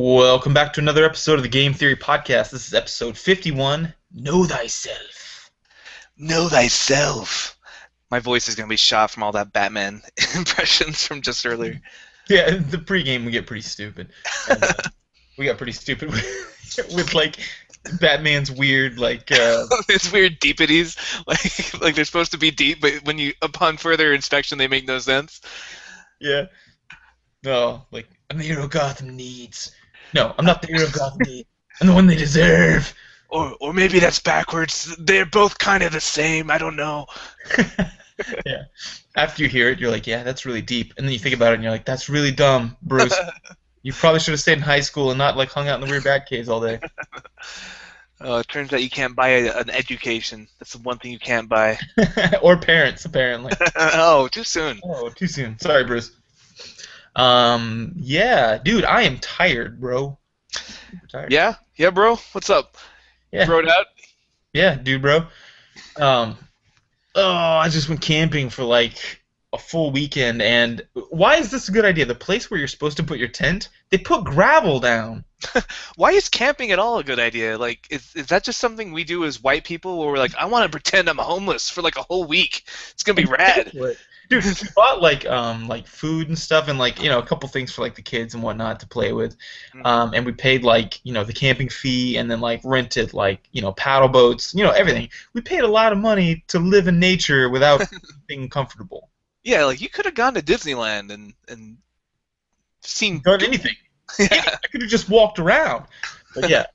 Welcome back to another episode of the Game Theory Podcast. This is episode 51, Know Thyself. Know thyself. My voice is going to be shot from all that Batman impressions from just earlier. Yeah, the pregame we get pretty stupid. And, we got pretty stupid with like, Batman's weird, It's weird deepities. Like they're supposed to be deep, but upon further inspection, they make no sense. yeah. No, like, I'm the hero Gotham needs. No, I'm not the hero Gotham needs. I'm the one they deserve. Or maybe that's backwards. They're both kind of the same. I don't know. Yeah. After you hear it, you're like, yeah, that's really deep. And then you think about it, and you're like, that's really dumb, Bruce. You probably should have stayed in high school and not like hung out in the weird bat caves all day. It turns out you can't buy an education. That's the one thing you can't buy. Or parents, apparently. Oh, too soon. Oh, too soon. Sorry, Bruce. Yeah, dude, I am tired, bro. Super tired. Yeah, bro. What's up? Yeah. Broed out? Yeah, dude, bro. I just went camping for like a full weekend, and why is this a good idea? The place where you're supposed to put your tent, they put gravel down. Why is camping at all a good idea? Like, is that just something we do as white people where we're like, I want to pretend I'm homeless for like a whole week. It's gonna be rad. Dude, we bought like food and stuff, and like a couple things for like the kids and whatnot to play with, and we paid like the camping fee, and then like rented like paddle boats, everything. We paid a lot of money to live in nature without being comfortable. Yeah, like you could have gone to Disneyland and seen Done anything. Yeah. I could have just walked around. But yeah,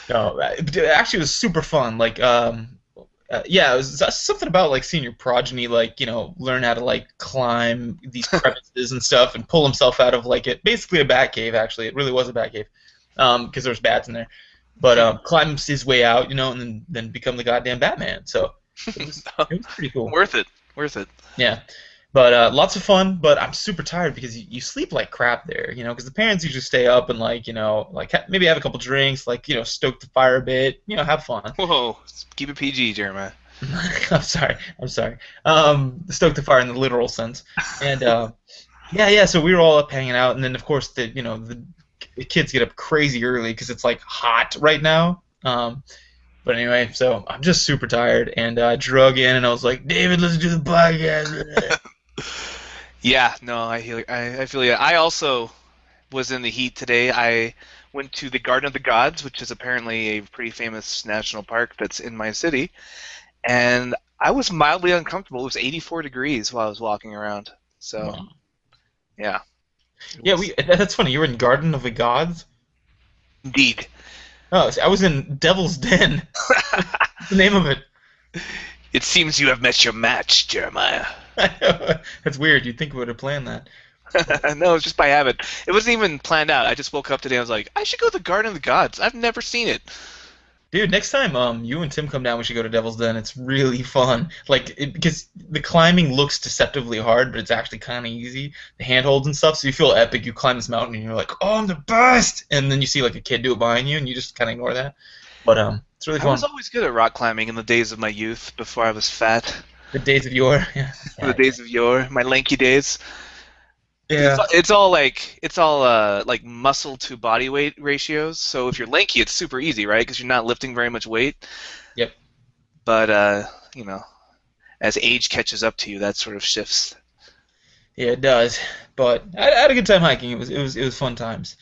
no, actually it was super fun. Like yeah, it was something about like seeing your progeny like learn how to like climb these crevices and stuff and pull himself out of like basically a bat cave. Actually, it really was a bat cave because there's bats in there. But climbs his way out, and then become the goddamn Batman. So it was pretty cool. Worth it. Yeah. But lots of fun, but I'm super tired because you sleep like crap there, because the parents usually stay up and like maybe have a couple drinks, like stoke the fire a bit, have fun. Whoa, keep it PG, Jeremiah. I'm sorry. Stoke the fire in the literal sense, and yeah. So we were all up hanging out, and then of course the kids get up crazy early because it's like hot right now. But anyway, so I'm just super tired, and I drug in, and I was like, David, let's do the podcast. Yeah, no, I feel you. I also was in the heat today. I went to the Garden of the Gods, which is apparently a pretty famous national park that's in my city, and I was mildly uncomfortable. It was 84 degrees while I was walking around. So, Wow. Yeah. Yeah, that's funny. You were in Garden of the Gods? Indeed. Oh, I was in Devil's Den. What's the name of it? It seems you have met your match, Jeremiah. That's weird. You'd think we would have planned that. No, it's just by habit. It wasn't even planned out. I just woke up today and I was like, I should go to the Garden of the Gods. I've never seen it. Dude, next time you and Tim come down, we should go to Devil's Den. It's really fun. Because the climbing looks deceptively hard, but it's actually kind of easy. The handholds and stuff, so you feel epic. You climb this mountain and you're like, oh, I'm the best! And then you see like a kid do it behind you, and you just kind of ignore that. But it's really fun. I was always good at rock climbing in the days of my youth before I was fat. The days of yore. Yeah. The days of yore, my lanky days. Yeah. It's all like muscle to body weight ratios. So if you're lanky, it's super easy, right? Because you're not lifting very much weight. Yep. But as age catches up to you, that sort of shifts. Yeah, it does. But I had a good time hiking. It was fun times.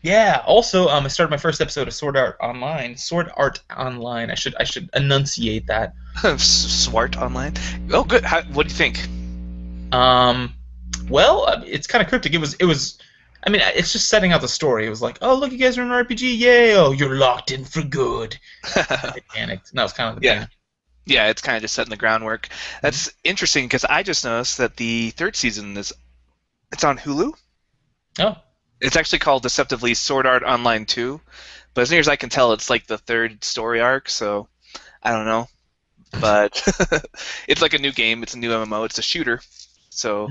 Yeah. Also, I started my first episode of Sword Art Online. Sword Art Online. I should enunciate that. Swart Online. Oh, good. What do you think? Well, it's kind of cryptic. It was. I mean, it's just setting out the story. It was like, oh, look, you guys are in an RPG. Yay! Oh, you're locked in for good. I panicked. That was kind of the plan. Yeah, it's kind of just setting the groundwork. That's interesting because I just noticed that the third season it's on Hulu. Oh. It's actually called deceptively Sword Art Online 2, but as near as I can tell, it's like the third story arc. So I don't know, but it's like a new game. It's a new MMO. It's a shooter. So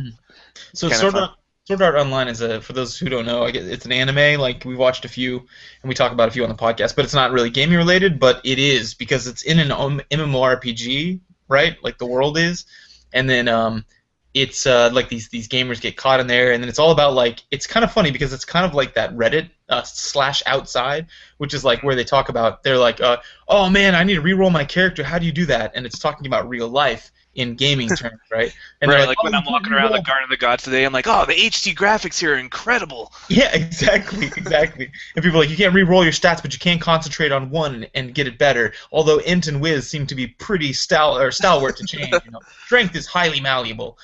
Sword Art Online is for those who don't know, it's an anime. Like we watched a few, and we talk about a few on the podcast, but it's not really gaming related. But it is because it's in an MMORPG, right? Like the world is, and then it's like these gamers get caught in there, and then it's all about like it's kind of funny because it's kind of like that Reddit slash outside, which is like where they talk about they're like, oh man, I need to re-roll my character. How do you do that? And it's talking about real life in gaming terms, right? And they're Right, like oh, when you I'm can't walking around the re-roll. Garden of the Gods today, I'm like, oh, the HD graphics here are incredible. Yeah, exactly, exactly. And people are like, you can't re-roll your stats, but you can concentrate on one and get it better. Although Int and Wiz seem to be pretty stalwart to change. Strength is highly malleable.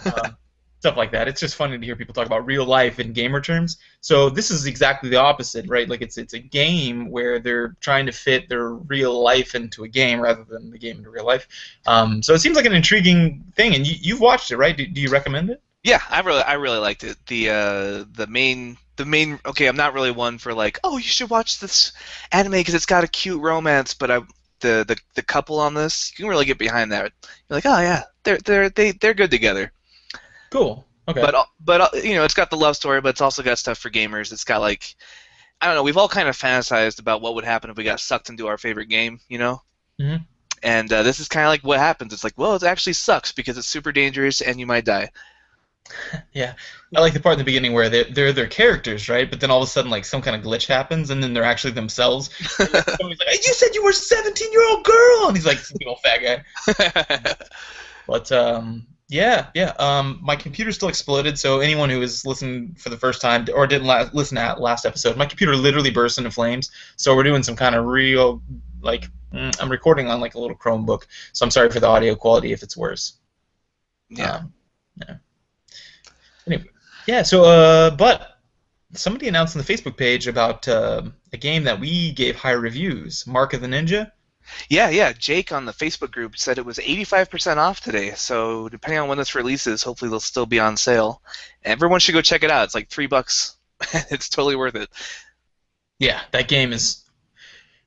Um, Stuff like that. It's just funny to hear people talk about real life in gamer terms. So this is exactly the opposite, right? Like it's a game where they're trying to fit their real life into a game rather than the game into real life. So it seems like an intriguing thing, and you've watched it, right? Do you recommend it? Yeah, I really liked it. The main. Okay, I'm not really one for like, oh, you should watch this anime because it's got a cute romance, but the couple on this, you can really get behind that. You're like, oh yeah, they're good together. Cool. Okay. But it's got the love story, but it's also got stuff for gamers. It's got like, I don't know, we've all kind of fantasized about what would happen if we got sucked into our favorite game. Hmm. And this is kind of like what happens. It's like, well, it actually sucks because it's super dangerous and you might die. Yeah, I like the part in the beginning where they're their characters, right? But then all of a sudden, like some kind of glitch happens, and then they're actually themselves. And then somebody's like, "Hey, you said you were a 17-year-old girl," and he's like, "Some big old fat guy." But yeah, yeah. My computer still exploded, so anyone who is listening for the first time or didn't listen to last episode, my computer literally burst into flames. So we're doing some kind of real like I'm recording on like a little Chromebook, so I'm sorry for the audio quality if it's worse. Yeah. Yeah. Anyway, yeah. So, but somebody announced on the Facebook page about a game that we gave high reviews, Mark of the Ninja. Yeah. Jake on the Facebook group said it was 85% off today. So depending on when this releases, hopefully they'll still be on sale. Everyone should go check it out. It's like $3. It's totally worth it. Yeah, that game is.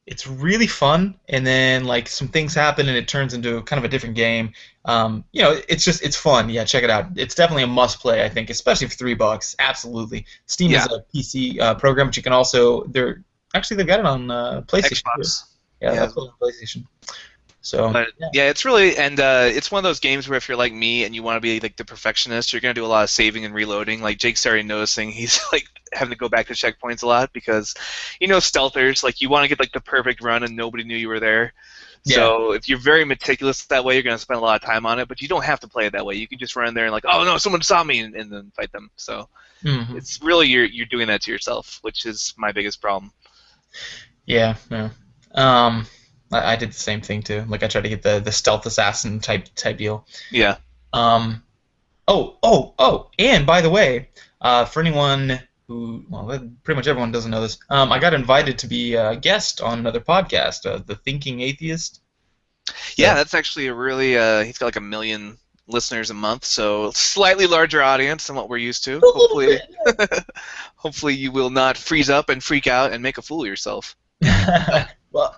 It's really fun, and then like some things happen, and it turns into kind of a different game. It's fun. Yeah, check it out. It's definitely a must play, I think, especially for $3. Absolutely. Steam is Yeah. a PC program, but you can also they've got it on PlayStation too. Xbox. Yeah, Yeah. that's on PlayStation. So But yeah. yeah, it's really it's one of those games where if you're like me and you want to be like the perfectionist, you're gonna do a lot of saving and reloading. Like Jake's already noticing he's like having to go back to checkpoints a lot because stealthers like you want to get like the perfect run and nobody knew you were there. Yeah. So if you're very meticulous that way, you're gonna spend a lot of time on it. But you don't have to play it that way. You can just run in there and like, oh no, someone saw me, and then fight them. So Mhm. it's really you're doing that to yourself, which is my biggest problem. Yeah, yeah. I did the same thing too. Like I tried to get the stealth assassin type deal. Yeah. Um, oh, and by the way, for anyone who, well, pretty much everyone doesn't know this, I got invited to be a guest on another podcast, The Thinking Atheist. Yeah, that's actually a really he's got like 1 million listeners a month, so slightly larger audience than what we're used to. A little Hopefully, bit. hopefully you will not freeze up and freak out and make a fool of yourself. Well,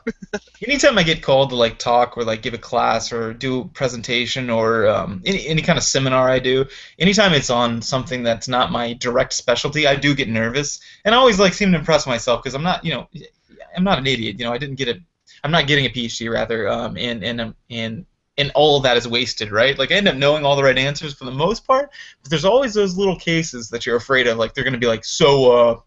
anytime I get called to like talk or like give a class or do a presentation or any kind of seminar I do, anytime it's on something that's not my direct specialty, I do get nervous, and I always like seem to impress myself because I'm not, I'm not an idiot. I didn't get I'm not getting a PhD rather, and all of that is wasted, right? Like I end up knowing all the right answers for the most part, but there's always those little cases that you're afraid of, like they're gonna be like, so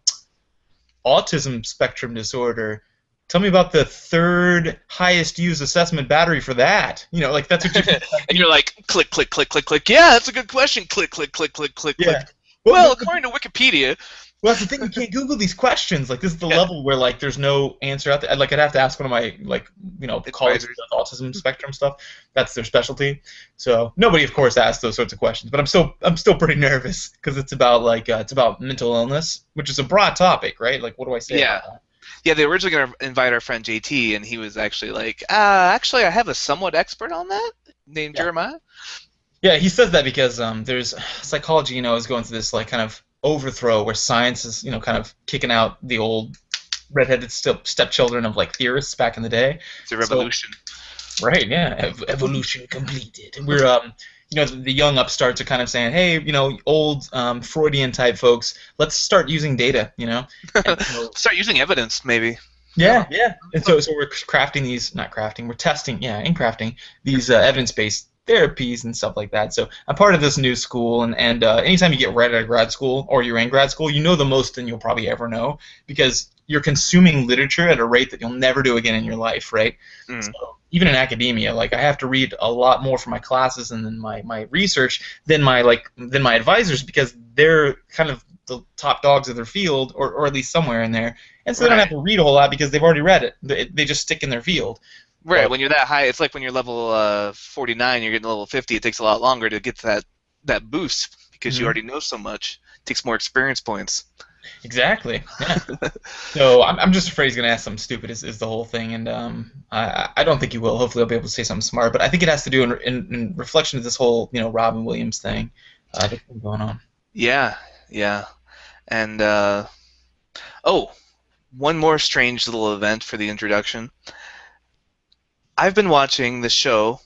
autism spectrum disorder. Tell me about the third highest used assessment battery for that. Like that's what you. And you're like, click, click, click, click, click. Yeah, that's a good question. Click, click, click, click, click, Yeah. click. Well, according to Wikipedia. Well, that's the thing. You can't Google these questions. Like this is the level where like there's no answer out there. Like I'd have to ask one of my colleagues with autism spectrum stuff. That's their specialty. So nobody, of course, asks those sorts of questions. But I'm still pretty nervous because it's about it's about mental illness, which is a broad topic, right? Like what do I say? Yeah. About that? Yeah, they were originally going to invite our friend JT, and he was actually like, actually, I have a somewhat expert on that named Jeremiah. Yeah, he says that because there's psychology, is going through this like kind of overthrow where science is, kind of kicking out the old redheaded stepchildren of like theorists back in the day. It's a revolution. Right, yeah, evolution completed. And we're the young upstarts are kind of saying, hey, old Freudian type folks, let's start using data, And, Start using evidence, maybe. yeah. And so we're crafting these, not crafting, we're testing, and crafting these evidence-based therapies and stuff like that. So I'm part of this new school, and anytime you get right out of grad school or you're in grad school, you know the most than you'll probably ever know because you're consuming literature at a rate that you'll never do again in your life, right? Mm. So even in academia, like I have to read a lot more for my classes and then my research than my advisors because they're kind of the top dogs of their field, or at least somewhere in there, and so they don't have Right. to read a whole lot because they've already read it. They just stick in their field. Right. But When you're that high, it's like when you're level 49, you're getting to level 50. It takes a lot longer to get to that boost because you Mhm. already know so much. It takes more experience points. Exactly. Yeah. So I'm just afraid he's gonna ask something stupid. Is the whole thing, and I don't think he will. Hopefully, I'll be able to say something smart. But I think it has to do in reflection of this whole Robin Williams thing that's been going on. Yeah. Yeah. And oh, one more strange little event for the introduction. I've been watching the show,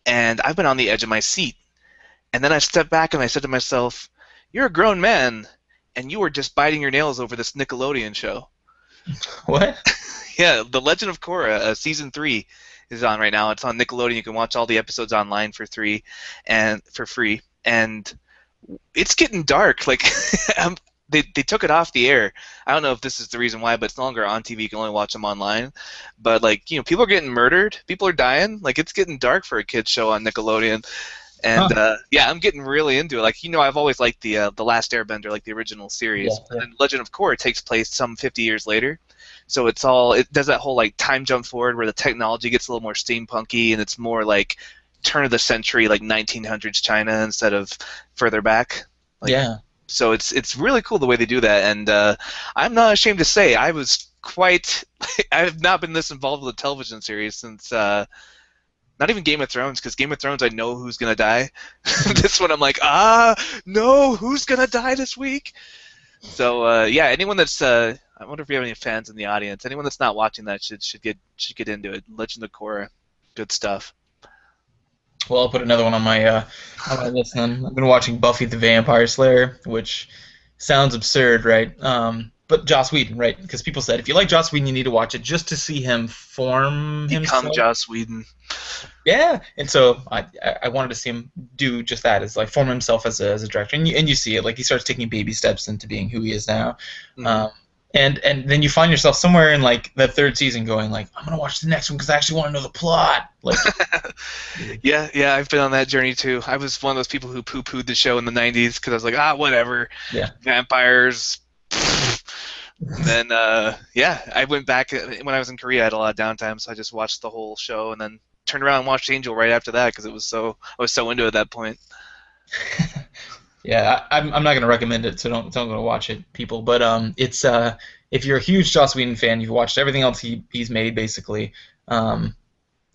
and I've been on the edge of my seat. And then I stepped back and I said to myself, "You're a grown man, and you were just biting your nails over this Nickelodeon show." What? Yeah, The Legend of Korra, season 3 is on right now. It's on Nickelodeon. You can watch all the episodes online for free, and it's getting dark. Like, they took it off the air. I don't know if this is the reason why, but it's no longer on TV. You can only watch them online. But like, people are getting murdered. People are dying. Like, it's getting dark for a kids show on Nickelodeon. And Huh. yeah, I'm getting really into it. Like, I've always liked the Last Airbender, like the original Yeah. series. But Yeah. then Legend of Korra takes place some 50 years later. So it does that whole like time jump forward where the technology gets a little more steampunky and it's more like turn of the century, like 1900s China instead of further back. Like, Yeah. so it's really cool the way they do that. And I'm not ashamed to say I was quite. I have not been this involved with a television series since. Not even Game of Thrones, because Game of Thrones I know who's gonna die. This one I'm like, no, who's gonna die this week? So yeah, anyone that's I wonder if we have any fans in the audience. Anyone that's not watching that should get into it. Legend of Korra, good stuff. Well, I'll put another one on my list then. I've been watching Buffy the Vampire Slayer, which sounds absurd, right? But Joss Whedon, right? Because people said if you like Joss Whedon, you need to watch it just to see him form Become himself. Joss Whedon. Yeah, and so I wanted to see him do just that, is like form himself as a director, and you see it, like he starts taking baby steps into being who he is now, Hmm. um, and then you find yourself somewhere in like the third season going like I'm gonna watch the next one because I actually want to know the plot, like Yeah, I've been on that journey too. I was one of those people who poo-pooed the show in the '90s because I was like, whatever, yeah. vampires. Then yeah, I went back when I was in Korea. I had a lot of downtime, so I just watched the whole show and then turned around and watched Angel right after that because I was so into it at that point. Yeah, I'm not gonna recommend it, so don't go watch it, people. But it's if you're a huge Joss Whedon fan, you've watched everything else he's made basically. Um,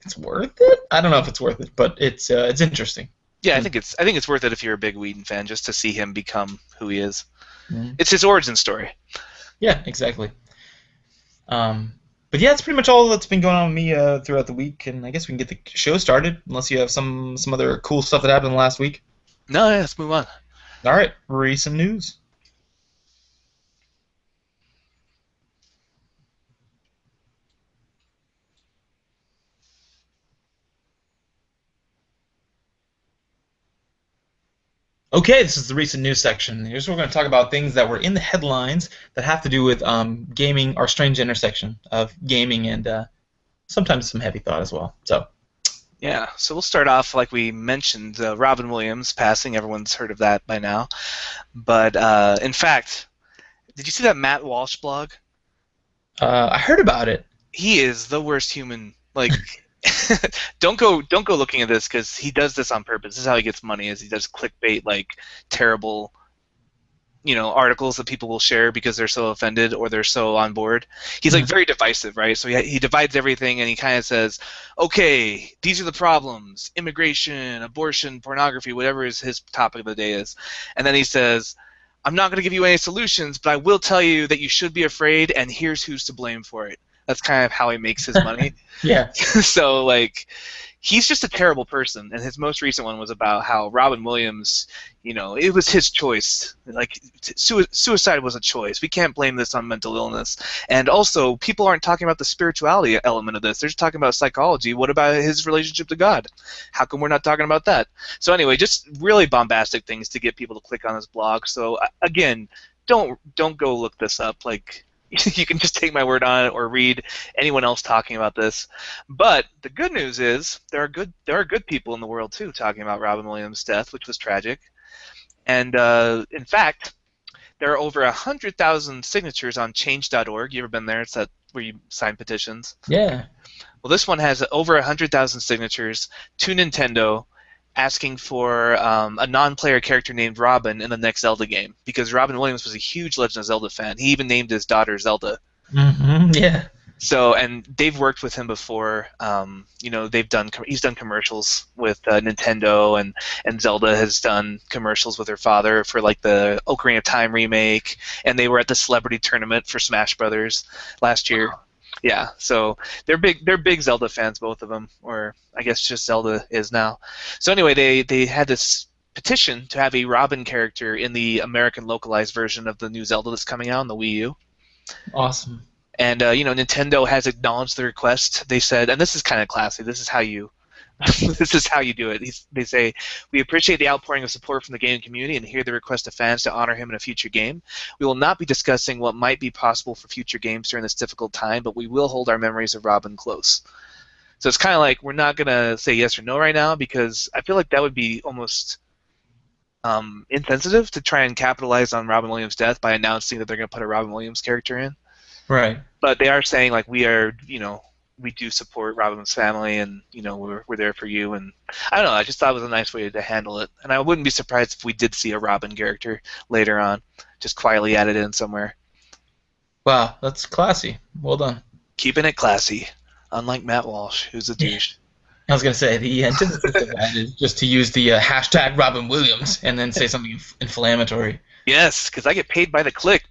it's worth it. I don't know if it's worth it, but it's interesting. Yeah, I think it's worth it if you're a big Whedon fan just to see him become who he is. Mhm. It's his origin story. Yeah, exactly. But yeah, it's pretty much all that's been going on with me throughout the week, and I guess we can get the show started, unless you have some other cool stuff that happened last week. No, yeah, let's move on. All right, recent news. Okay, this is the recent news section. Here's where we're going to talk about things that were in the headlines that have to do with gaming, our strange intersection of gaming and sometimes some heavy thought as well. So, Yeah, so we'll start off like we mentioned, Robin Williams passing. Everyone's heard of that by now. But in fact, did you see that Matt Walsh blog? I heard about it. He is the worst human. Like, don't go looking at this because he does this on purpose. This is how he gets money. Is he does clickbait like terrible, articles that people will share because they're so offended or they're so on board. He's like very divisive, right? So he divides everything and he kind of says, okay, these are the problems: immigration, abortion, pornography, whatever his topic of the day is, and then he says, I'm not going to give you any solutions, but I will tell you that you should be afraid, and here's who's to blame for it. That's kind of how he makes his money. Yeah. So like, he's just a terrible person. And his most recent one was about how Robin Williams, it was his choice. Like, suicide was a choice. We can't blame this on mental illness. And also, people aren't talking about the spirituality element of this. They're just talking about psychology. What about his relationship to God? How come we're not talking about that? So anyway, just really bombastic things to get people to click on his blog. So again, don't go look this up. Like, you can just take my word on it or read anyone else talking about this. But the good news is there are good people in the world too talking about Robin Williams' death, which was tragic. And in fact, there are over 100,000 signatures on Change.org. You ever been there? It's that where you sign petitions. Yeah. Well, this one has over 100,000 signatures to Nintendo, asking for a non-player character named Robin in the next Zelda game, because Robin Williams was a huge Legend of Zelda fan. He even named his daughter Zelda. Yeah. So, and they've worked with him before. He's done commercials with Nintendo, and Zelda has done commercials with her father for like the Ocarina of Time remake, and they were at the celebrity tournament for Smash Brothers last year. Wow. Yeah, so they're big Zelda fans, both of them, or I guess just Zelda is now. So anyway, they had this petition to have a Robin character in the American localized version of the new Zelda that's coming out on the Wii U. Awesome. And Nintendo has acknowledged the request. They said, and this is kind of classy. This is how you this is how you do it. They say, we appreciate the outpouring of support from the gaming community and hear the request of fans to honor him in a future game. We will not be discussing what might be possible for future games during this difficult time, but we will hold our memories of Robin close. So it's kind of like, we're not going to say yes or no right now, because I feel like that would be almost insensitive to try and capitalize on Robin Williams' death by announcing that they're going to put a Robin Williams character in. Right. But they are saying, like, we do support Robin's family, and we're there for you. And I don't know, I just thought it was a nice way to handle it. And I wouldn't be surprised if we did see a Robin character later on, just quietly added in somewhere. Wow, that's classy. Well done. Keeping it classy, unlike Matt Walsh, who's a douche. I was gonna say the antithesis of that is just to use the hashtag Robin Williams and then say something inflammatory. Yes, because I get paid by the click.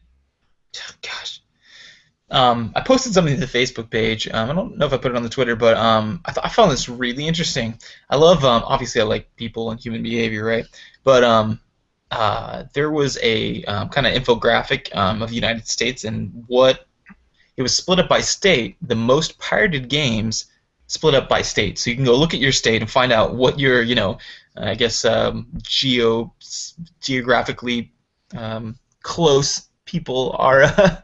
Gosh. I posted something to the Facebook page. I don't know if I put it on the Twitter, but I found this really interesting. I love, obviously, I like people and human behavior, right? But there was a kind of infographic of the United States, and it was split up by state. The most pirated games split up by state. So you can go look at your state and find out what your, I guess, geographically close people are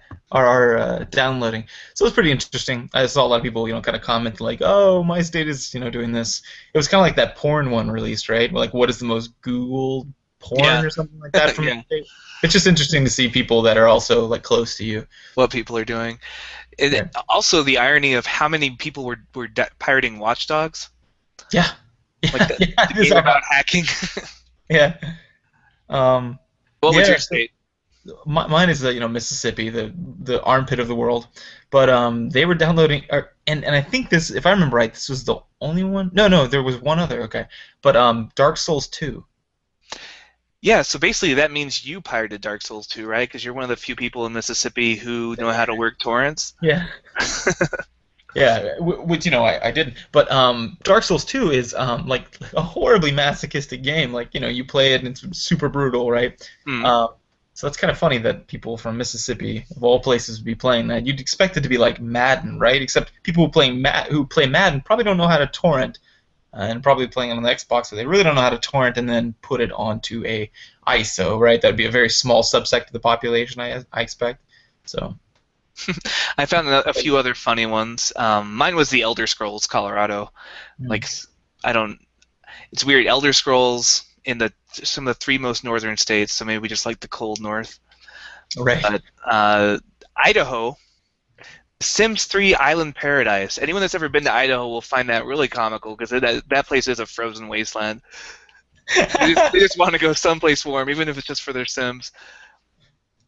downloading. So it's pretty interesting. I saw a lot of people, kind of comment like, "Oh, my state is, doing this." It was kind of like that porn one released, right? Like, what is the most Googled porn or something like that from Yeah. your state? It's just interesting to see people that are also like close to you. What people are doing. And Yeah. also the irony of how many people were pirating Watch Dogs. Yeah. Like the Yeah, game about hacking. yeah. What was your state? Mine is Mississippi, the armpit of the world, but they were downloading, and I think this, if I remember right, this was the only one. No, there was one other. Okay, but Dark Souls 2. Yeah, so basically that means you pirated Dark Souls 2, right? Because you're one of the few people in Mississippi who know how to work torrents. Yeah. Yeah, which I didn't, but Dark Souls 2 is like a horribly masochistic game. Like you play it and it's super brutal, right? So that's kind of funny that people from Mississippi, of all places, would be playing that. You'd expect it to be like Madden, right? Except people who play Madden probably don't know how to torrent, and probably playing it on the Xbox, so they really don't know how to torrent and then put it onto a ISO, right? That'd be a very small subsect of the population, I expect. So. I found a few other funny ones. Mine was the Elder Scrolls Colorado. Like, it's weird. Elder Scrolls in some of the 3 most northern states, so maybe we just like the cold north. Right. But Idaho, Sims 3 Island Paradise. Anyone that's ever been to Idaho will find that really comical, because that place is a frozen wasteland. They just want to go someplace warm, even if it's just for their Sims.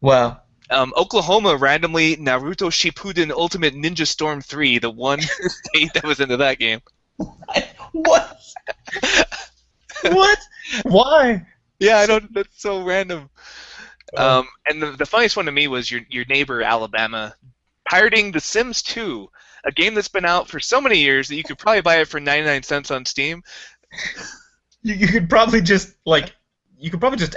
Wow. Oklahoma, randomly, Naruto Shippuden Ultimate Ninja Storm 3, the one state that was into that game. What? What? Why? Yeah, I don't. That's so random. And the funniest one to me was your neighbor Alabama pirating The Sims 2, a game that's been out for so many years that you could probably buy it for 99 cents on Steam. You could probably just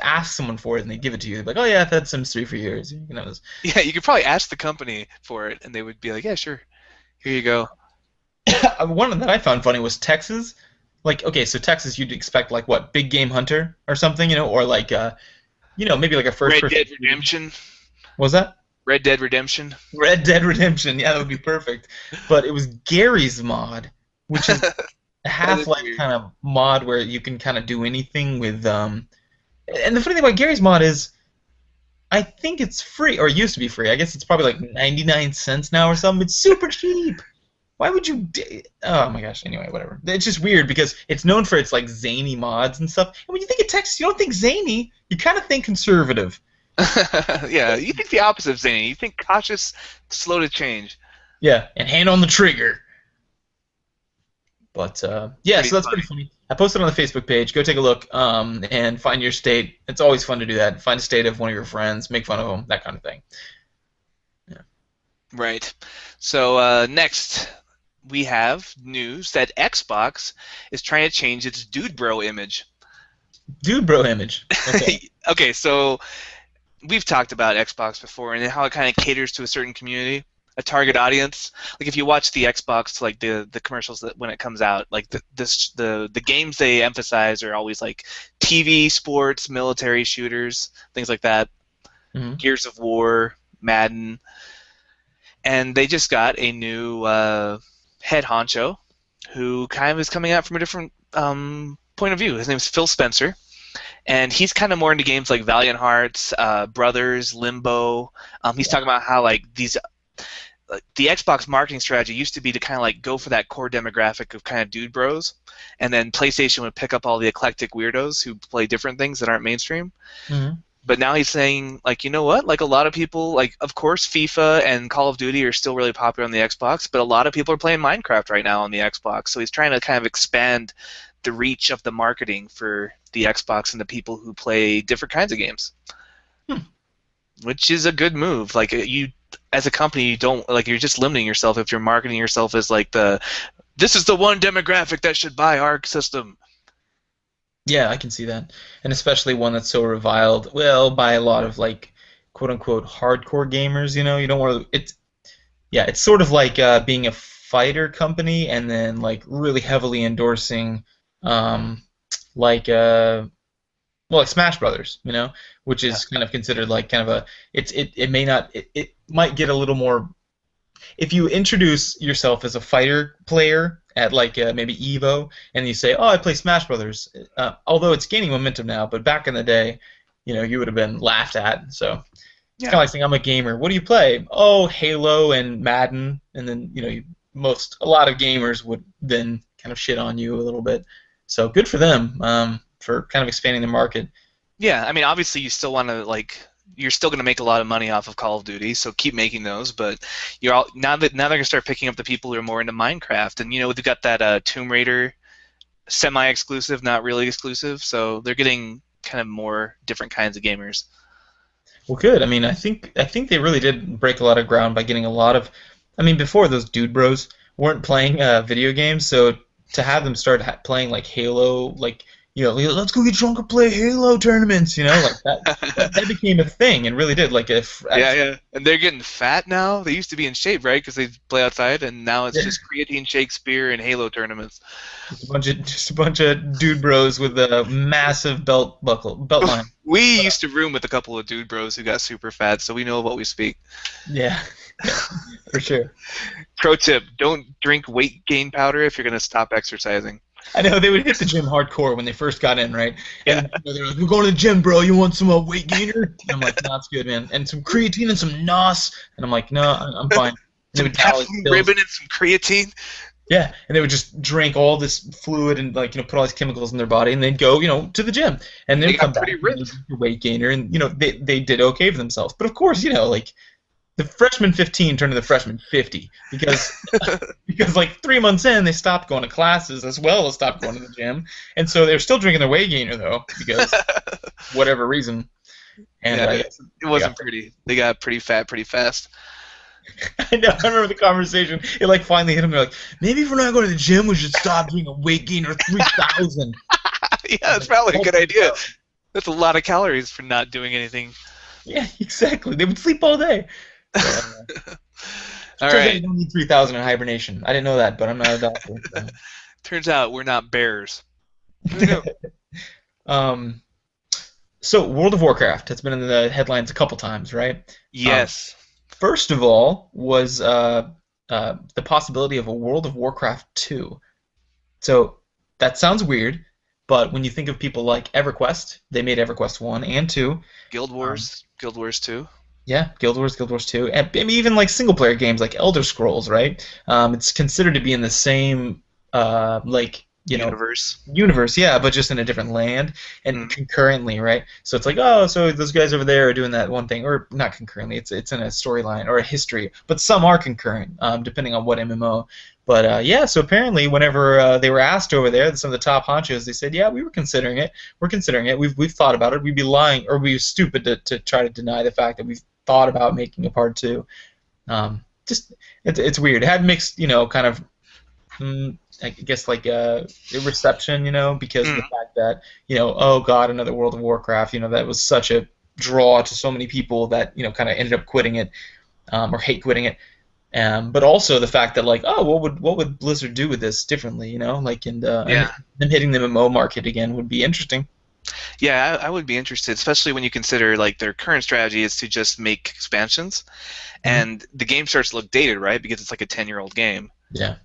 ask someone for it and they give it to you. They're like, oh yeah, I've had Sims 3 for years. You know, Yeah, you could probably ask the company for it, and they would be like, yeah, sure. Here you go. one that I found funny was Texas. Like, okay, so Texas, you'd expect like what, Big Game Hunter or something, or like maybe like a first Red person. Dead Redemption. What was that? Red Dead Redemption. Red Dead Redemption. Yeah, that would be perfect. But it was Gary's mod, which is a Half-Life kind of mod where you can kind of do anything with. And the funny thing about Gary's mod is, I think it's free, or it used to be free. I guess it's probably like 99 cents now or something. It's super cheap. Why would you? Oh my gosh. Anyway, whatever. It's just weird because it's known for its like zany mods and stuff. And when you think of Texas, you don't think zany. You kind of think conservative. Yeah, you think the opposite of zany. You think cautious, slow to change. Yeah, and hand on the trigger. But yeah, so that's pretty funny. I posted on the Facebook page. Go take a look and find your state. It's always fun to do that. Find a state of one of your friends, make fun of them, that kind of thing. Yeah. Right. So next, we have news that Xbox is trying to change its Dude Bro image. Dude Bro image. Okay. Okay, so we've talked about Xbox before and how it kind of caters to a certain community, a target audience. Like if you watch the Xbox, like the commercials that when it comes out, like the games they emphasize are always like TV, sports, military shooters, things like that. Mm-hmm. Gears of War, Madden, and they just got a new head honcho who kind of is coming out from a different point of view. His name is Phil Spencer. And he's kind of more into games like Valiant Hearts, Brothers, Limbo. He's talking about how like the Xbox marketing strategy used to be to kind of like go for that core demographic of kind of dude bros, and then PlayStation would pick up all the eclectic weirdos who play different things that aren't mainstream. Mm-hmm. But now he's saying, like, you know what? Like a lot of people, like of course FIFA and Call of Duty are still really popular on the Xbox, but a lot of people are playing Minecraft right now on the Xbox. So he's trying to kind of expand the reach of the marketing for the Xbox and the people who play different kinds of games, which is a good move. Like you, as a company, you don't like you're just limiting yourself if you're marketing yourself as like this is the one demographic that should buy our system. Yeah, I can see that, and especially one that's so reviled. Well, by a lot of like quote unquote hardcore gamers. You don't want to. It's sort of like being a fighter company and then like really heavily endorsing. Like Smash Brothers, which is kind of considered like kind of a it might get a little more if you introduce yourself as a fighter player at like maybe Evo and you say, oh, I play Smash Brothers, although it's gaining momentum now, but back in the day, you would have been laughed at. So it's kind of like saying I'm a gamer. What do you play? Oh, Halo and Madden, and then a lot of gamers would then kind of shit on you a little bit. So good for them for kind of expanding the market. Yeah, I mean, obviously you still want to you're still going to make a lot of money off of Call of Duty, so keep making those. But now they're going to start picking up the people who are more into Minecraft, and they've got that Tomb Raider semi-exclusive, not really exclusive, so they're getting kind of more different kinds of gamers. Well, good. I mean, I think they really did break a lot of ground by getting a lot of. I mean, before those dude bros weren't playing video games, so to have them start playing like Halo, like let's go get drunk and play Halo tournaments, like that became a thing and really did like yeah, and they're getting fat now. They used to be in shape, right? Because they play outside, and now it's just creatine shakes, beer, and Halo tournaments. Just a bunch of dude bros with a massive belt line. We used to room with a couple of dude bros who got super fat, so we know what we speak. Yeah, for sure. Pro tip: don't drink weight gain powder if you're going to stop exercising. I know they would hit the gym hardcore when they first got in, right? And they're like, "We're going to the gym, bro. You want some weight gainer?" And I'm like, "No, that's good, man. And some creatine and some NOS." And I'm like, "No, I'm fine." Some ribbon and some creatine. Yeah, and they would just drink all this fluid and put all these chemicals in their body, and they'd go to the gym, and then come back with a weight gainer, and they did okay for themselves. But of course, the freshman 15 turned to the freshman 50 because like 3 months in they stopped going to classes as well as stopped going to the gym, and so they're still drinking their weight gainer though because whatever reason. And it wasn't pretty. They got pretty fat pretty fast. I know. I remember the conversation. It like finally hit him. They're like, maybe if we're not going to the gym, we should stop doing a weight gain or 3,000. Yeah, that's probably a good idea. That's a lot of calories for not doing anything. Yeah, exactly. They would sleep all day. So, All turns out right. you don't need 3,000 in hibernation. I didn't know that, but I'm not a doctor. So. Turns out we're not bears. Who knew? um, so World of Warcraft has been in the headlines a couple times, right? Um, Yes. First of all was the possibility of a World of Warcraft 2. So that sounds weird, but when you think of people like EverQuest, they made EverQuest 1 and 2. Guild Um, Wars. Guild Wars 2. yeah, Guild Wars 2, and maybe even like single player games like Elder Scrolls, right? It's considered to be in the same like Universe. universe, yeah, but just in a different land and Mm. concurrently, right? So it's like, oh, so those guys over there are doing that one thing, or not concurrently. It's in a storyline or a history, but some are concurrent, depending on what MMO. But yeah, so apparently, whenever they were asked over there, some of the top honchos, they said, yeah, we were considering it. We're considering it. We've thought about it. We'd be lying, or we'd be stupid to try to deny the fact that we've thought about making a part two. Just it's weird. It had mixed, kind of I guess like a reception, because of the Mm. fact that oh God, another World of Warcraft, that was such a draw to so many people that kind of ended up quitting it or hate quitting it. But also the fact that like oh what would Blizzard do with this differently, like and Yeah. them hitting the MMO market again would be interesting. Yeah, I would be interested, especially when you consider like their current strategy is to just make expansions, Mhm. and the game starts to look dated, right? Because it's like a 10-year-old game. Yeah.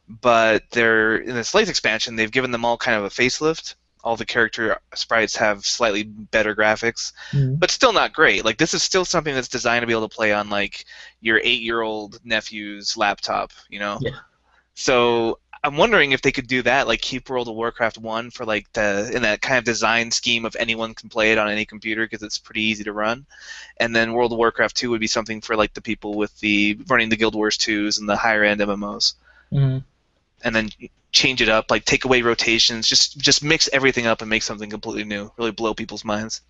But they're in this latest expansion, they've given them all kind of a facelift. All the character sprites have slightly better graphics, Mhm. but still not great. Like this is still something that's designed to be able to play on like your 8-year-old nephew's laptop, you know. Yeah. So I'm wondering if they could do that, like keep World of Warcraft 1 for like the in that kind of design scheme of anyone can play it on any computer because it's pretty easy to run, and then World of Warcraft 2 would be something for like the people with the running the Guild Wars 2s and the higher end MMOs, Mhm. and then change it up, like take away rotations, just mix everything up and make something completely new, really blow people's minds.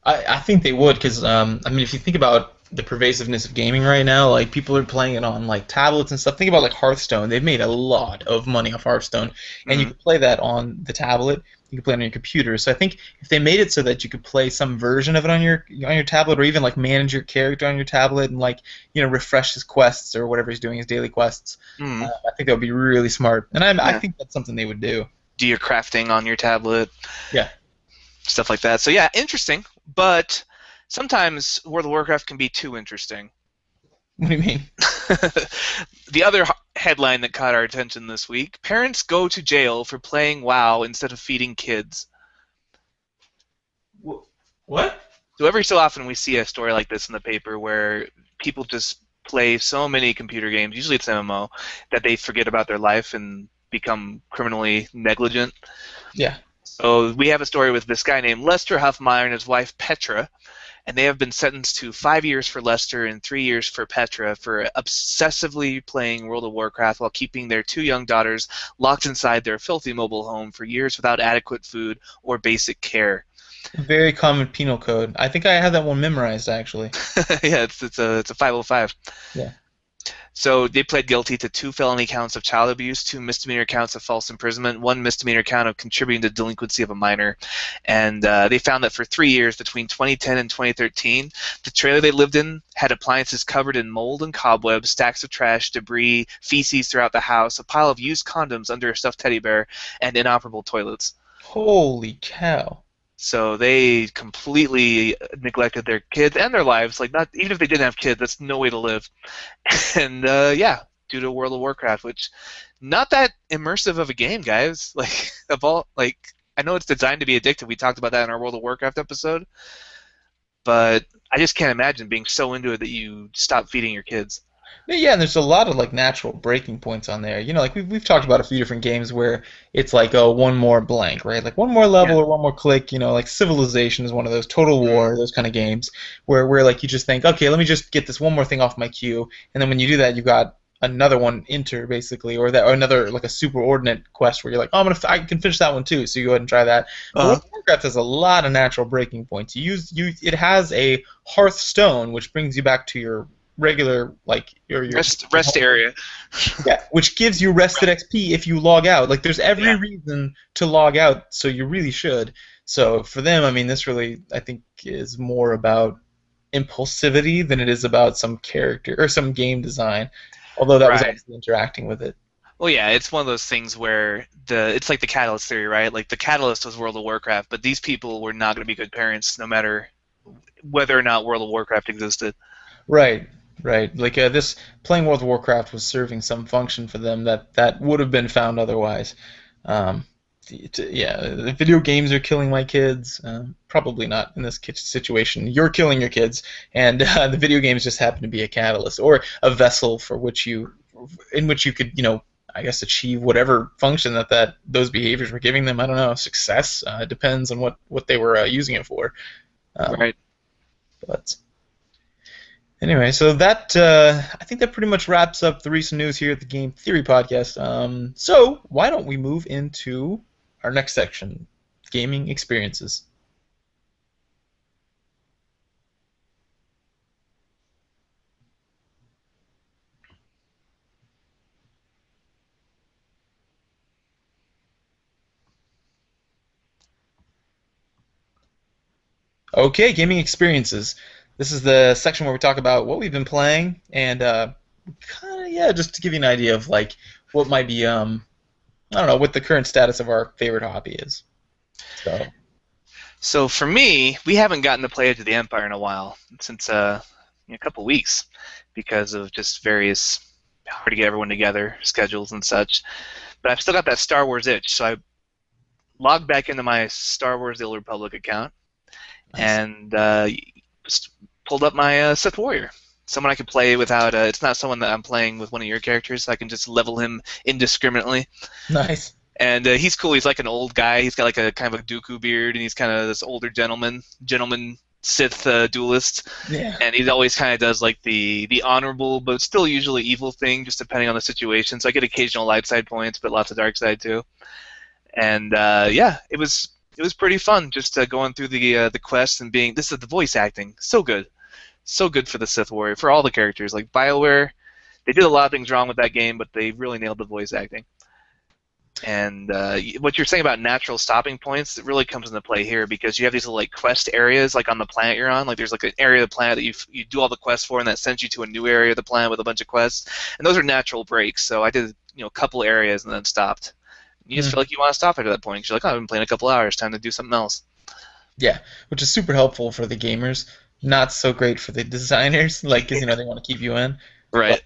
I think they would because I mean if you think about the pervasiveness of gaming right now, like people are playing it on like tablets and stuff. Think about like Hearthstone. They've made a lot of money off Hearthstone, and you Hmm. can play that on the tablet. You can play it on your computer. So I think if they made it so that you could play some version of it on your tablet, or even like manage your character on your tablet and like refresh his quests or whatever he's doing, his daily quests, Hmm. I think that would be really smart. And I Yeah. think that's something they would do. Do your crafting on your tablet, Yeah. stuff like that. So yeah, interesting, but sometimes World of Warcraft can be too interesting. What do you mean? The other headline that caught our attention this week: parents go to jail for playing WoW instead of feeding kids. What? So every so often we see a story like this in the paper where people just play so many computer games, usually it's MMO, that they forget about their life and become criminally negligent. Yeah. So we have a story with this guy named Lester Huffmeyer and his wife Petra, and they have been sentenced to 5 years for Lester and 3 years for Petra for obsessively playing World of Warcraft while keeping their 2 young daughters locked inside their filthy mobile home for years without adequate food or basic care. Very common penal code. I think I had that one memorized actually. Yeah, it's a 505. Yeah. So they pled guilty to 2 felony counts of child abuse, 2 misdemeanor counts of false imprisonment, 1 misdemeanor count of contributing to delinquency of a minor, and they found that for 3 years, between 2010 and 2013, the trailer they lived in had appliances covered in mold and cobwebs, stacks of trash, debris, feces throughout the house, a pile of used condoms under a stuffed teddy bear, and inoperable toilets. Holy cow. So they completely neglected their kids and their lives. Like, not even if they didn't have kids, that's no way to live. And yeah, due to World of Warcraft, which not that immersive of a game, guys. Like of all, like I know it's designed to be addictive. We talked about that in our World of Warcraft episode, but I just can't imagine being so into it that you stop feeding your kids. Yeah, and there's a lot of like natural breaking points on there. Like we've talked about a few different games where it's like oh one more blank, right? Like one more level Yeah. or one more click. Like Civilization is one of those, Total Mm. War, those kind of games where like you just think okay, let me just get this one more thing off my queue, and then when you do that, you got another one enter basically, or another like a superordinate quest where you're like oh I can finish that one too, so you go ahead and try that. But Uh-huh. World of Warcraft has a lot of natural breaking points. It has a Hearthstone which brings you back to your regular like your Rest home. area. Yeah, which gives you rested XP if you log out. Like there's every Yeah. reason to log out, so you really should. So for them, I mean, this really I think is more about impulsivity than it is about some character or some game design. Although that was Right. obviously interacting with it. Well, yeah, it's one of those things where it's like the catalyst theory, right? Like the catalyst was World of Warcraft, but these people were not going to be good parents no matter whether or not World of Warcraft existed. Right, right. Like this playing World of Warcraft was serving some function for them that would have been found otherwise. Um, yeah, the video games are killing my kids. Probably not in this situation. You're killing your kids, and the video games just happen to be a catalyst or a vessel for which in which you could, I guess achieve whatever function that those behaviors were giving them. I don't know, success. It depends on what they were using it for. Um, Right. but anyway, so that I think that pretty much wraps up the recent news here at the Game Theory Podcast. So why don't we move into our next section, gaming experiences. Okay, gaming experiences. This is the section where we talk about what we've been playing and kind of just to give you an idea of like what might be I don't know what the current status of our favorite hobby is. So So for me, we haven't gotten to play Edge of the Empire in a while, since a couple weeks, because of just various hard to get everyone together, schedules and such. But I've still got that Star Wars itch, so I logged back into my Star Wars: The Old Republic account nice. and just pulled up my Sith Warrior. Someone I could play without. It's not someone that I'm playing with one of your characters. So I can just level him indiscriminately. Nice. And he's cool. He's like an old guy. He's got like a kind of a Dooku beard, and he's kind of this older gentleman Sith duelist. Yeah. And he always kind of does like the honorable, but still usually evil thing, just depending on the situation. So I get occasional light side points, but lots of dark side too. And yeah, it was pretty fun just going through the quests and being. This is the voice acting, so good for the Sith Warrior for all the characters. Like BioWare, they did a lot of things wrong with that game, but they really nailed the voice acting. And what you're saying about natural stopping points, it really comes into play here because you have these little like quest areas like on the planet you're on. Like there's like an area of the planet that you do all the quests for, and that sends you to a new area of the planet with a bunch of quests. And those are natural breaks. So I did a couple areas and then stopped. You just feel like you want to stop after that point. 'Cause you're like, oh, I've been playing a couple hours, time to do something else. Yeah, which is super helpful for the gamers. Not so great for the designers, like because they want to keep you in. But Right.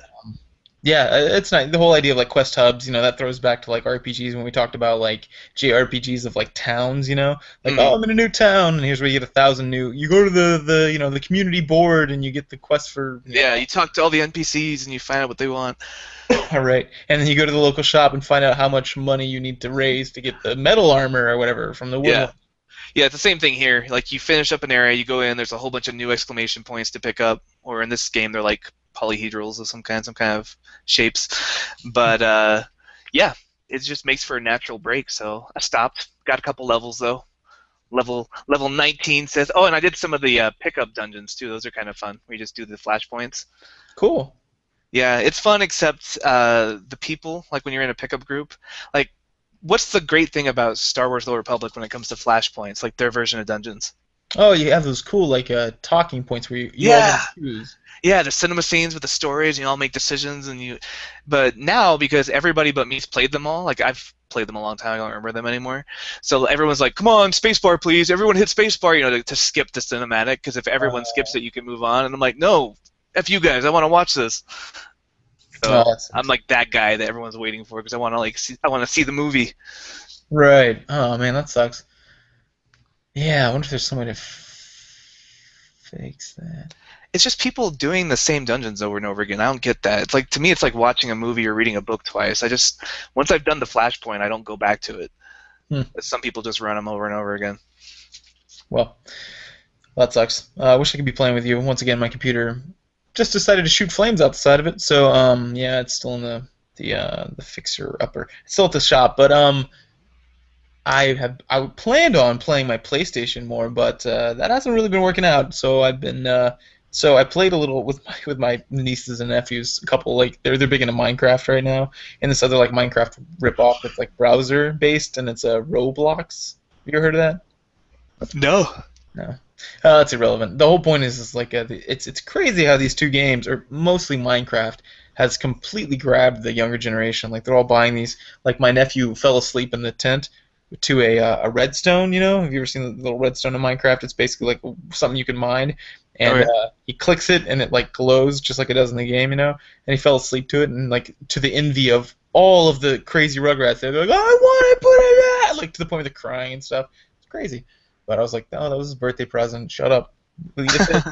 yeah, it's nice. The whole idea of like quest hubs, that throws back to like RPGs when we talked about like JRPGs of like towns, like Mhm. oh, I'm in a new town and here's where you get 1,000 new. You go to the community board and you get the quest for Yeah, you talk to all the NPCs and you find out what they want. all right, and then you go to the local shop and find out how much money you need to raise to get the metal armor or whatever from the Yeah. woodland. Yeah, it's the same thing here. Like you finish up an area, you go in, there's a whole bunch of new exclamation points to pick up, or in this game they're like polyhedrals of some kind of shapes. But yeah, it just makes for a natural break. So I stopped, got a couple levels though. Level 19 says, oh, and I did some of the pickup dungeons too. Those are kind of fun. Where you just do the flashpoints. Cool. Yeah, it's fun except the people, like when you're in a pickup group, like what's the great thing about Star Wars: The Old Republic when it comes to flashpoints, like their version of dungeons? Oh, you have those cool like talking points where you all get Yeah, to choose. yeah, the cinema scenes with the stories, you all make decisions, and you. But now because everybody but me's played them all, like I've played them a long time, I don't remember them anymore. So everyone's like, "Come on, spacebar, please! Everyone hit spacebar!" to skip the cinematic, because if everyone skips it, you can move on. And I'm like, "No, f you guys, I want to watch this." Oh, So that's I'm like that guy that everyone's waiting for because I want to I want to see the movie. right. Oh man, that sucks. Yeah, I wonder if there's some way to fix that. It's just people doing the same dungeons over and over again. I don't get that. It's like to me, it's like watching a movie or reading a book twice. I just once I've done the flashpoint, I don't go back to it. Hmm. Some people just run them over and over again. Well, that sucks. I wish I could be playing with you. Once again, my computer just decided to shoot flames out the side of it. So yeah, it's still in the fixer upper. It's still at the shop, but I planned on playing my PlayStation more, but that hasn't really been working out. So I've been So I played a little with my nieces and nephews. A couple like they're big into Minecraft right now, and this other like Minecraft ripoff that's like browser based, and it's a Roblox. Have you ever heard of that? No. No. It's irrelevant. The whole point is like it's crazy how these two games, or mostly Minecraft, has completely grabbed the younger generation. Like they're all buying these. Like my nephew fell asleep in the tent to a redstone. You know, have you ever seen the little redstone in Minecraft? It's basically like something you can mine, Oh, and yeah. he clicks it and it like glows just like it does in the game. You know, and he fell asleep to it, and like to the envy of all of the crazy Rugrats, they're like, I want to put it at, like to the point of the crying and stuff. It's crazy. But I was like, no, that was his birthday present. Shut up. Leave it.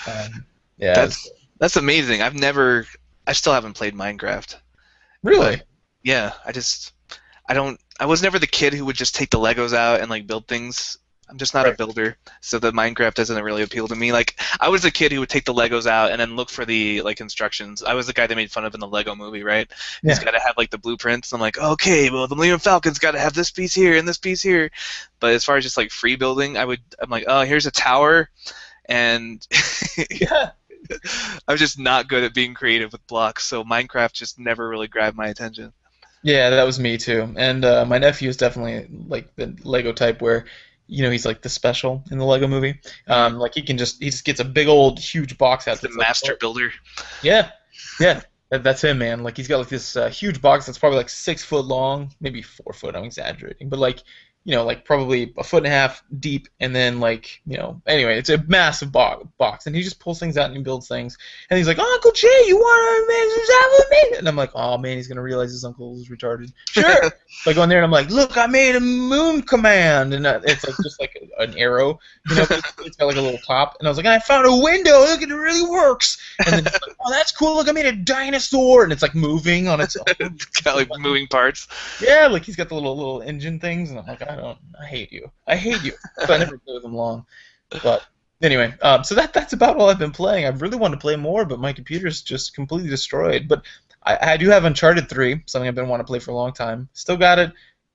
Yeah, it was That's that's amazing. I still haven't played Minecraft. But really. yeah, I was never the kid who would just take the Legos out and like build things. I'm just not a Right. builder, so the Minecraft doesn't really appeal to me. Like I was a kid who would take the Legos out and then look for the like instructions. I was the guy they made fun of in the Lego movie, right? He's Yeah. got to have like the blueprints. I'm like, okay, well the Millennium Falcon's got to have this piece here and this piece here. But as far as just like free building, I'm like, oh, here's a tower, and Yeah. I'm just not good at being creative with blocks. So Minecraft just never really grabbed my attention. Yeah, that was me too. And my nephew is definitely like the Lego type where, he's like the special in the Lego movie. Mm. Like he just gets a big old huge box He's out the that's like, master builder. yeah, yeah, that's him, man. Like he's got like this huge box that's probably like 6 foot long, maybe 4 foot. I'm exaggerating, but like like probably a foot and a half deep, and then like anyway, it's a massive box, and he just pulls things out and he builds things, and he's like, oh, Uncle Jay, you want to make some stuff with me? And I'm like, oh man, he's gonna realize his uncle is retarded. Sure. So I go in there and I'm like, look, I made a moon command, and it's like just like an arrow, it's got like a little top, and I was like, I found a window, look, it really works. And then he's like, oh, that's cool, look, I made a dinosaur, and it's like moving on its own. It's got like moving parts. Yeah, like he's got the little engine things, and I'm like, I hate you, So I never play with him long. But anyway, so that's about all I've been playing. I really wanted to play more, but my computer's just completely destroyed. But I do have Uncharted 3, something I've been wanting to play for a long time. Still got it.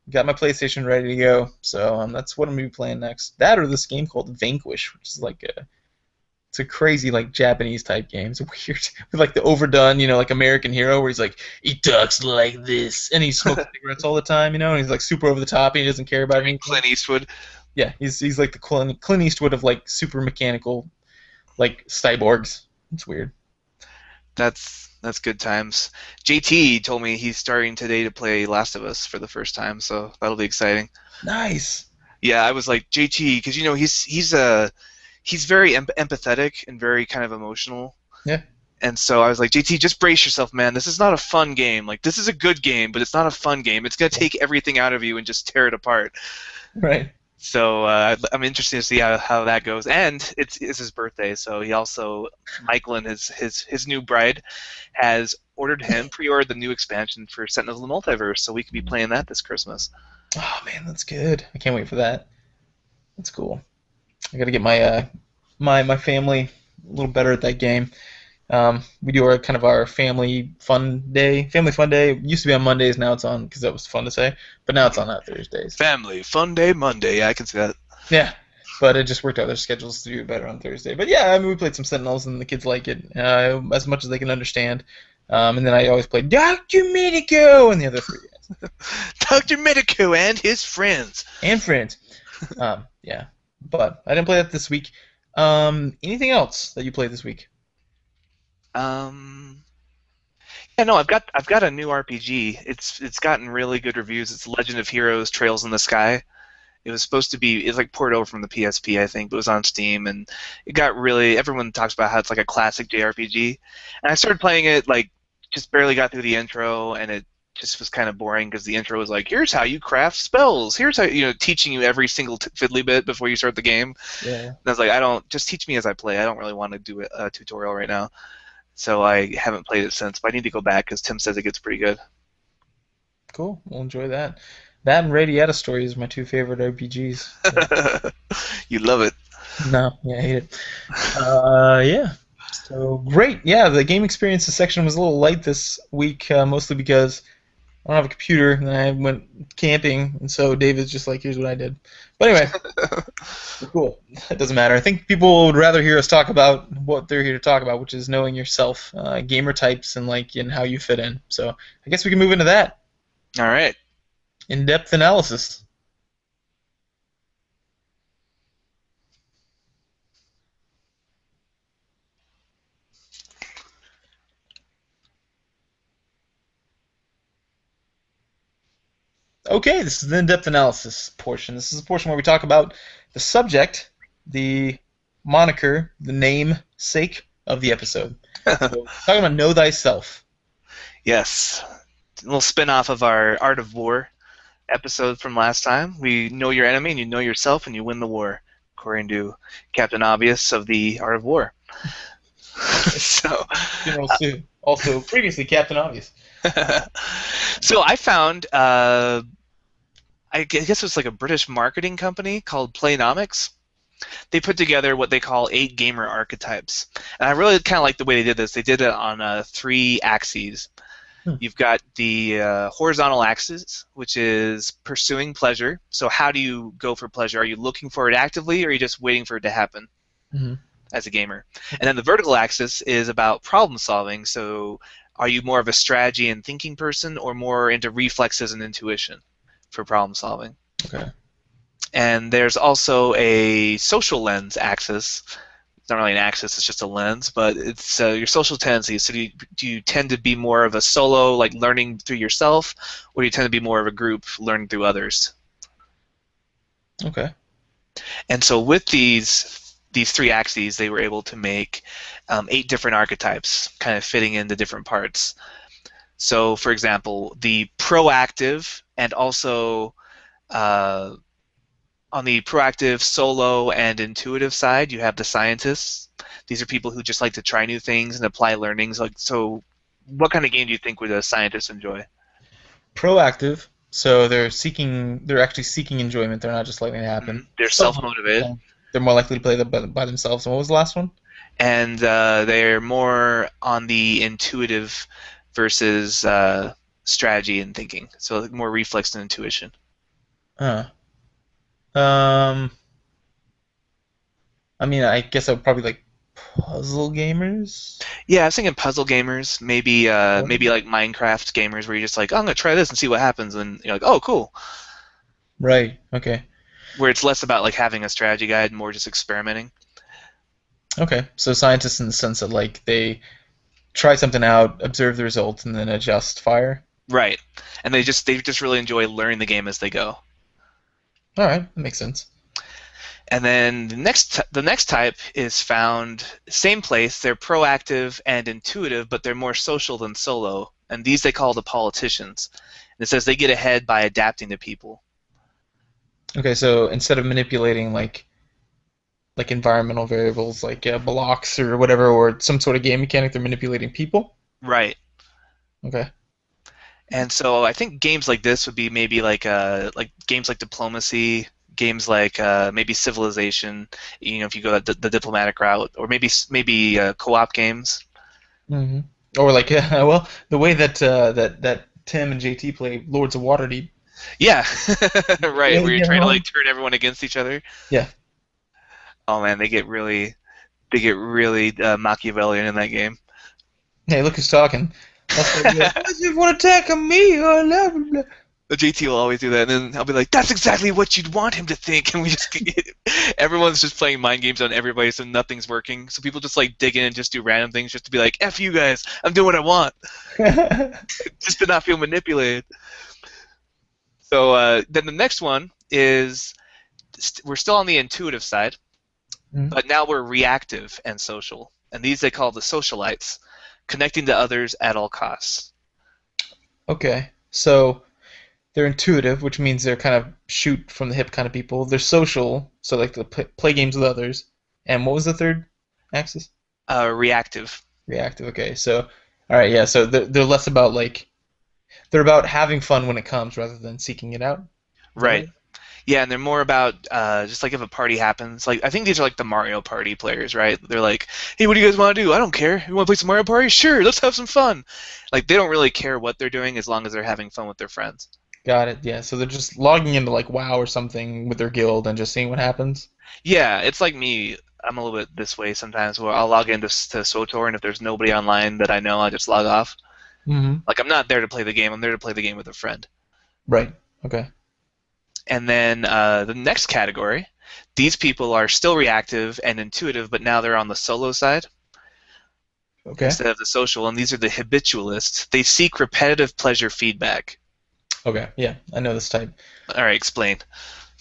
Got my PlayStation ready to go. So that's what I'm gonna be playing next. That or this game called Vanquish, which is like it's a crazy like Japanese type game. It's weird with like the overdone, like American Hero, where he's like he talks like this and he smokes cigarettes all the time, and he's like super over the top and he doesn't care about anything. Clint Eastwood. Yeah, he's like the Clint Eastwood of like super mechanical like cyborgs. It's weird. That's good times. JT told me he's starting today to play Last of Us for the first time, so that'll be exciting. Nice. Yeah, I was like JT because he's very empathetic and very kind of emotional. Yeah. And so I was like, JT, just brace yourself, man. This is not a fun game. Like this is a good game, but it's not a fun game. It's gonna take everything out of you and just tear it apart. Right. So I'm interested to see how that goes. And it's his birthday, so he also Michael and his new bride has pre-ordered the new expansion for Sentinels of the Multiverse, so we could be playing that this Christmas. Oh man, that's good. I can't wait for that. That's cool. I gotta get my family a little better at that game. We do our kind of our family fun day. Family fun day it used to be on Mondays. Now it's on because that was fun to say. But now it's on Thursdays. Family Fun Day Monday. Yeah, I can see that. Yeah, but it just worked out their schedules to do it better on Thursday. But yeah, I mean, we played some Sentinels and the kids like it as much as they can understand. And then I always played Dr. Medico and the other three guys. Dr. Medico and his friends. And friends. Yeah, but I didn't play that this week. Anything else that you played this week? Yeah, no, I've got a new RPG. It's gotten really good reviews. It's Legend of Heroes: Trails in the Sky. It was supposed to be it's like ported over from the PSP, I think, but it was on Steam, and it got really everyone talks about how it's like a classic JRPG. And I started playing it like just barely got through the intro, and it just was kind of boring because the intro was like, here's how you craft spells, here's how teaching you every single fiddly bit before you start the game. Yeah. And I was like, I don't just teach me as I play. I don't really want to do a tutorial right now. So I haven't played it since, but I need to go back because Tim says it gets pretty good. Cool. We'll enjoy that. That and Radiata Story is my two favorite RPGs. You love it. No, yeah, I hate it. Yeah. So great. Yeah, the game experiences section was a little light this week, mostly because I don't have a computer, and then I went camping, and so David's just like, here's what I did. But anyway, cool. It doesn't matter. I think people would rather hear us talk about what they're here to talk about, which is knowing yourself, gamer types, and how you fit in. So I guess we can move into that All right. in-depth analysis. Okay, this is the in-depth analysis portion. This is the portion where we talk about the subject, the moniker, the name sake of the episode. So, talking about know thyself. Yes. A little spin off of our Art of War episode from last time. We know your enemy and you know yourself and you win the war, according to Captain Obvious of the Art of War. so, General Sue, also previously Captain Obvious. so I found, I guess it was like a British marketing company called Playnomics. They put together what they call 8 gamer archetypes. And I really kind of like the way they did this. They did it on 3 axes. You've got the horizontal axis, which is pursuing pleasure. So how do you go for pleasure? Are you looking for it actively, or are you just waiting for it to happen as a gamer? And then the vertical axis is about problem solving. So are you more of a strategy and thinking person, or more into reflexes and intuition for problem solving? Okay. And there's also a social lens axis. It's not really an axis, it's just a lens, but it's your social tendencies. So do you tend to be more of a solo, like learning through yourself, or do you tend to be more of a group, learning through others? Okay. And so with these 3 axes, they were able to make 8 different archetypes, kind of fitting into different parts. So, for example, the proactive and also on the proactive, solo, and intuitive side, you have the scientists. These are people who just like to try new things and apply learnings. So what kind of game do you think would a scientist enjoy? Proactive, so they're actually seeking enjoyment. They're not just letting it happen. They're self-motivated. They're more likely to play by themselves. And what was the last one? And they're more on the intuitive versus strategy and thinking. So more reflex and intuition. I mean, I guess I would probably like puzzle gamers. Yeah, I was thinking puzzle gamers, maybe like Minecraft gamers, where you're just like, oh, I'm gonna try this and see what happens, and you're like, oh, cool. Right. Okay. Where it's less about like having a strategy guide, more just experimenting. Okay. So scientists in the sense that like they try something out, observe the results, and then adjust fire. Right, and they just really enjoy learning the game as they go. All right, that makes sense. And then the next type is found same place. They're proactive and intuitive, but they're more social than solo. And these they call the politicians. And it says they get ahead by adapting to people. Okay, so instead of manipulating like environmental variables like blocks or whatever, or some sort of game mechanic, they're manipulating people. Right. Okay. And so I think games like this would be maybe like games like Diplomacy, games like maybe Civilization. You know, if you go the diplomatic route, or maybe co-op games. Mm-hmm. Or like well, the way that that Tim and JT play Lords of Waterdeep. Yeah, right. Where you're trying to like turn everyone against each other. Yeah. Oh man, they get really Machiavellian in that game. Hey, look who's talking. You want to attack me? Blah, blah, blah. The JT will always do that, and then I'll be like, "That's exactly what you'd want him to think." And we just everyone's just playing mind games on everybody, so nothing's working. So people just like dig in and just do random things just to be like, "F you guys, I'm doing what I want," just to not feel manipulated. So then the next one is we're still on the intuitive side, but now we're reactive and social, and these they call the socialites, connecting to others at all costs. Okay, so they're intuitive, which means they're kind of shoot from the hip kind of people. They're social, so like to play games with others. And what was the third axis? Reactive. Reactive. Okay, so all right, yeah. So they're less about they're about having fun when it comes rather than seeking it out. Right. Yeah, and they're more about just like if a party happens. Like I think these are like the Mario Party players, right? They're like, "Hey, what do you guys want to do? I don't care. You want to play some Mario Party? Sure, let's have some fun." Like they don't really care what they're doing as long as they're having fun with their friends. Got it. Yeah. So they're just logging into like WoW or something with their guild and just seeing what happens. Yeah, it's like me. I'm a little bit this way sometimes, where I'll log into to SWTOR, and if there's nobody online that I know, I'll just log off. Hmm. Like I'm not there to play the game. I'm there to play the game with a friend. Right. Okay. And then the next category, these people are still reactive and intuitive, but now they're on the solo side Okay. instead of the social, and these are the habitualists. They seek repetitive pleasure feedback. Okay. Yeah. I know this type. All right, explain.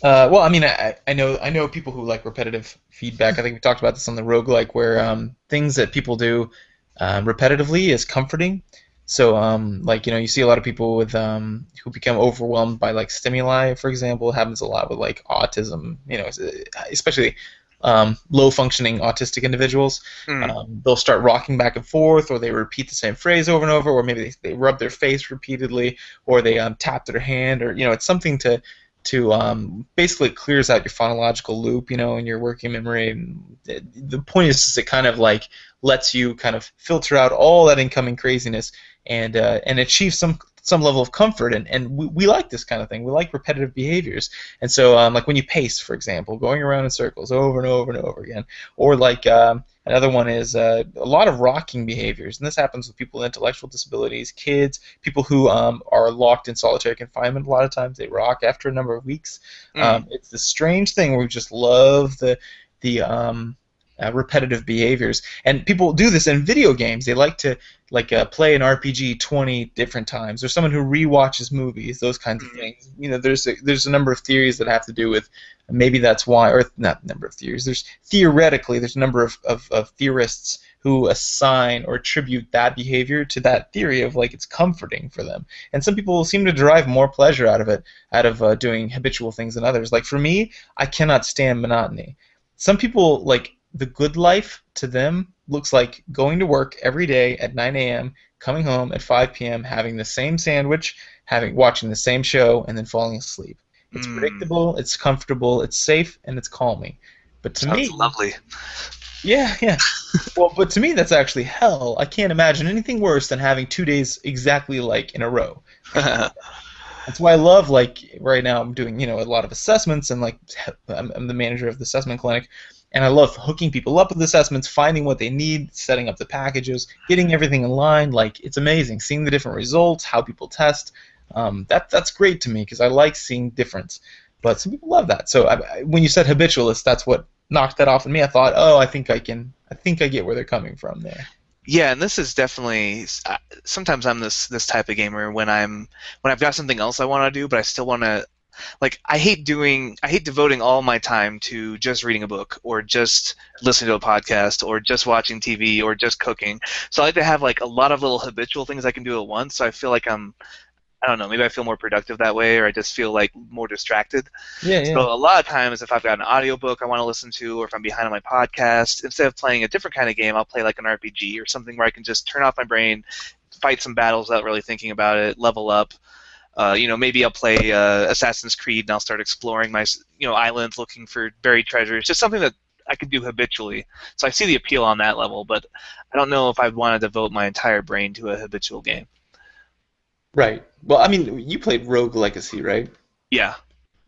Well, I mean, I know people who like repetitive feedback. I think we talked about this on the roguelike, where things that people do repetitively is comforting. So, like you see a lot of people with who become overwhelmed by like stimuli, for example. It happens a lot with like autism. Especially low functioning autistic individuals. Mm, They'll start rocking back and forth, or they repeat the same phrase over and over, or maybe they rub their face repeatedly, or they tap their hand, or it's something to basically clears out your phonological loop, in your working memory. And the point is it kind of like lets you kind of filter out all that incoming craziness and achieve some level of comfort. And we like this kind of thing. We like repetitive behaviors. And so like when you pace, for example, going around in circles over and over and over again, or like another one is a lot of rocking behaviors, and this happens with people with intellectual disabilities, kids, people who are locked in solitary confinement. A lot of times they rock after a number of weeks. mm, It's this strange thing where we just love the repetitive behaviors, and people do this in video games. They like to play an RPG 20 different times, or someone who rewatches movies, those kinds of mm, things. There's a number of theories that have to do with maybe that's why, or not number of theories. There's a number of theorists who assign or attribute that behavior to that theory of like it's comforting for them. And some people seem to derive more pleasure out of it, out of doing habitual things than others. Like for me, I cannot stand monotony. Some people like the good life to them looks like going to work every day at 9 a.m., coming home at 5 p.m., having the same sandwich, watching the same show, and then falling asleep. It's mm. predictable, it's comfortable, it's safe, and it's calming. But to Sounds me, lovely. yeah, yeah. Well, but to me, that's actually hell. I can't imagine anything worse than having 2 days exactly like in a row. That's why I love, like, right now I'm doing a lot of assessments, and like I'm the manager of the assessment clinic, and I love hooking people up with assessments, finding what they need, setting up the packages, getting everything in line. Like it's amazing seeing the different results, how people test. That's great to me because I like seeing difference. But some people love that. So when you said habitualist, that's what knocked that off in me. I thought, oh, I think I get where they're coming from there. Yeah, and this is definitely sometimes I'm this type of gamer when I've got something else I want to do, but I still want to like I hate devoting all my time to just reading a book or just listening to a podcast or just watching TV or just cooking. So I like to have like a lot of little habitual things I can do at once. So I feel like I don't know, maybe I feel more productive that way, or I just feel like more distracted. Yeah, So yeah. a lot of times, if I've got an audiobook I want to listen to, or if I'm behind on my podcast, instead of playing a different kind of game, I'll play like an RPG or something where I can just turn off my brain, fight some battles without really thinking about it, level up. Maybe I'll play Assassin's Creed and I'll start exploring my islands, looking for buried treasures. Just something that I could do habitually. So I see the appeal on that level, but I don't know if I'd want to devote my entire brain to a habitual game. Right. Well, I mean, you played Rogue Legacy, right? Yeah.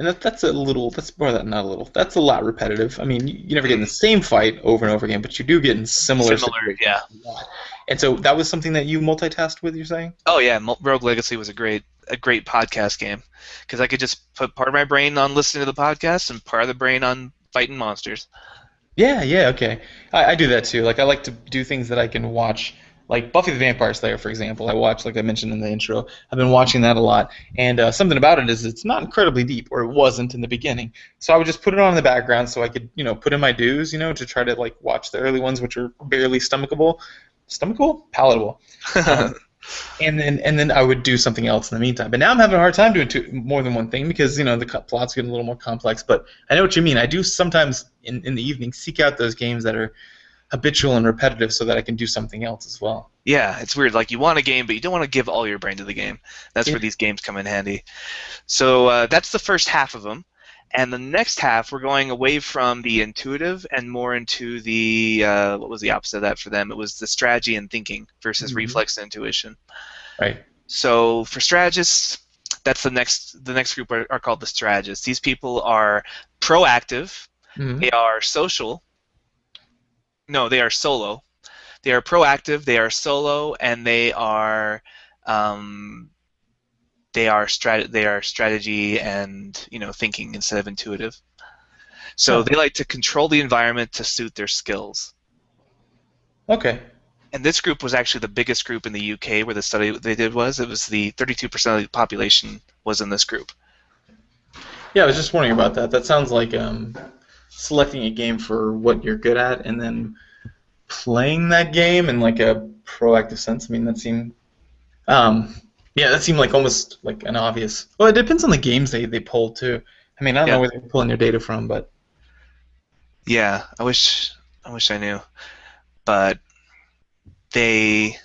And that's more than not a little. That's a lot repetitive. I mean, you never get in the Mm. same fight over and over again, but you do get in similar Similar, situations yeah. a lot. And so that was something that you multitasked with, you're saying? Oh yeah, Rogue Legacy was a great podcast game because I could just put part of my brain on listening to the podcast and part of the brain on fighting monsters. Yeah, yeah, okay. I do that too. Like I like to do things that I can watch, like Buffy the Vampire Slayer, for example. I watch, like I mentioned in the intro. I've been watching that a lot, and something about it is it's not incredibly deep, or it wasn't in the beginning. So I would just put it on in the background so I could, put in my dues, to try to like watch the early ones, which are barely stomachable, palatable. Um, and then I would do something else in the meantime. But now I'm having a hard time doing more than one thing because the plot's getting a little more complex. But I know what you mean. I do sometimes in the evening seek out those games that are habitual and repetitive so that I can do something else as well. Yeah, it's weird. Like you want a game, but you don't want to give all your brain to the game. That's Yeah. where these games come in handy. So that's the first half of them, And the next half, we're going away from the intuitive and more into the what was the opposite of that for them? It was the strategy and thinking versus Hmm. reflex and intuition. Right. So for strategists, that's the next group are called the strategists. These people are proactive, they Hmm. are social. No, they are solo. They are proactive, they are solo, and um, they are strategy and thinking instead of intuitive. So Huh. they like to control the environment to suit their skills. Okay. And this group was actually the biggest group in the UK where the study they did was. It was the 32% of the population was in this group. Yeah, I was just wondering about that. That sounds like selecting a game for what you're good at and then playing that game in like a proactive sense. I mean, um, that seemed like almost like an obvious. Well, it depends on the games they pull too. I mean, I don't know Yeah. where they're pulling their data from, but Yeah, I wish I knew. But they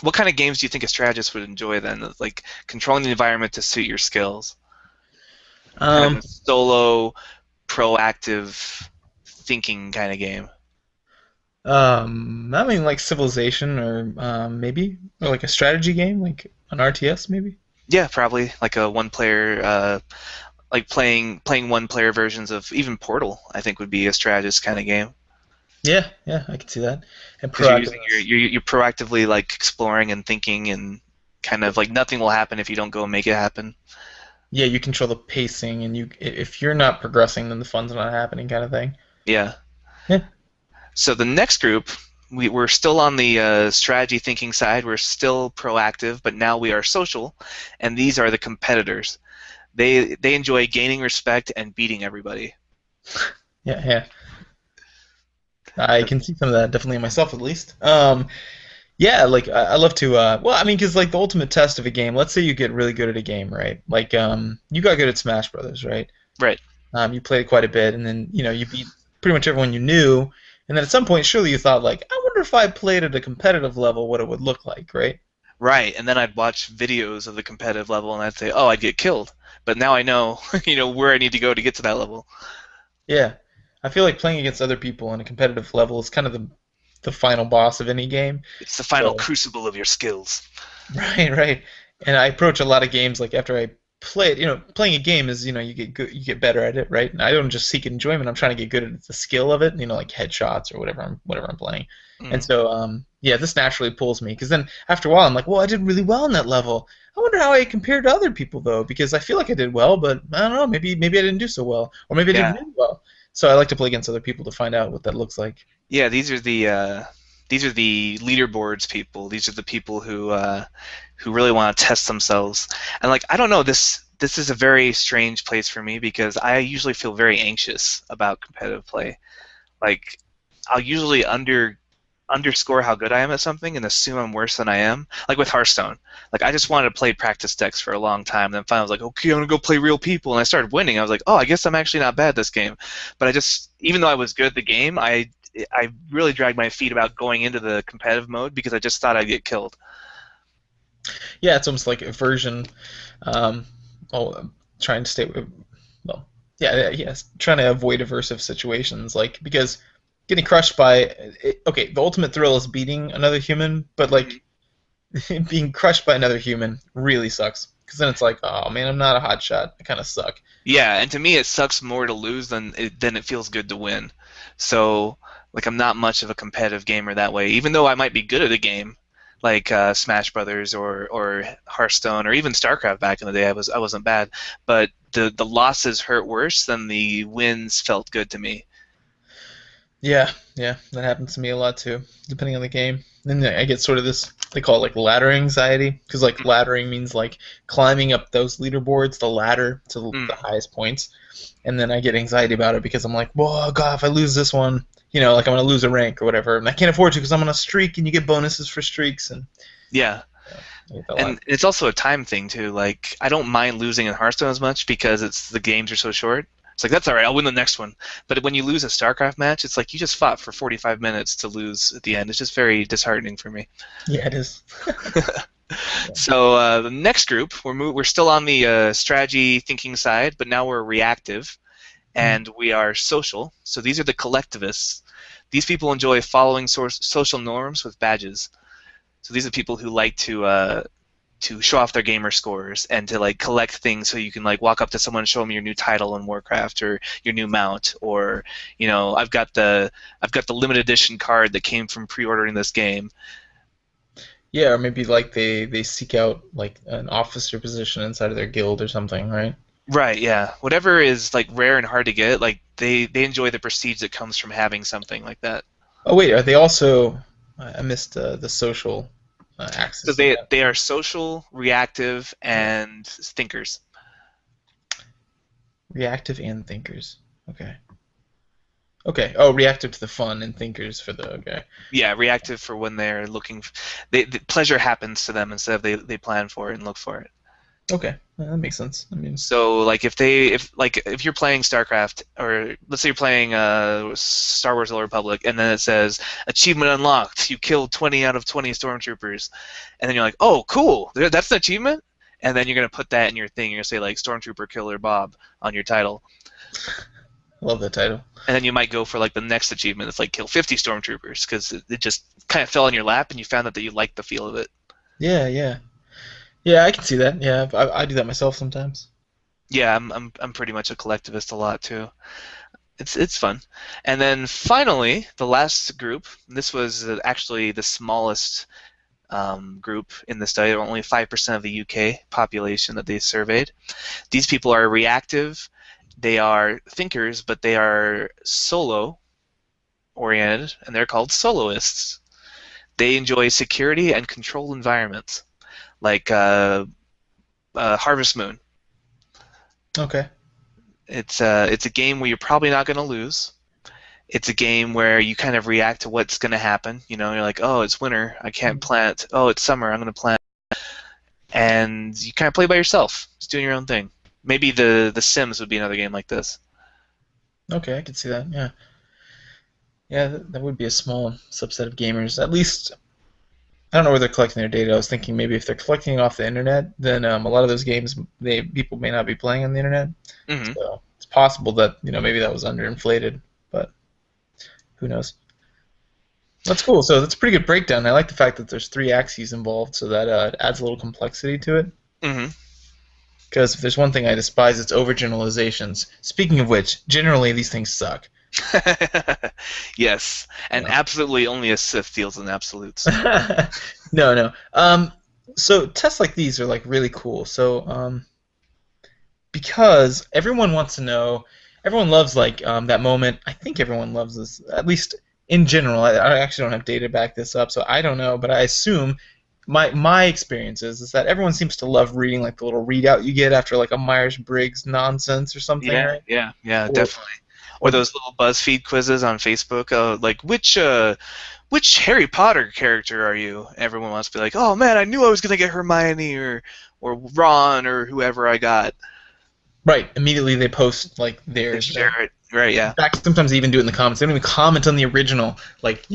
what kind of games do you think a strategist would enjoy then? Like controlling the environment to suit your skills. Kind of um, a solo, proactive thinking kind of game. I mean, like Civilization or maybe or like a strategy game, like an RTS maybe. Yeah, probably like a one player like playing one player versions of even Portal, I think would be a strategist kind of game. Yeah, yeah, I can see that. And Because you're using your proactiveness. you're proactively like exploring and thinking and kind of like nothing will happen if you don't go and make it happen. Yeah, you control the pacing, and if you're not progressing, then the fun's not happening, kind of thing. Yeah. Yeah, So the next group, we're still on the strategy thinking side. We're still proactive, but now we are social, and these are the competitors. They enjoy gaining respect and beating everybody. yeah, yeah. I can see some of that definitely in myself at least. Yeah, like I love to. Well, I mean, because like the ultimate test of a game. Let's say you get really good at a game, right? Like you got good at Smash Brothers, right? Right. You played quite a bit, and then you beat pretty much everyone you knew. And then at some point, surely you thought like, I wonder if I played at a competitive level, what it would look like, right? Right. And then I'd watch videos of the competitive level, and I'd say, "Oh, I'd get killed." But now I know, where I need to go to get to that level. Yeah, I feel like playing against other people on a competitive level is kind of the final boss of any game. It's the final So crucible of your skills. right, right. And I approach a lot of games like after I play it. Playing a game is you get good, you get better at it, right? And I don't just seek enjoyment. I'm trying to get good at the skill of it. Like headshots or whatever I'm playing. And Mm. so yeah, this naturally pulls me because then after a while I'm like, well, I did really well in that level. I wonder how I compared to other people though, because I feel like I did well, but I don't know. Maybe I didn't do so well, or maybe I did Yeah. really well. So I like to play against other people to find out what that looks like. Yeah, these are the leaderboards people. These are the people who really want to test themselves. And like I don't know, this is a very strange place for me because I usually feel very anxious about competitive play. Like I'll usually underscore how good I am at something and assume I'm worse than I am. Like with Hearthstone. Like I just wanted to play practice decks for a long time. Then finally I was like, okay, I'm gonna go play real people, and I started winning. I was like, oh, I guess I'm actually not bad at this game. But I just, even though I was good at the game, I really dragged my feet about going into the competitive mode because I just thought I'd get killed. Yeah, it's almost like aversion. Um, trying to stay well, yeah, yes, trying to avoid aversive situations, like because getting crushed by okay, the ultimate thrill is beating another human, but like being crushed by another human really sucks because then it's like, oh man, I'm not a hot shot. I kind of suck. Yeah, and to me it sucks more to lose than it feels good to win. So like I'm not much of a competitive gamer that way. Even though I might be good at a game, like Smash Brothers or Hearthstone or even StarCraft back in the day, I wasn't bad. But the losses hurt worse than the wins felt good to me. Yeah, yeah, that happens to me a lot too, depending on the game. Then I get sort of this, they call it like ladder anxiety, because like laddering means like climbing up those leaderboards, the ladder to the Mm. highest points. And then I get anxiety about it because I'm like, whoa, God, if I lose this one, like I'm gonna lose a rank or whatever, and I can't afford to because I'm on a streak, and you get bonuses for streaks, and Yeah. I get that a lot. And it's also a time thing too. Like I don't mind losing in Hearthstone as much because the games are so short. It's like that's all right. I'll win the next one. But when you lose a StarCraft match, it's like you just fought for 45 minutes to lose at the end. It's just very disheartening for me. Yeah, it is. So the next group, we're still on the strategy thinking side, but now we're reactive, and we are social. So these are the collectivists. These people enjoy following social norms with badges. So these are people who like to show off their gamer scores and to like collect things so you can like walk up to someone and show them your new title in Warcraft or your new mount, or I've got the limited edition card that came from pre-ordering this game. Yeah, or maybe like they seek out like an officer position inside of their guild or something, right? Right, yeah. Whatever is like rare and hard to get, like they enjoy the prestige that comes from having something like that. Oh wait, are they also? I missed the social So axis of that. they are social, reactive, and thinkers. Reactive and thinkers. Okay. Okay. Oh, reactive to the fun and thinkers for the okay. Yeah, reactive for when they're looking. The pleasure happens to them instead of they plan for it and look for it. Okay, that makes sense. I mean, So like if you're playing StarCraft, or let's say you're playing Star Wars: The Old Republic, and then it says achievement unlocked, you killed 20 out of 20 stormtroopers, and then you're like, oh cool, that's an achievement, and then you're gonna put that in your thing. You're gonna say like Stormtrooper Killer Bob on your title, I love that title. and then you might go for like the next achievement that's like kill 50 stormtroopers because it just kind of fell on your lap and you found out that you liked the feel of it. Yeah, yeah, yeah. I can see that. Yeah, I do that myself sometimes. Yeah, I'm pretty much a collectivist a lot too. It's fun. And then finally, the last group. This was actually the smallest group in the study. Only 5% of the UK population that they surveyed. These people are reactive. They are thinkers, but they are solo oriented, and they're called soloists. They enjoy security and controlled environments, like Harvest Moon. Okay. It's a game where you're probably not going to lose. It's a game where you kind of react to what's going to happen. You're like, oh, it's winter, I can't plant. Oh, it's summer, I'm going to plant. And you kind of play by yourself, just doing your own thing. Maybe the Sims would be another game like this. Okay, I can see that. Yeah. Yeah, that would be a small subset of gamers. At least, I don't know where they're collecting their data. I was thinking maybe if they're collecting it off the internet, then a lot of those games people may not be playing on the internet. Hmm. So it's possible that maybe that was underinflated, but who knows? That's cool. So that's a pretty good breakdown. I like the fact that there's three axes involved, so that adds a little complexity to it. Hmm. Because if there's one thing I despise, it's overgeneralizations. Speaking of which, generally these things suck. Yes, and Yeah. absolutely only a Sith deals in absolutes. No, no. So tests like these are like really cool. So because everyone wants to know, everyone loves like that moment. I think everyone loves this, at least in general. I actually don't have data to back this up, so I don't know. But I assume my experience is that everyone seems to love reading like the little readout you get after like a Myers-Briggs nonsense or something, Yeah, right? yeah, Or, definitely. Or or those little BuzzFeed quizzes on Facebook, like which Harry Potter character are you? Everyone wants to be like, oh man, I knew I was gonna get Hermione or Ron or whoever I got. right, immediately they post like They theirs. share it, right? In Yeah. fact, sometimes they even do it in the comments. They don't even comment on the original, like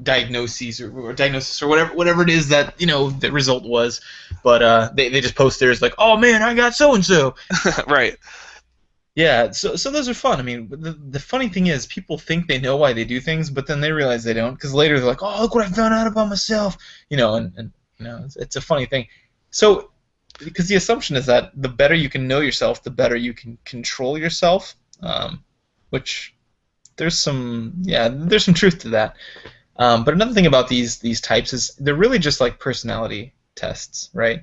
diagnoses or diagnosis or whatever it is that the result was. But they just post theirs like, oh man, I got so and so. Right. Yeah, so those are fun. I mean, the funny thing is, people think they know why they do things, but then they realize they don't, because later they're like, oh, look what I found out about myself. And it's a funny thing. So, because the assumption is that the better you can know yourself, the better you can control yourself. Which there's some truth to that. But another thing about these types is they're really just like personality tests, right?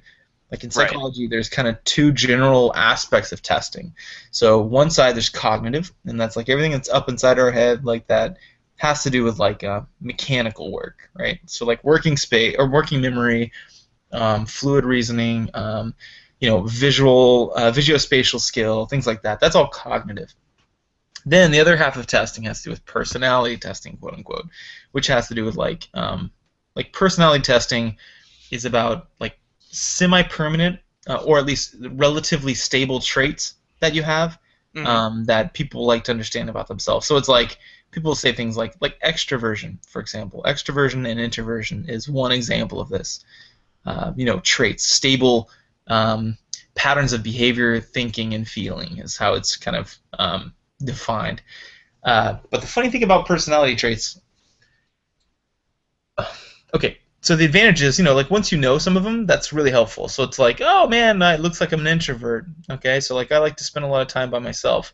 Like in Right. psychology, there's kind of two general aspects of testing. So one side there's cognitive, and that's like everything that's up inside our head, like that has to do with like mechanical work, right? So like working space or working memory, fluid reasoning, visuospatial skill, things like that. That's all cognitive. Then the other half of testing has to do with personality testing, quote unquote, which has to do with like personality testing is about like semi-permanent or at least relatively stable traits that you have Hmm. that people like to understand about themselves. So it's like people say things like extroversion, for example. Extroversion and introversion is one example of this. traits, stable um, patterns of behavior, thinking, and feeling is how it's kind of defined. But the funny thing about personality traits, okay, so the advantage is, like once you know some of them, that's really helpful. So it's like, oh man, it looks like I'm an introvert. Okay, so like I like to spend a lot of time by myself.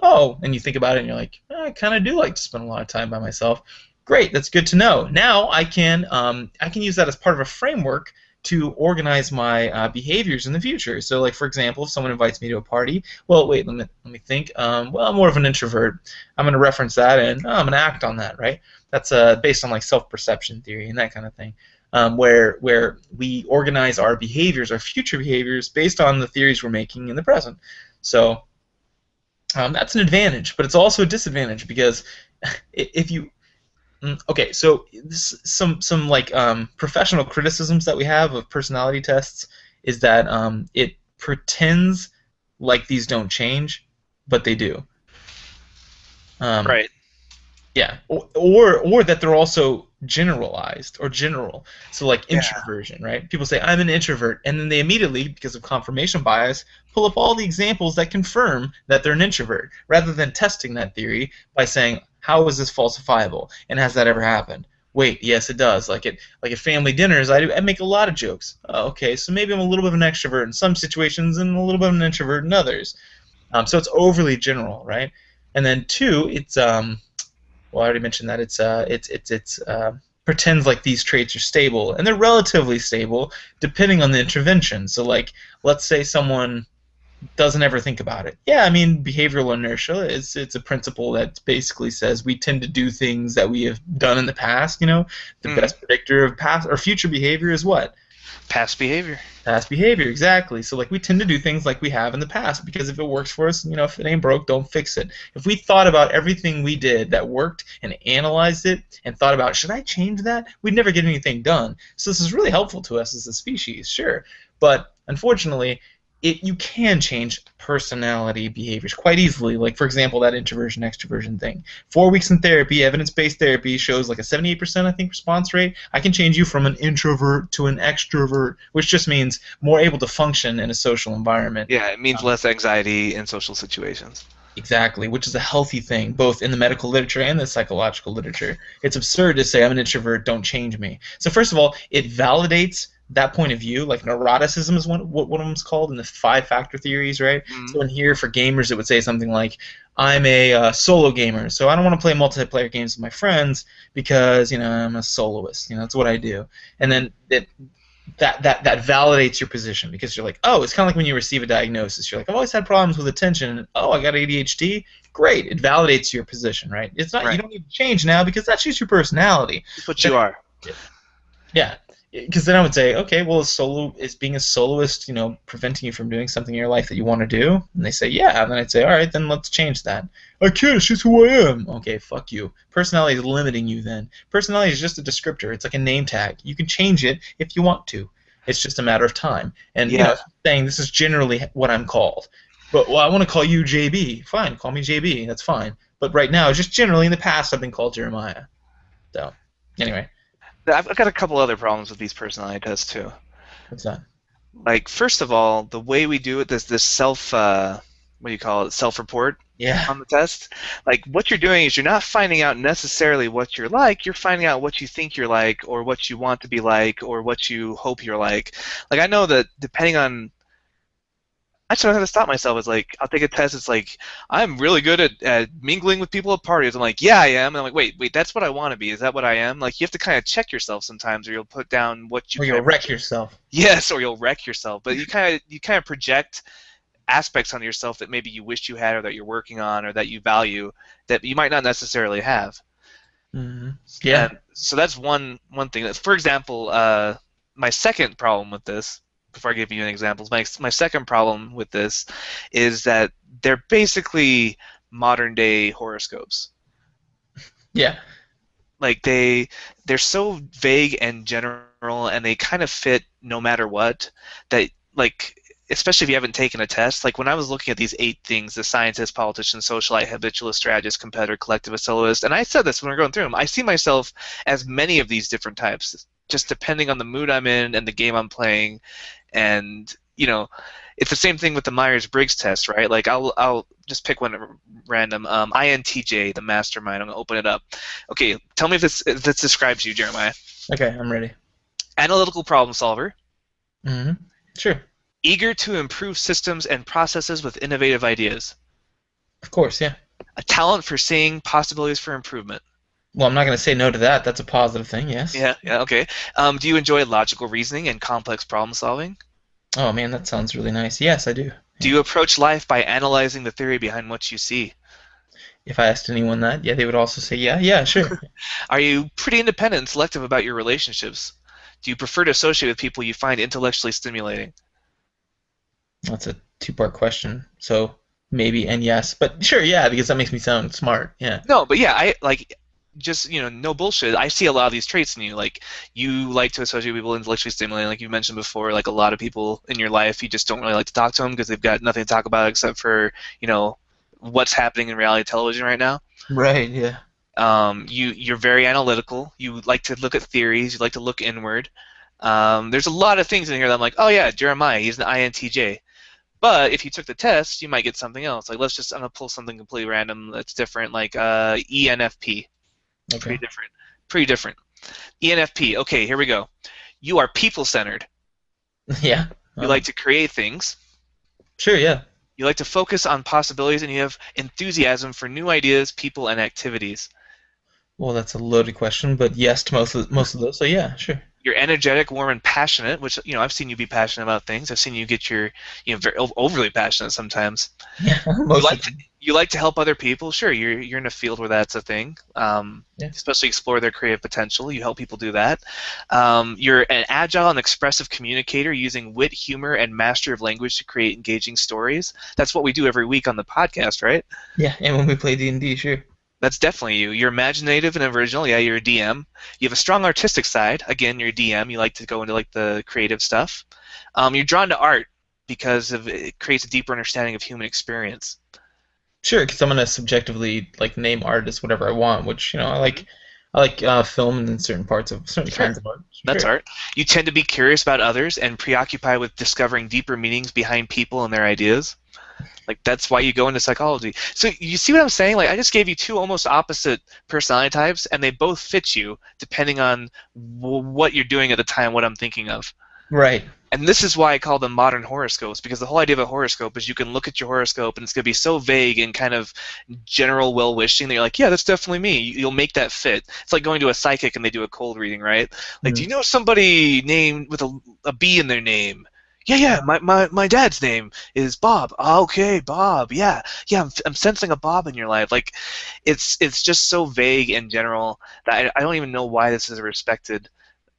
Oh, and you think about it and you're like, I kind of do like to spend a lot of time by myself. Great, that's good to know. Now I can use that as part of a framework to organize my behaviors in the future. So like for example, if someone invites me to a party, well wait, let me think. Well, I'm more of an introvert. I'm going to reference that and I'm going to act on that, right? That's based on like self-perception theory and that kind of thing, where we organize our behaviors, our future behaviors, based on the theories we're making in the present. So that's an advantage, but it's also a disadvantage because if you okay, so some like professional criticisms that we have of personality tests is that it pretends like these don't change, but they do. Um, Right. Yeah, or that they're also generalized or general. So like Yeah. introversion, right? People say I'm an introvert, and then they immediately, because of confirmation bias, pull up all the examples that confirm that they're an introvert, rather than testing that theory by saying how is this falsifiable and has that ever happened? Wait, yes, it does. Like at family dinners, I make a lot of jokes. Oh, okay, so maybe I'm a little bit of an extrovert in some situations and a little bit of an introvert in others. So it's overly general, right? And then two, it's well, I already mentioned that it's pretends like these traits are stable, and they're relatively stable depending on the intervention. So, like, let's say someone doesn't ever think about it. Yeah, I mean, behavioral inertia is it's a principle that basically says we tend to do things that we have done in the past. The Hmm. best predictor of past or future behavior is what? Past behavior. Past behavior, exactly. So like we tend to do things like we have in the past because if it works for us, if it ain't broke, don't fix it. If we thought about everything we did that worked and analyzed it and thought about should I change that, we'd never get anything done. So this is really helpful to us as a species, sure. But unfortunately, you can change personality behaviors quite easily. Like for example, that introversion extroversion thing. 4 weeks in therapy, evidence-based therapy shows like a 78% I think response rate. I can change you from an introvert to an extrovert, which just means more able to function in a social environment. Yeah, it means less anxiety in social situations. Exactly, which is a healthy thing, both in the medical literature and the psychological literature. It's absurd to say I'm an introvert, don't change me. So first of all, it validates that point of view. Like neuroticism is one of them's called in the five-factor theories, right? Hmm. So in here for gamers, it would say something like, I'm a solo gamer, so I don't want to play multiplayer games with my friends because I'm a soloist. That's what I do. And then that validates your position because you're like, oh, it's kind of like when you receive a diagnosis. You're like, I've always had problems with attention. Oh, I got ADHD. Great, it validates your position, right? It's not you Right. don't need to change now because that's just your personality. It's what Then, you are. yeah, because then I would say, okay, well, is being a soloist, preventing you from doing something in your life that you want to do? And they say, yeah. And then I'd say, all right, then let's change that. I can't. It's just who I am. Okay, fuck you. Personality is limiting you. Then personality is just a descriptor. It's like a name tag. You can change it if you want to. It's just a matter of time. And Yeah. saying this is generally what I'm called. But well, I want to call you JB. Fine, call me JB. That's fine. But right now, just generally in the past, I've been called Jeremiah. So anyway, I've got a couple other problems with these personality tests too. what's that? Like, first of all, the way we do it, this self, what do you call it, self-report Yeah. on the test. Like, what you're doing is you're not finding out necessarily what you're like. You're finding out what you think you're like, or what you want to be like, or what you hope you're like. Like, I know that depending on I just don't have to stop myself. It's like I'll take a test. It's like I'm really good at mingling with people at parties. I'm like, yeah, I am. And I'm like, wait, that's what I want to be. Is that what I am? Like you have to kind of check yourself sometimes, or you'll put down what you Or kind you'll of wreck yourself. yes, or you'll wreck yourself. But you kind of project aspects on yourself that maybe you wish you had, or that you're working on, or that you value that you might not necessarily have. Hmm. Yeah. And so that's one thing. For example, my second problem with this, before I give you an example, my second problem with this is that they're basically modern day horoscopes. Yeah. Like they're so vague and general, and they kind of fit no matter what. That like. Especially if you haven't taken a test, like when I was looking at these 8 things, the scientist, politician, socialite, habitualist, strategist, competitor, collectivist, soloist, and I said this when we were going through them, I see myself as many of these different types. just depending on the mood I'm in and the game I'm playing. And it's the same thing with the Myers-Briggs test, right? Like I'll just pick one at random. INTJ, the mastermind. I'm gonna open it up. Okay, tell me if this describes you, Jeremiah. Okay, I'm ready. Analytical problem solver. Mm-hmm. Sure. Eager to improve systems and processes with innovative ideas. Of course, yeah. A talent for seeing possibilities for improvement. Well, I'm not going to say no to that. That's a positive thing, yes. Yeah, okay. Do you enjoy logical reasoning and complex problem solving? Oh, man, that sounds really nice. Yes, I do. Do you approach life by analyzing the theory behind what you see? If I asked anyone that, yeah, they would also say, yeah, sure. Are you pretty independent and selective about your relationships? Do you prefer to associate with people you find intellectually stimulating? That's a two-part question. So maybe and yes, but sure, yeah, because that makes me sound smart. Yeah. No, but yeah, I like just no bullshit. I see a lot of these traits in you. Like you like to associate with people intellectually stimulating, like you mentioned before. Like a lot of people in your life, you just don't really like to talk to them because they've got nothing to talk about except for what's happening in reality television right now. Right. Yeah. You're very analytical. You like to look at theories. You like to look inward. There's a lot of things in here that I'm like, oh yeah, Jeremiah, he's an INTJ. But if you took the test, you might get something else. Like I'm gonna pull something completely random that's different, like ENFP. Okay. Pretty different. ENFP. Okay, here we go. You are people-centered. Yeah. You like to create things. Sure. Yeah. You like to focus on possibilities, and you have enthusiasm for new ideas, people, and activities. Well, that's a loaded question, but yes to most of those. So yeah, sure. You're energetic, warm, and passionate, which I've seen you be passionate about things. I've seen you get very overly passionate sometimes. Yeah. You like to help other people. Sure, you're in a field where that's a thing. Especially explore their creative potential. You help people do that. You're an agile and expressive communicator using wit, humor, and mastery of language to create engaging stories. That's what we do every week on the podcast, right? Yeah, and when we play D&D, sure. That's definitely you. You're imaginative and original. Yeah, you're a DM. You have a strong artistic side. Again, you're a DM. You like to go into like the creative stuff. You're drawn to art because it creates a deeper understanding of human experience. Sure, because I'm gonna subjectively like name art as whatever I want, which I like film and certain parts of certain kinds of art. Sure. That's art. You tend to be curious about others and preoccupied with discovering deeper meanings behind people and their ideas. Like that's why you go into psychology. So you see what I'm saying? Like I just gave you two almost opposite personality types, and they both fit you depending on what you're doing at the time, what I'm thinking of. Right. And this is why I call them modern horoscopes, because the whole idea of a horoscope is you can look at your horoscope and it's going to be so vague and kind of general well-wishing that you're like, yeah, that's definitely me. You'll make that fit. It's like going to a psychic and they do a cold reading, right? Like, do you know somebody named with a B in their name? Yeah, my dad's name is Bob. Okay, Bob. Yeah, I'm sensing a Bob in your life. Like, it's just so vague and general that I don't even know why this is respected.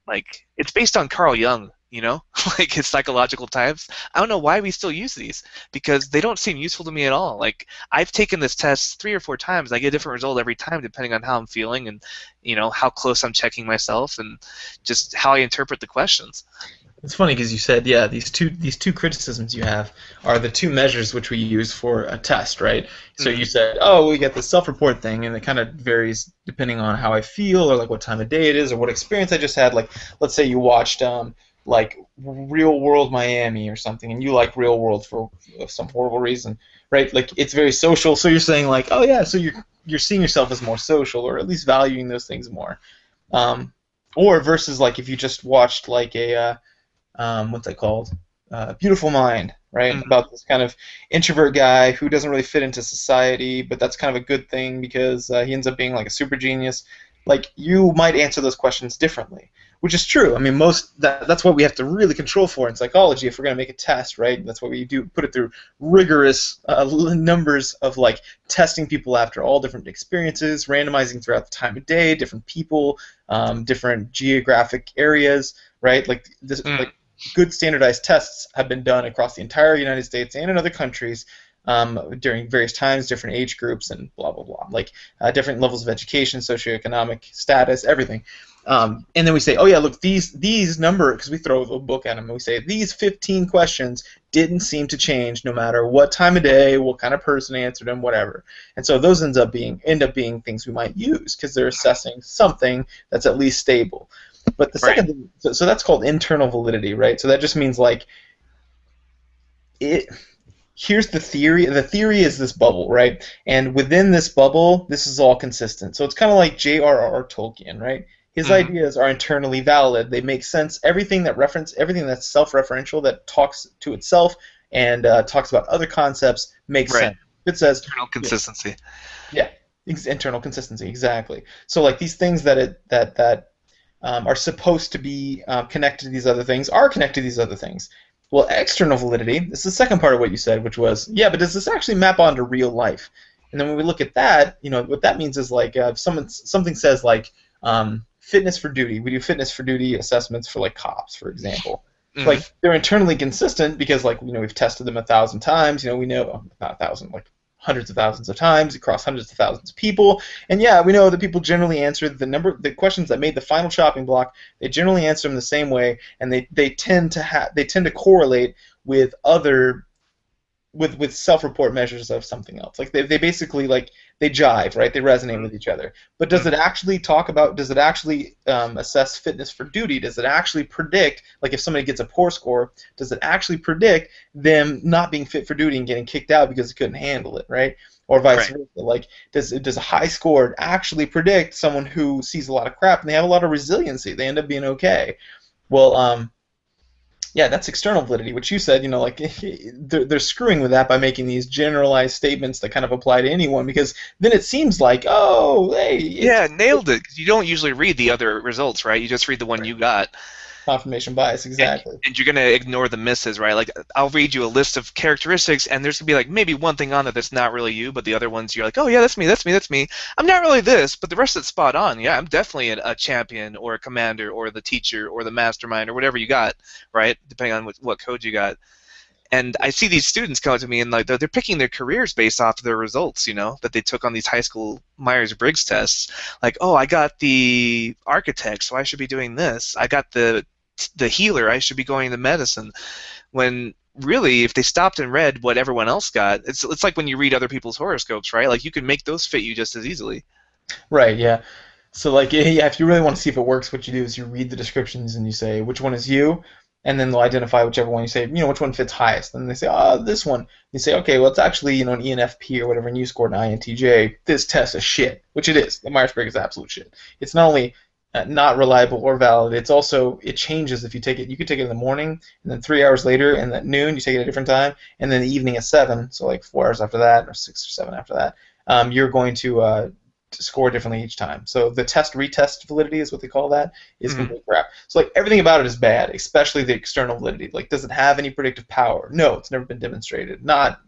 Like, it's based on Carl Jung, like his psychological types. I don't know why we still use these because they don't seem useful to me at all. Like, I've taken this test 3 or 4 times. I get a different result every time depending on how I'm feeling and, how close I'm checking myself and just how I interpret the questions. It's funny because you said, yeah, these two criticisms you have are the two measures which we use for a test, right? So you said, oh, we get the self-report thing, and it kind of varies depending on how I feel or like what time of day it is or what experience I just had. Like, let's say you watched like Real World Miami or something, and you like Real World for some horrible reason, right? Like it's very social, so you're saying like, oh yeah, so you're seeing yourself as more social or at least valuing those things more, or versus like if you just watched like a what's that called? Beautiful Mind, right? About this kind of introvert guy who doesn't really fit into society, but that's kind of a good thing because he ends up being like a super genius. Like you might answer those questions differently, which is true. I mean, that's what we have to really control for in psychology if we're going to make a test, right? That's what we do, put it through rigorous numbers of like testing people after all different experiences, randomizing throughout the time of day, different people, different geographic areas, right? Like this, like good standardized tests have been done across the entire United States and in other countries during various times, different age groups, and blah, blah, blah. Like different levels of education, socioeconomic status, everything. And then we say, oh yeah, look, these number, because we throw a book at them, and we say these 15 questions didn't seem to change no matter what time of day, what kind of person answered them, whatever. And so those end up being things we might use because they're assessing something that's at least stable. But the Right. second thing, so that's called internal validity, right? So that just means like it. Here's the theory. The theory is this bubble, right? And within this bubble, this is all consistent. So it's kind of like J.R.R. Tolkien, right? His Hmm. ideas are internally valid. They make sense. Everything that's self-referential, that talks to itself and talks about other concepts, makes Right. sense. It says, Internal consistency. yeah, internal consistency, exactly. So like these things that are supposed to be connected to these other things are connected to these other things. Well, external validity, this is the second part of what you said, which was, yeah, but does this actually map onto real life? And then when we look at that, what that means is like if something says like fitness for duty. We do fitness for duty assessments for like cops, for example. Hmm. Like they're internally consistent because like we've tested them 1,000 times. We know not 1,000, like hundreds of thousands of times across hundreds of thousands of people. And yeah, we know that people generally answer the questions that made the final chopping block. They generally answer them the same way, and they tend to correlate with other with self-report measures of something else. Like they basically like they jive, right? They resonate with each other. But does it Hmm. actually talk about? Does it actually assess fitness for duty? Does it actually predict, like if somebody gets a poor score, does it actually predict them not being fit for duty and getting kicked out because they couldn't handle it, right? Or vice Right. versa. Like does a high score actually predict someone who sees a lot of crap and they have a lot of resiliency? They end up being okay. Well, yeah, that's external validity, which you said, like they're screwing with that by making these generalized statements that kind of apply to anyone, because then it seems like, oh, hey, Yeah, nailed it. 'Cause you don't usually read the other results, right? You just read the one you got. confirmation bias, and exactly. and you're gonna ignore the misses, right? Like I'll read you a list of characteristics, and there's gonna be like maybe one thing on it that's not really you, but the other ones you're like, oh yeah, that's me, that's me, that's me. I'm not really this, but the rest of it's spot on. Yeah, I'm definitely a champion or a commander or the teacher or the mastermind or whatever you got, right? Depending on what code you got. And I see these students come to me and like they're picking their careers based off of their results, that they took on these high school Myers-Briggs tests. Like, oh, I got the architect, so I should be doing this. I got the healer, I should be going to medicine. When really, if they stopped and read what everyone else got, it's like when you read other people's horoscopes, right? Like you can make those fit you just as easily. Right, yeah. So like, yeah, if you really want to see if it works, what you do is you read the descriptions and you say which one is you, and then they'll identify whichever one. You say, which one fits highest, and they say, this one. You say, okay, well, it's actually an ENFP or whatever, and you scored an INTJ. This test is shit, which it is. The Myers-Briggs is absolute shit. It's not only not reliable or valid, it's also it changes if you take it. You could take it in the morning, and then 3 hours later, and at noon you take it at a different time, and then the evening at 7. So like 4 hours after that, or 6 or 7 after that, you're going to score differently each time. So the test retest validity is what they call that, is Hmm. complete crap. So like everything about it is bad, especially the external validity. Like does it have any predictive power? No, it's never been demonstrated. Not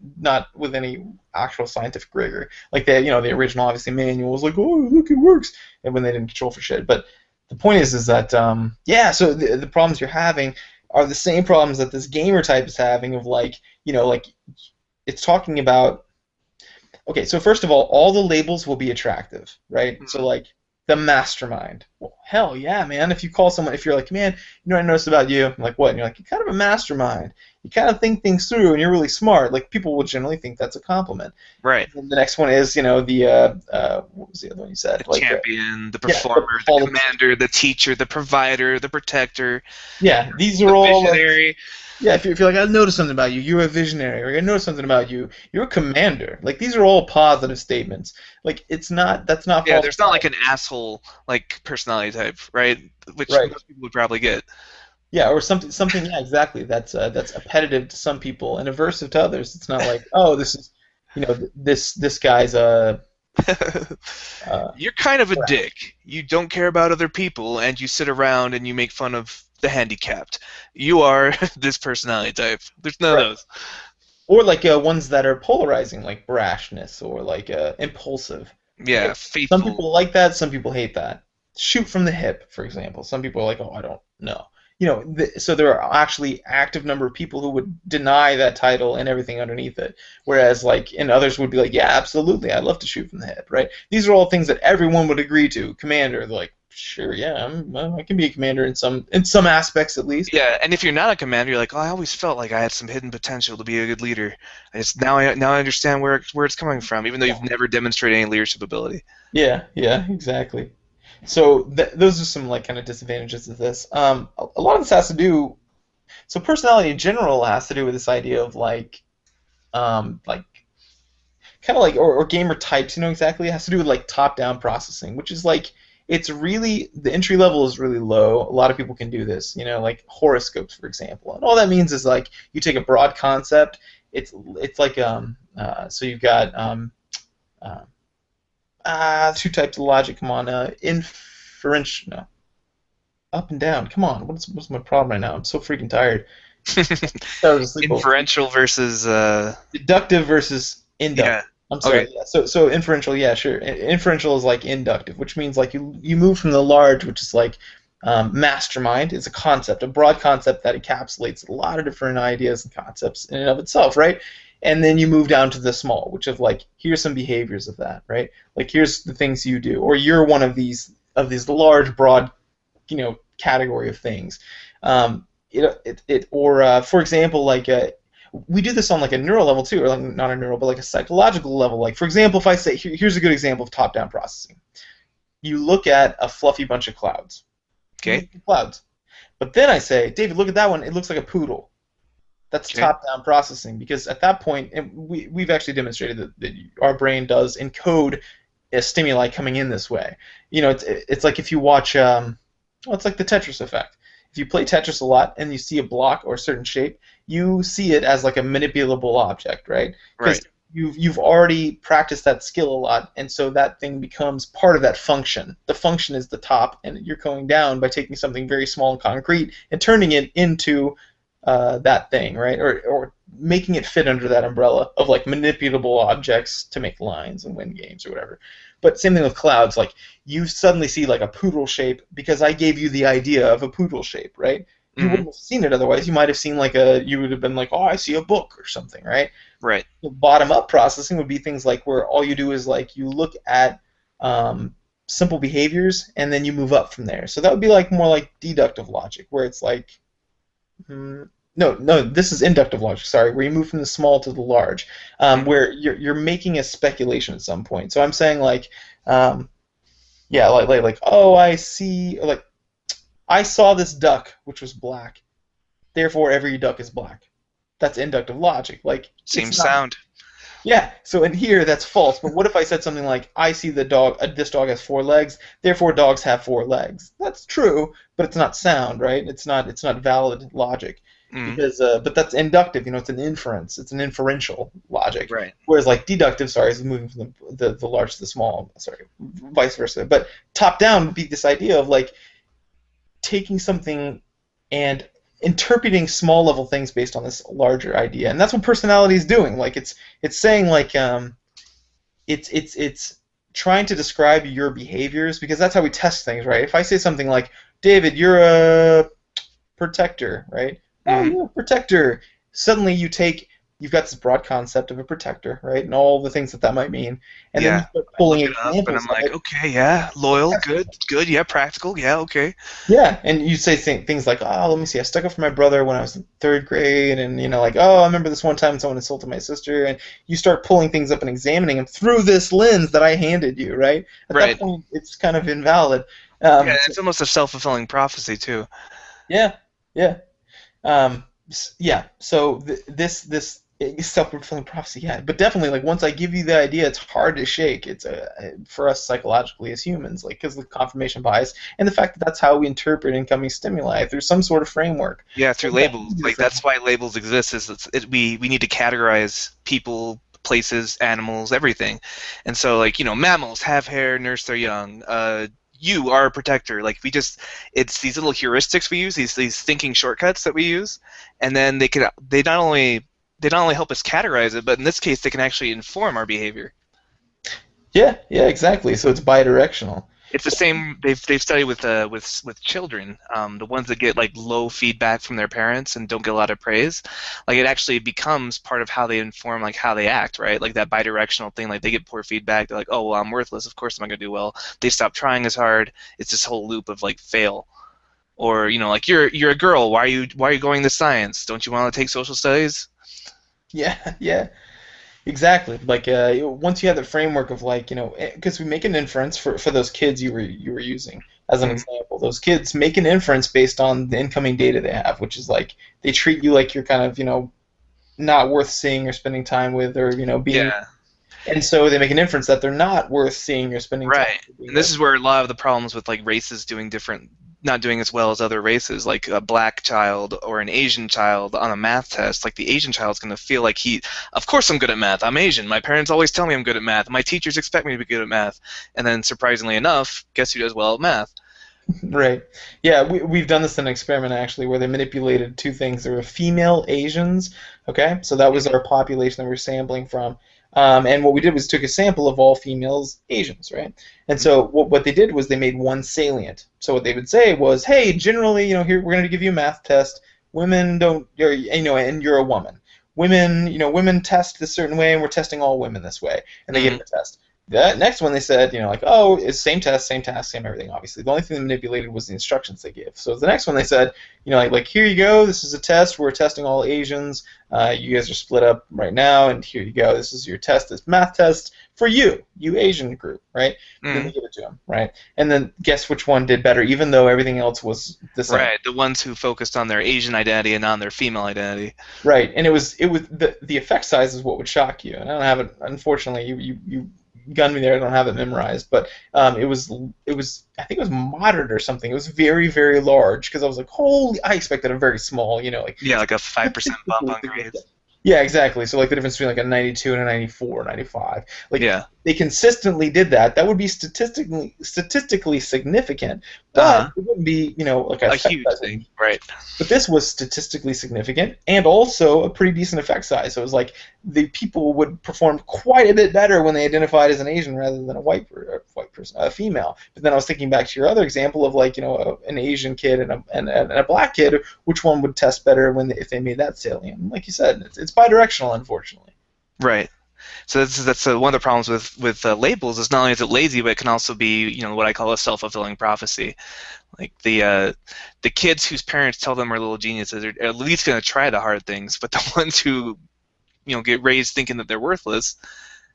with any actual scientific rigor. Like the original obviously manual was like, oh look, it works, and when they didn't control for shit. But the point is that yeah, so the problems you're having are the same problems that this gamer type is having of like like it's talking about. Okay, so first of all the labels will be attractive, right? So Hmm. like the mastermind. Well, hell yeah, man. If you call someone, if you're like, man, I noticed about you. I'm like, what? And you're like, you're kind of a mastermind. You kind of think things through, and you're really smart. Like people will generally think that's a compliment. Right. And the next one is, the what was the other one you said? The Like, champion, the yeah, the performer, the politics. commander, the teacher, the provider, the protector, Yeah, these the are all like, visionary. yeah, if you're like, I noticed something about you, you're a visionary, or I noticed something about you, you're a commander. Like these are all positive statements. Like that's not Yeah, false. there's not like an asshole like personality type, right? Which Right. most people would probably get. Yeah, or something. Yeah, exactly. That's appetitive to some people and aversive to others. It's not like, oh, this is, this guy's a. Uh, You're kind of a dick. You don't care about other people, and you sit around and you make fun of the handicapped. You are this personality type. There's none of right. those. Or like ones that are polarizing, like brashness or like impulsive. Yeah, Right? Some faithful. people like that. Some people hate that. Shoot from the hip, for example. Some people are like, oh, I don't know. So there are actually active number of people who would deny that title and everything underneath it, whereas and others would be like, yeah, absolutely, I'd love to shoot from the hip, right? These are all things that everyone would agree to. Commander, they're like, sure, yeah, I can be a commander in some aspects at least. Yeah, and if you're not a commander, you're like, oh, I always felt like I had some hidden potential to be a good leader. Now I understand where it's coming from, even though you've never demonstrated any leadership ability. Yeah, yeah, exactly. So those are some like kind of disadvantages of this. A lot of this has to do. So personality in general has to do with this idea of like kind of like or gamer types. You know exactly. It has to do with like top-down processing, which is like it's really the entry level is really low. A lot of people can do this. You know, like horoscopes, for example. And all that means is like you take a broad concept. It's like so you've got uh, two types of logic. Come on, inferential. No, up and down. Come on, what's my problem right now? I'm so freaking tired. I was asleep. Inferential versus Deductive versus inductive. yeah. I'm sorry. Okay. Yeah. So inferential, yeah, sure. Inferential is like inductive, which means like you move from the large, which is like mastermind. It's a concept, a broad concept that encapsulates a lot of different ideas and concepts in and of itself, right? And then you move down to the small, which of like here's some behaviors of that, right? Like here's the things you do, or you're one of these large, broad, category of things. Or for example, like we do this on like a neural level too, or like not a neural, but like a psychological level. Like for example, if I say here's a good example of top-down processing. You look at a fluffy bunch of clouds. Okay. Clouds. But then I say, David, look at that one. It looks like a poodle. That's Okay. top-down processing because at that point, and we've actually demonstrated that our brain does encode a stimuli coming in this way. It's like if you watch, well, it's like the Tetris effect. If you play Tetris a lot and you see a block or a certain shape, you see it as like a manipulable object, right? Because Right. you've already practiced that skill a lot, and so that thing becomes part of that function. The function is the top, and you're going down by taking something very small and concrete and turning it into that thing, right? Or making it fit under that umbrella of like manipulable objects to make lines and win games or whatever. But same thing with clouds. Like you suddenly see like a poodle shape because I gave you the idea of a poodle shape, right? You Hmm. wouldn't have seen it otherwise. You might have seen like a. You would have been like, oh, I see a book or something, right? Right. The bottom-up processing would be things like where all you do is like you look at simple behaviors and then you move up from there. So that would be like more like deductive logic, where it's like no, this is inductive logic. Sorry, where you move from the small to the large, Hmm. where you're making a speculation at some point. So I'm saying like, um, yeah, like oh, I see, like I saw this duck which was black, therefore every duck is black. That's inductive logic. Like it's Seems not. sound. Yeah. So in here that's false. But what if I said something like I see the dog? This dog has four legs, therefore dogs have four legs. That's true, but it's not sound, right? It's not valid logic Hmm. because but that's inductive. It's an inference. It's an inferential logic. Right. Whereas like deductive, sorry, is moving from the large to the small. Sorry, vice versa. But top down would be this idea of like taking something and interpreting small level things based on this larger idea, and that's what personality is doing. Like it's saying like it's trying to describe your behaviors because that's how we test things, right? If I say something like, David, you're a protector, right? Oh, Hmm. you're a protector. Suddenly you've got this broad concept of a protector, right? And all the things that might mean. And then you Yeah. start I pulling look it up and examples I'm of like, it. okay, yeah, loyal, good, good, yeah, practical, yeah, okay. Yeah, and you say things like, "Oh, let me see. I stuck up for my brother when I was in third grade," and like, "Oh, I remember this one time someone insulted my sister," and you start pulling things up and examining them through this lens that I handed you, right? At that Right. point, it's kind of invalid. Yeah, So, it's almost a self-fulfilling prophecy too. yeah, yeah. Yeah. So this is self-fulfilling prophecy. Yeah, but definitely, like once I give you the idea, it's hard to shake. It's for us psychologically as humans, like because of the confirmation bias and the fact that that's how we interpret incoming stimuli through some sort of framework. Yeah, through Sometimes labels. easier Like framework. that's why labels exist. We need to categorize people, places, animals, everything. And so like mammals have hair, nurse their young. You are a protector. Like it's these little heuristics we use, these thinking shortcuts that we use, and then they not only help us categorize it, but in this case they can actually inform our behavior. Yeah, yeah, exactly. So it's bidirectional. It's the same. They've studied with children, the ones that get like low feedback from their parents and don't get a lot of praise. Like it actually becomes part of how they inform like how they act, right? Like that bidirectional thing. Like they get poor feedback, they're like, oh well, I'm worthless. Of course I'm not gonna do well. They stop trying as hard. It's this whole loop of like fail. Or like you're a girl. Why are you going to science? Don't you want to take social studies? Yeah, yeah. Exactly. Like once you have the framework of like because we make an inference for those kids you were using as an Mm. example. Those kids make an inference based on the incoming data they have, which is like they treat you like you're kind of not worth seeing or spending time with or being. Yeah. And so they make an inference that they're not worth seeing or spending time Right. with or being And this with. is where a lot of the problems with like races doing different, not doing as well as other races, like a black child or an Asian child on a math test. Like the Asian child's going to feel like of course I'm good at math. I'm Asian. My parents always tell me I'm good at math. My teachers expect me to be good at math. And then surprisingly enough, guess who does well at math? Right. Yeah, we've done this in an experiment actually where they manipulated two things. There were female Asians, okay? So that was our population that we were sampling from. And what we did was took a sample of all females Asians, right? And so what they did was they made one salient. So what they would say was, hey, generally, here we're going to give you a math test. Women don't, and you're a woman. Women test this certain way, and we're testing all women this way. And they gave Mm-hmm. them a test. That next one they said, like, oh, it's same test, same task, same everything. Obviously, the only thing they manipulated was the instructions they gave. So the next one they said, like here you go. This is a test. We're testing all Asians. You guys are split up right now, and here you go. This is your test. This math test for you Asian group, right? And then Mm. they give it to them, right? And then guess which one did better, even though everything else was the same. Right. The ones who focused on their Asian identity and not on their female identity. Right, and it was the effect size is what would shock you, and I don't have it. Unfortunately, you gunned me there. I don't have it memorized, but it was I think it was moderate or something. It was very very large because I was like, holy! I expected a very small, like Yeah, like a 5% bump on grades. yeah, exactly. So like the difference between like a 92 and a 94, 95. Like Yeah. they consistently did that. That would be statistically significant, but Uh-huh. it wouldn't be, like a A effect huge size. thing. Right. But this was statistically significant and also a pretty decent effect size. So it was like the people would perform quite a bit better when they identified as an Asian rather than a white person, a female. But then I was thinking back to your other example of like an Asian kid and a black kid. Which one would test better if they made that salient? Like you said, it's bidirectional, unfortunately. Right. So that's one of the problems with labels is not only is it lazy, but it can also be what I call a self-fulfilling prophecy. Like the kids whose parents tell them are little geniuses are at least going to try the hard things, but the ones who get raised thinking that they're worthless,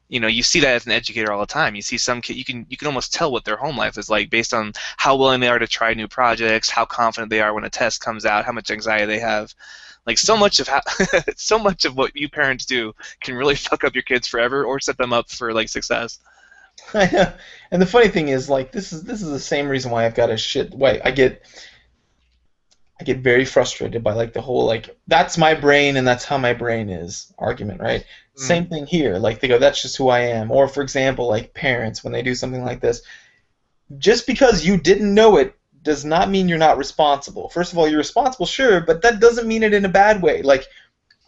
you see that as an educator all the time. You see some kid, you can almost tell what their home life is like based on how willing they are to try new projects, how confident they are when a test comes out, how much anxiety they have. Like so much of what you parents do can really fuck up your kids forever or set them up for like success. I know. And the funny thing is, like, this is the same reason why I've got a shit. Why I get very frustrated by like the whole like that's my brain and that's how my brain is argument, right? Same Mm. thing here. Like they go, that's just who I am. Or for example, like parents when they do something like this, just because you didn't know it does not mean you're not responsible. First of all, you're responsible, sure, but that doesn't mean it in a bad way. Like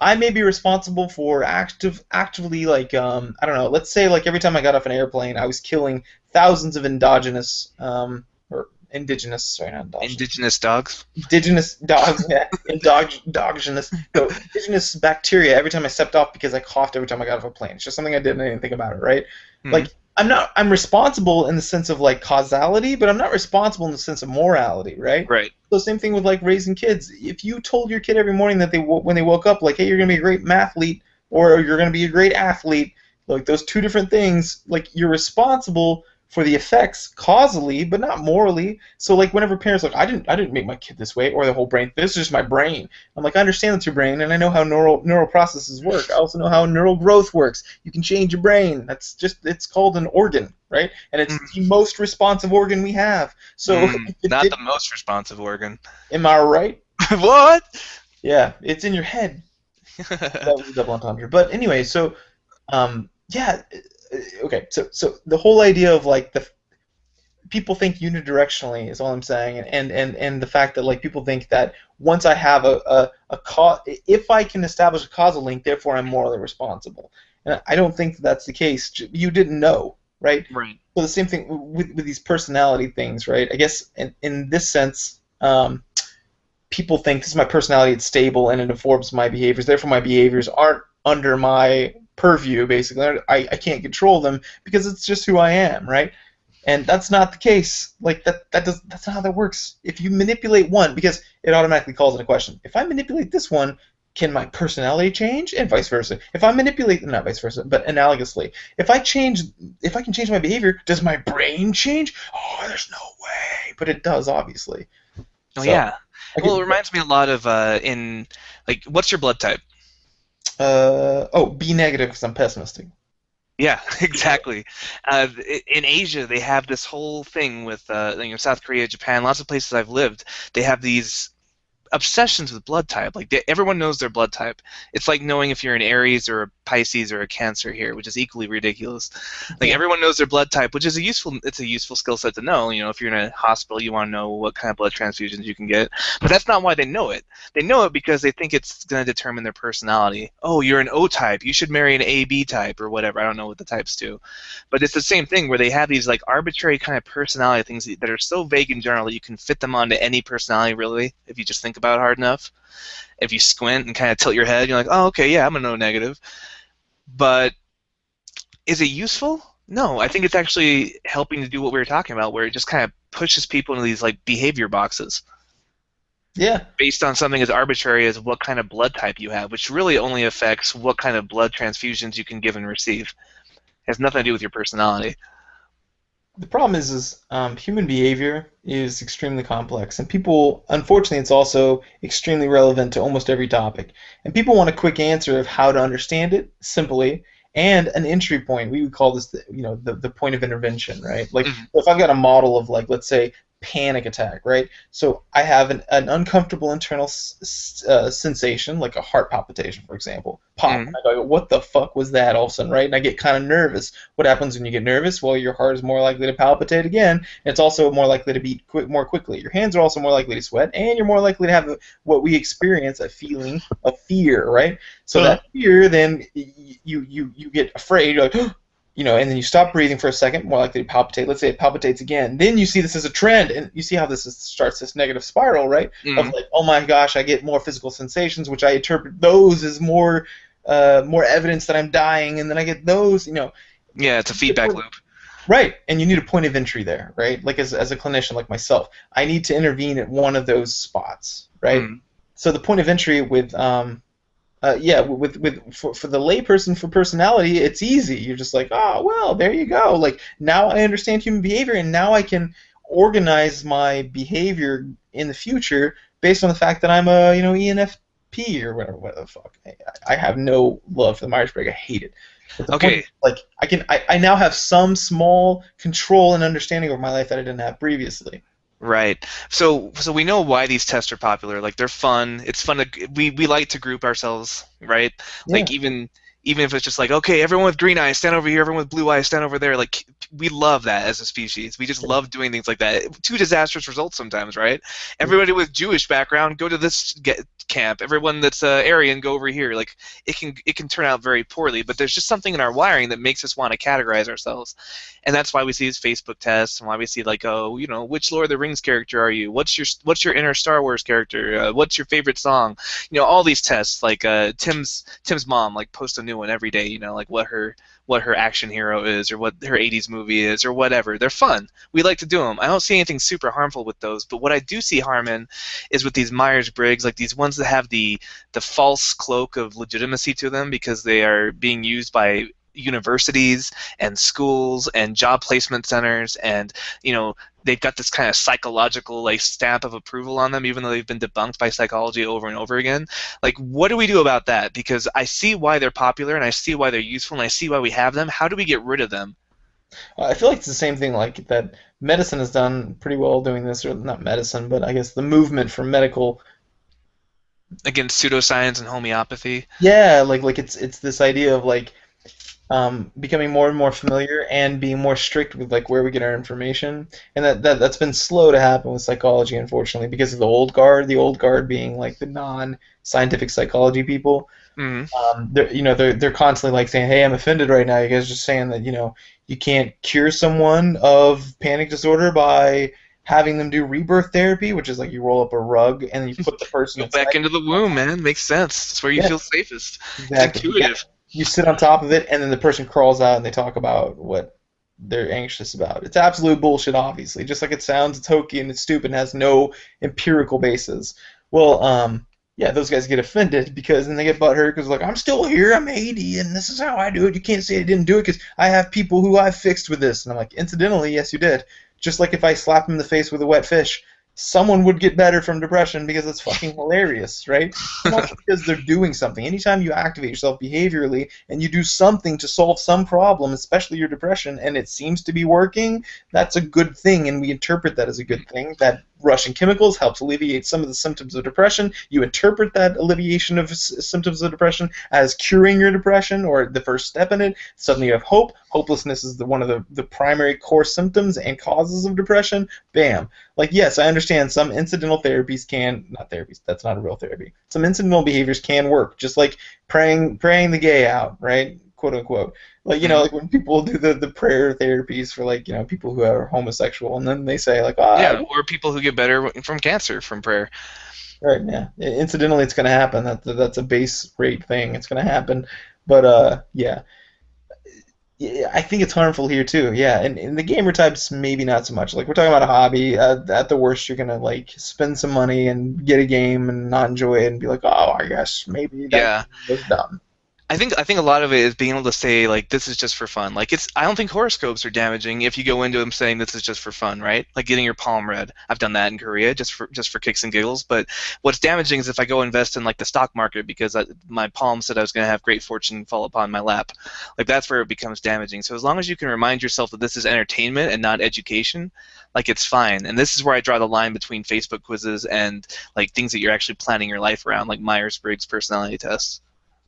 I may be responsible for actively like I don't know. Let's say like every time I got off an airplane, I was killing thousands of endogenous or indigenous, sorry, not endogenous, Indigenous dogs. indigenous dogs, yeah, endogenous, so indigenous bacteria every time I stepped off because I coughed every time I got off a plane. It's just something I did and I didn't think about it, right? Mm. Like I'm responsible in the sense of like causality, but I'm not responsible in the sense of morality, right? Right. So same thing with like raising kids. If you told your kid every morning that when they woke up, like, hey, you're gonna be a great mathlete or you're gonna be a great athlete, like those two different things, like you're responsible for the effects causally, but not morally. So like whenever parents are like I didn't make my kid this way or the whole brain, this is just my brain. I'm like I understand that's your brain and I know how neural processes work. I also know how neural growth works. You can change your brain. It's called an organ, right? And it's the most responsive organ we have. So Not the most responsive organ. am I right? What? Yeah, it's in your head. That was a double entendre. But anyway, so yeah, okay. So the whole idea of like the people think unidirectionally is all I'm saying, and the fact that like people think that once I have a cause, if I can establish a causal link, therefore I'm morally responsible. And I don't think that's the case. You didn't know, right? Right. So the same thing with these personality things, right? I guess in this sense, people think this is my personality, it's stable, and it informs my behaviors. Therefore, my behaviors aren't under my purview, basically. I can't control them because it's just who I am, right? And that's not the case. Like that's not how that works. If you manipulate one, because it automatically calls into question. If I manipulate this one, can my personality change, and vice versa? If I manipulate, not vice versa, but analogously, if I change, if I can change my behavior, does my brain change? Oh, there's no way, but it does, obviously. Oh So yeah. I Well, get, it reminds me a lot of in like, what's your blood type? oh, B negative because I'm pessimistic. Yeah, exactly. In Asia, they have this whole thing with South Korea, Japan, lots of places I've lived. They have these obsessions with blood type. Like everyone knows their blood type. It's like knowing if you're an Aries or a Pisces or a Cancer here, which is equally ridiculous. Like Yeah. everyone knows their blood type, which is a useful skill set to know. If you're in a hospital, you want to know what kind of blood transfusions you can get. But that's not why they know it. They know it because they think it's going to determine their personality. Oh, you're an O type. You should marry an AB type or whatever. I don't know what the types do. But it's the same thing where they have these like arbitrary kind of personality things that are so vague in general that you can fit them onto any personality really if you just think about it hard enough. If you squint and kind of tilt your head, you're like, oh, okay, yeah, I'm a no negative. But is it useful? No, I think it's actually helping to do what we were talking about, where it just kind of pushes people into these like behavior boxes Yeah. based on something as arbitrary as what kind of blood type you have, which really only affects what kind of blood transfusions you can give and receive. It has nothing to do with your personality. The problem is human behavior is extremely complex, and people, unfortunately, it's also extremely relevant to almost every topic. And people want a quick answer of how to understand it simply, and an entry point. We would call this, the point of intervention, right? Like, Mhm. if I've got a model of, like, let's say, panic attack, right? So I have an uncomfortable internal sensation, like a heart palpitation, for example. Pop. Mhm. And I go, what the fuck was that all of a sudden, right? And I get kind of nervous. What happens when you get nervous? Well, your heart is more likely to palpitate again, and it's also more likely to beat more quickly. Your hands are also more likely to sweat, and you're more likely to have what we experience, a feeling of fear, right? So Uh, that fear, then you get afraid. You're like, and then you stop breathing for a second, more likely to palpitate. Let's say it palpitates again. Then you see this as a trend, and you see how starts this negative spiral, right? Of mhm. like, oh my gosh, I get more physical sensations, which I interpret those as more evidence that I'm dying, and then I get those. Yeah, it's a feedback loop. Right, and you need a point of entry there, right? Like as a clinician like myself, I need to intervene at one of those spots, right? Mhm. So the point of entry for the layperson for personality, it's easy. You're just like, oh well, there you go. Like now I understand human behavior, and now I can organize my behavior in the future based on the fact that I'm a ENFP or whatever the fuck. I have no love for the Myers-Briggs. I hate it. But the point is, Okay, like, I now have some small control and understanding over my life that I didn't have previously. right. So we know why these tests are popular. Like they're fun. It's fun to we like to group ourselves, right? Yeah. Like even if it's just like, okay, everyone with green eyes stand over here, everyone with blue eyes stand over there. Like we love that as a species. We just love doing things like that. To disastrous results sometimes, right? Everybody with Jewish background go to this camp. Everyone that's Aryan go over here. Like it can turn out very poorly, but there's just something in our wiring that makes us want to categorize ourselves. And that's why we see these Facebook tests, and why we see like, oh, which Lord of the Rings character are you? What's your inner Star Wars character? What's your favorite song? All these tests. Like Tim's mom like posts a new one every day. Like what her action hero is, or what her '80s movie is, or whatever. They're fun. We like to do them. I don't see anything super harmful with those, but what I do see harm in is with these Myers-Briggs, like these ones that have the false cloak of legitimacy to them because they are being used by universities and schools and job placement centers, and they've got this kind of psychological like stamp of approval on them, even though they've been debunked by psychology over and over again. Like, what do we do about that? Because I see why they're popular, and I see why they're useful, and I see why we have them. How do we get rid of them? I feel like it's the same thing like that medicine has done pretty well doing this, or not medicine, but I guess the movement for medical. Against pseudoscience and homeopathy? Yeah, like it's this idea of like becoming more and more familiar and being more strict with like where we get our information, and that's been slow to happen with psychology, unfortunately, because of the old guard being like the non-scientific psychology people. Hmm. They're constantly like saying, "Hey, I'm offended right now. You guys are just saying that you can't cure someone of panic disorder by having them do rebirth therapy, which is like you roll up a rug and then you put the person Go inside." back into the womb, man. Makes sense. It's where you Yeah, feel safest. It's exactly. Yeah. intuitive. You sit on top of it, and then the person crawls out and they talk about what they're anxious about. It's absolute bullshit, obviously. Just like it sounds, it's hokey and it's stupid and has no empirical basis. Well, Yeah, those guys get offended because then they get butthurt because like I'm still here, I'm 80, and this is how I do it. You can't say I didn't do it because I have people who I've fixed with this. And I'm like, incidentally, yes, you did. Just like if I slap him in the face with a wet fish, someone would get better from depression because it's fucking hilarious, right? And also because they're doing something. Anytime you activate yourself behaviorally and you do something to solve some problem, especially your depression, and it seems to be working, that's a good thing, and we interpret that as a good thing. That rushing chemicals helps alleviate some of the symptoms of depression. You interpret that alleviation of symptoms of depression as curing your depression or the first step in it. Suddenly you have hope. Hopelessness is one of the primary core symptoms and causes of depression. Bam. Like, yes, I understand some incidental therapies can, not therapies, that's not a real therapy. Some incidental behaviors can work, just like praying the gay out, right? Quote unquote. Like, like when people do the prayer therapies for, like, people who are homosexual, and then they say, like, Yeah, or people who get better from cancer from prayer. right, yeah. Incidentally, it's going to happen. That's a base rate thing. It's going to happen. But, yeah. Yeah, I think it's harmful here too. Yeah, and in the gamer types, maybe not so much. Like we're talking about a hobby. At the worst, you're gonna like spend some money and get a game and not enjoy it and be like, oh, I guess maybe that Yeah. was dumb. I think a lot of it is being able to say like this is just for fun. Like I don't think horoscopes are damaging if you go into them saying this is just for fun, right? Like getting your palm read. I've done that in Korea just for kicks and giggles. But what's damaging is if I go invest in like the stock market because my palm said I was going to have great fortune fall upon my lap. Like that's where it becomes damaging. So as long as you can remind yourself that this is entertainment and not education, like it's fine. And this is where I draw the line between Facebook quizzes and like things that you're actually planning your life around, like Myers-Briggs personality tests.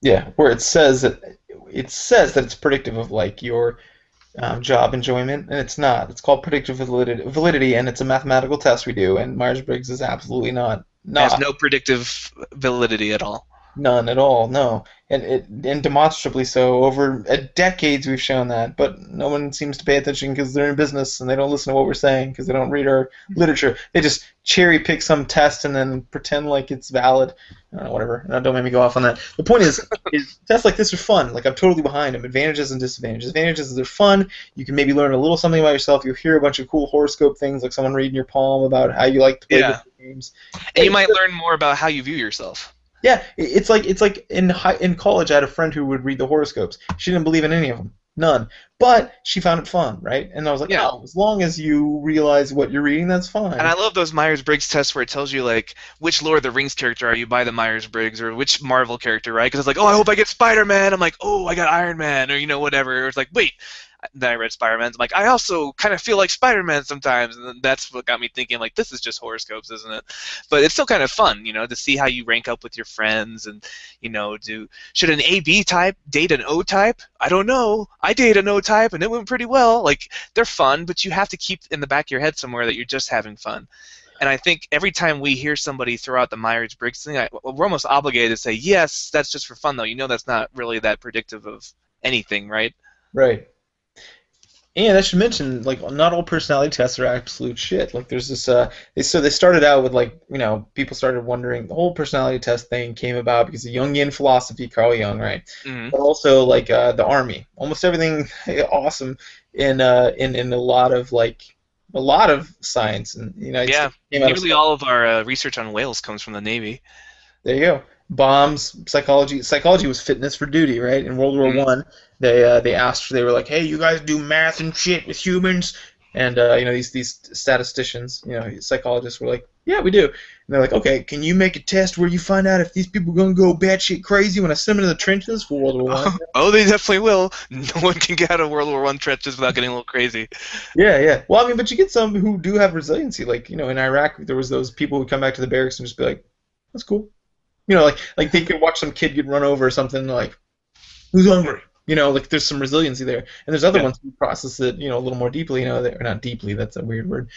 Yeah, where it says that it's predictive of like your job enjoyment, and it's not. It's called predictive validity, and it's a mathematical test we do, and Myers-Briggs is absolutely not It has not no predictive validity at all. none at all. No, and demonstrably so. Over decades, we've shown that, but no one seems to pay attention because they're in business and they don't listen to what we're saying because they don't read our literature. They just cherry pick some test and then pretend like it's valid. I don't know, whatever. No, don't make me go off on that. The point is tests like this are fun. Like I'm totally behind them. Advantages and disadvantages. Advantages is they're fun. You can maybe learn a little something about yourself. You'll hear a bunch of cool horoscope things, like someone reading your palm about how you like to play Yeah. video games. And you might learn more about how you view yourself. Yeah, it's like in college I had a friend who would read the horoscopes. She didn't believe in any of them, none. But she found it fun, right? And I was like, Yeah. oh, as long as you realize what you're reading, that's fine. And I love those Myers-Briggs tests where it tells you like which Lord of the Rings character are you by the Myers-Briggs or which Marvel character, right? Because it's like, oh, I hope I get Spider-Man. I'm like, oh, I got Iron Man, or whatever. Or it's like, wait. Then I read Spider-Man. I'm like, I also kind of feel like Spider-Man sometimes, and then that's what got me thinking like, this is just horoscopes, isn't it? But it's still kind of fun, to see how you rank up with your friends, and should an AB type date an O type? I don't know. I dated an O type, and it went pretty well. Like they're fun, but you have to keep in the back of your head somewhere that you're just having fun. And I think every time we hear somebody throw out the Myers-Briggs thing, we're almost obligated to say, yes, that's just for fun, though. That's not really that predictive of anything, right? Right. And I should mention, like, not all personality tests are absolute shit. Like, there's this, they started out with, like, people started wondering, the whole personality test thing came about because of Jungian philosophy, Carl Jung, right? Mm-hmm. But also, like, the army. Almost everything awesome in a lot of science and the United Yeah, States came out of nearly all of our research on whales comes from the Navy. there you go. Bombs, psychology. Psychology was fitness for duty, right? In World War Mhm. One, they were like, "Hey, you guys do math and shit with humans," and these statisticians, psychologists were like, "Yeah, we do." And they're like, "Okay, can you make a test where you find out if these people are gonna go batshit crazy when I send them to the trenches for World War One?" Oh, they definitely will. No one can get out of World War One trenches without getting a little crazy. Yeah, yeah. Well, I mean, but you get some who do have resiliency. Like, in Iraq, there was those people who come back to the barracks and just be like, "That's cool." Like they could watch some kid get run over or something, like, who's hungry? Like there's some resiliency there. And there's other Yeah. ones who process it, a little more deeply, or not deeply, that's a weird word.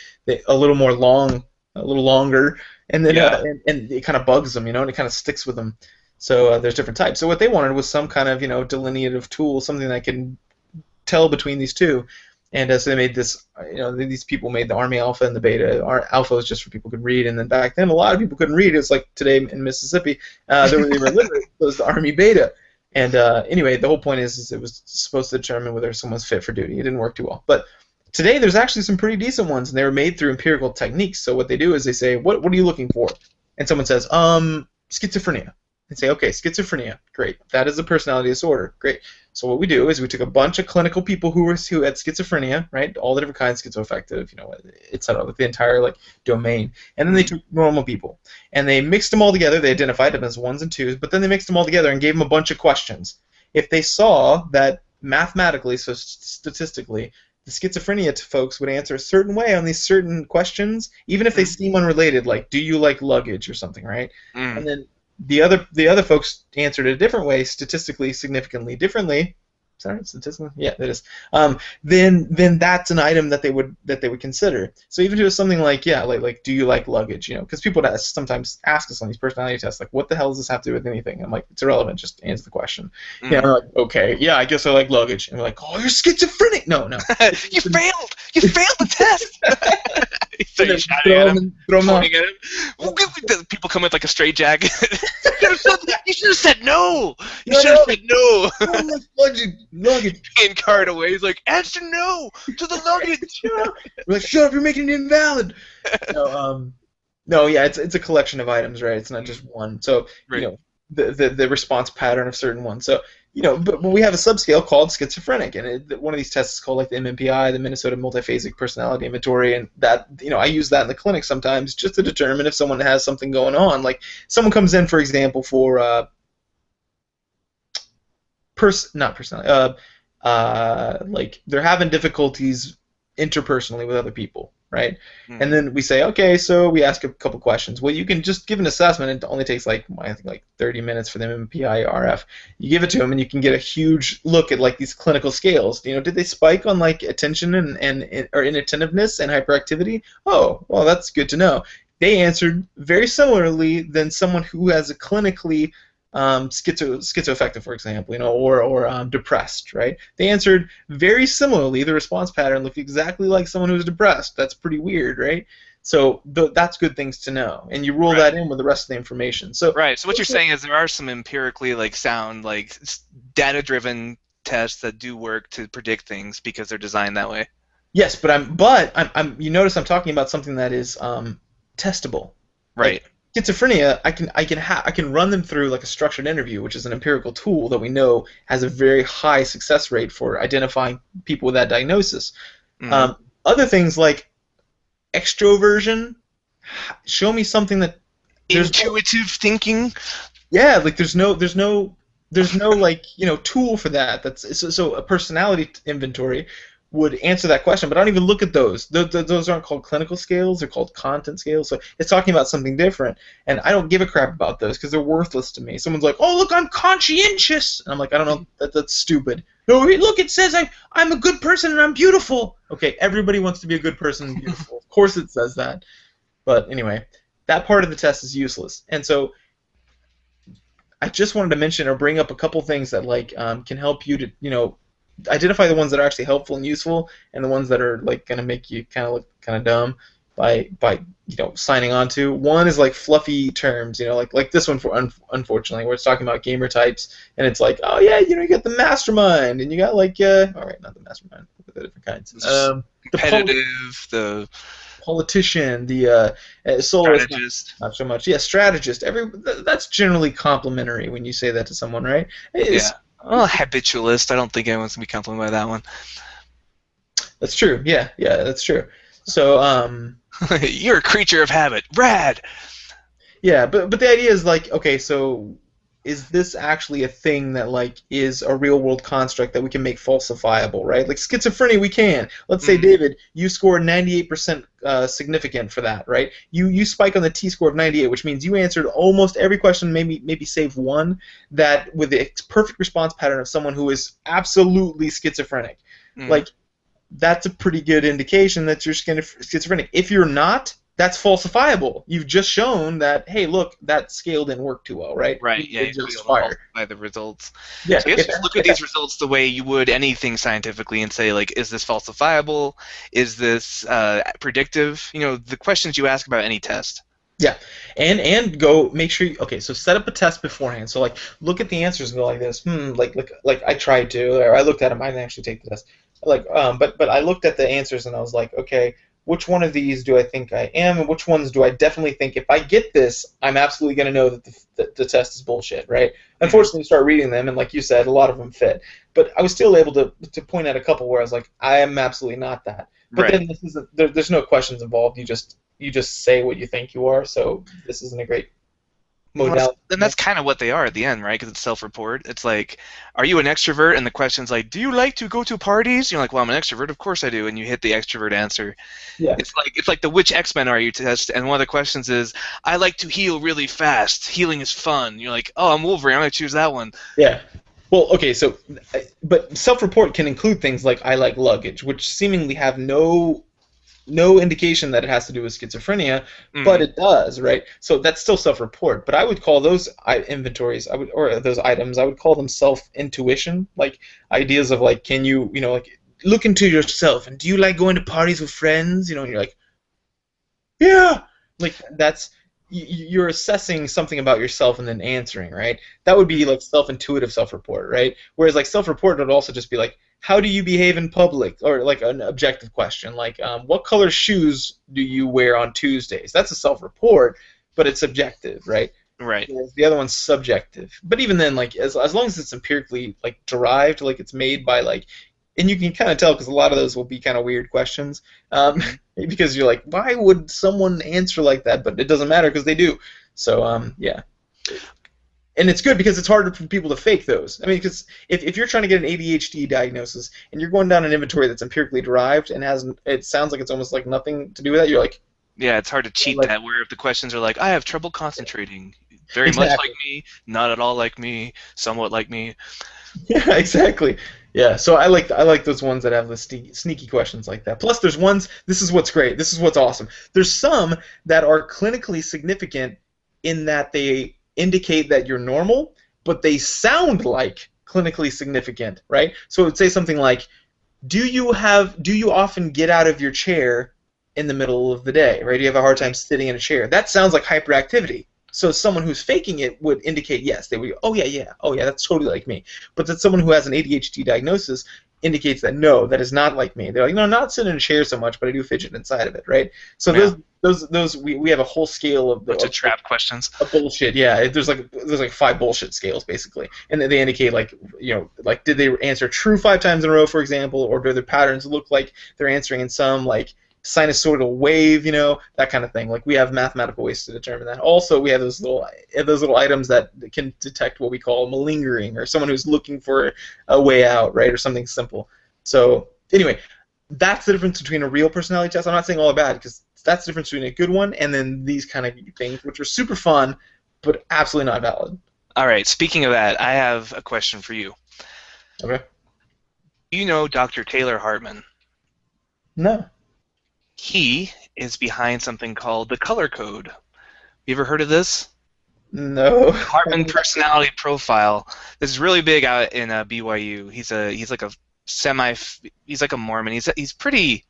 A little more a little longer, and then Yeah. and it kind of bugs them, and it kind of sticks with them. So there's different types. So what they wanted was some kind of, delineative tool, something that can tell between these two. And so they made this, these people made the Army Alpha and the Beta. Alpha was just for people who could read, and then back then a lot of people couldn't read. It was like today in Mississippi, they were illiterate. It was the Army Beta. And anyway, the whole point is it was supposed to determine whether someone's fit for duty. It didn't work too well. But today there's actually some pretty decent ones, and they were made through empirical techniques. So what they do is they say, what are you looking for? And someone says, schizophrenia. And say, okay, schizophrenia, great. That is a personality disorder, great. So what we do is we took a bunch of clinical people who had schizophrenia, right, all the different kinds, schizoaffective, et cetera, like the entire like domain, and then they took normal people and they mixed them all together. They identified them as ones and twos, but then they mixed them all together and gave them a bunch of questions. If they saw that mathematically, so statistically, the schizophrenia folks would answer a certain way on these certain questions, even if they seem unrelated, like do you like luggage or something, right? And then the other folks answered it a different way, statistically significantly differently. Sorry, statistically, yeah, it is. Then that's an item that they would consider. So even if it was something like like do you like luggage, because people sometimes ask us on these personality tests like what the hell does this have to do with anything? I'm like, it's irrelevant, just answer the question. Yeah, they're like, okay, yeah, I guess I like luggage, and we're like, oh, you're schizophrenic. No. You failed the test. So you shouting at him, pointing at him. People come with like a straight jacket. You should have said no. You should have said no. Luggage. Being carried away. He's like, answer no to the luggage. We're like, shut up, you're making it invalid. No, yeah, it's a collection of items, right? It's not just one. So right. The response pattern of certain ones. So but we have a subscale called schizophrenic, and one of these tests is called like the MMPI, the Minnesota Multiphasic Personality Inventory, and that I use that in the clinic sometimes just to determine if someone has something going on. Like someone comes in, for example, for like they're having difficulties interpersonally with other people, right? And then we say, okay, so we ask a couple questions. Well, you can just give an assessment. It only takes I think 30 minutes for the MMPI RF. You give it to them, and you can get a huge look at like these clinical scales. Did they spike on like attention and or inattentiveness and hyperactivity? Oh, well, that's good to know. They answered very similarly than someone who has a clinically schizoaffective, for example, or depressed, right? They answered very similarly. The response pattern looked exactly like someone who's depressed. That's pretty weird, right? So that's good things to know, and you rule that in with the rest of the information. So right. So what you're saying is there are some empirically sound data-driven tests that do work to predict things because they're designed that way. Yes, but I'm you notice I'm talking about something that is testable. Right. Like, schizophrenia, I can run them through like a structured interview, which is an empirical tool that we know has a very high success rate for identifying people with that diagnosis. Other things like extroversion, show me something that intuitive thinking. Yeah, like there's no like tool for that. That's so a personality inventory would answer that question, but I don't even look at those. Those aren't called clinical scales; they're called content scales. So it's talking about something different, and I don't give a crap about those because they're worthless to me. Someone's like, "Oh, look, I'm conscientious," and I'm like, "I don't know, that's stupid." No, look, it says I'm a good person and I'm beautiful. Okay, everybody wants to be a good person and beautiful. Of course, it says that. But anyway, that part of the test is useless, and so I just wanted to mention or bring up a couple things that can help you to identify the ones that are actually helpful and useful, and the ones that are going to make you kind of look kind of dumb by signing on to. One is like fluffy terms, like this one unfortunately, where it's talking about gamer types, and it's like, oh yeah, you got the mastermind, and you got all right, not the mastermind, but the different kinds. Competitive, the politician, the soloist, strategist. Not so much. Yeah, strategist. That's generally complimentary when you say that to someone, right? Yeah. Well, habitualist. I don't think anyone's gonna be complimented by that one. That's true. Yeah, that's true. So, you're a creature of habit. Rad. Yeah, but the idea is okay, so is this actually a thing that is a real world construct that we can make falsifiable, right? Like schizophrenia, we can. Let's say, David, you scored 98% significant for that, right? You spike on the T-score of 98, which means you answered almost every question, maybe save one, that with the perfect response pattern of someone who is absolutely schizophrenic. That's a pretty good indication that you're schizophrenic. If you're not, that's falsifiable. You've just shown that, hey, look, that scale didn't work too well, right? Right, yeah, you just fired by the results. Yeah, so you have to look at these results the way you would anything scientifically and say, is this falsifiable? Is this predictive? The questions you ask about any test. Yeah, and go make sure so set up a test beforehand. So look at the answers and go like this. Like I tried to, or I looked at them. I didn't actually take the test. But I looked at the answers and I was like, okay, which one of these do I think I am, and which ones do I definitely think if I get this, I'm absolutely going to know that the test is bullshit, right? Mhm. Unfortunately, you start reading them, and like you said, a lot of them fit. But I was still able to point out a couple where I was like, I am absolutely not that. But Right. then this is there's no questions involved. You just say what you think you are. So this isn't a great Well, modality. and that's kind of what they are at the end, right? Because it's self-report. It's like, are you an extrovert? And the question's like, do you like to go to parties? You're like, well, I'm an extrovert. Of course I do. And you hit the extrovert answer. Yeah. It's like the which X-Men are you test, and one of the questions is, I like to heal really fast. Healing is fun. You're like, oh, I'm Wolverine. I'm gonna choose that one. Yeah. Well, okay, so but self-report can include things like I like luggage, which seemingly have no indication that it has to do with schizophrenia, but Mm. it does, right? So that's still self-report. But I would call those inventories, or those items, I would call them self-intuition, like ideas of like, can you, like look into yourself, and do you like going to parties with friends? And you're like, yeah, like that's you're assessing something about yourself and then answering, right? That would be like self-intuitive self-report, right? Whereas like self-report would also just be like, how do you behave in public, or like an objective question, like what color shoes do you wear on Tuesdays? That's a self-report, but it's subjective, right? Right. Whereas the other one's subjective. But even then, like as long as it's empirically like derived, like it's made by like, and you can kind of tell because a lot of those will be kind of weird questions, Mhm. because you're like, why would someone answer like that? But it doesn't matter because they do. So yeah, and it's good because it's harder for people to fake those. I mean, because if you're trying to get an ADHD diagnosis and you're going down an inventory that's empirically derived and has, it sounds like it's almost like nothing to do with that. You're Yeah, it's hard to cheat like that. Where if the questions are like, I have trouble concentrating. Very much like exactly. me, not at all like me, somewhat like me. Yeah, exactly. Yeah, so I like those ones that have the sneaky questions like that. Plus, there's ones. This is what's great. This is what's awesome. There's some that are clinically significant in that they indicate that you're normal, but they sound like clinically significant, right? So it would say something like, Do you often get out of your chair in the middle of the day, right? Do you have a hard time sitting in a chair? That sounds like hyperactivity. So someone who's faking it would indicate yes. They would go, oh yeah, yeah, oh yeah, that's totally like me. But that someone who has an ADHD diagnosis indicates that no, that is not like me. They're like, no, not sitting in a chair so much, but I do fidget inside of it, right? So Yeah, those we have a whole scale of bunch of trap questions. bullshit. Yeah, there's like five bullshit scales basically, and they indicate like, like did they answer true 5 times in a row, for example, or do their patterns look like they're answering in some like sinusoidal wave, that kind of thing. Like we have mathematical ways to determine that. Also, we have those little items that can detect what we call malingering, or someone who's looking for a way out, right, or something simple. So anyway, that's the difference between a real personality test. I'm not saying all are bad, because that's the difference between a good one and then these kind of things, which are super fun, but absolutely not valid. All right, speaking of that, I have a question for you. Okay. Do you know Dr. Taylor Hartman? No. He is behind something called the Color Code. You ever heard of this? No. Hartman Personality Profile. This is really big out in BYU. He's like a semi. He's like a Mormon. He's pretty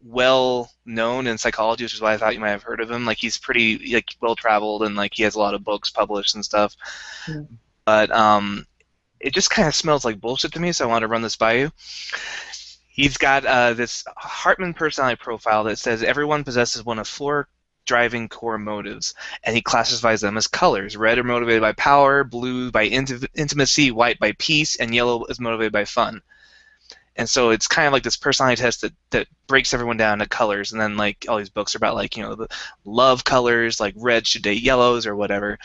well known in psychology, which is why I thought you might have heard of him. Like he's pretty like well traveled and like he has a lot of books published and stuff. But it just kind of smells like bullshit to me, so I want to run this by you. He's got this Hartman personality profile that says everyone possesses one of four driving core motives, and he classifies them as colors. Red are motivated by power, blue by intimacy, white by peace, and yellow is motivated by fun. And so it's kind of like this personality test that breaks everyone down to colors, and then like all these books are about like the love colors, like red should date yellows or whatever.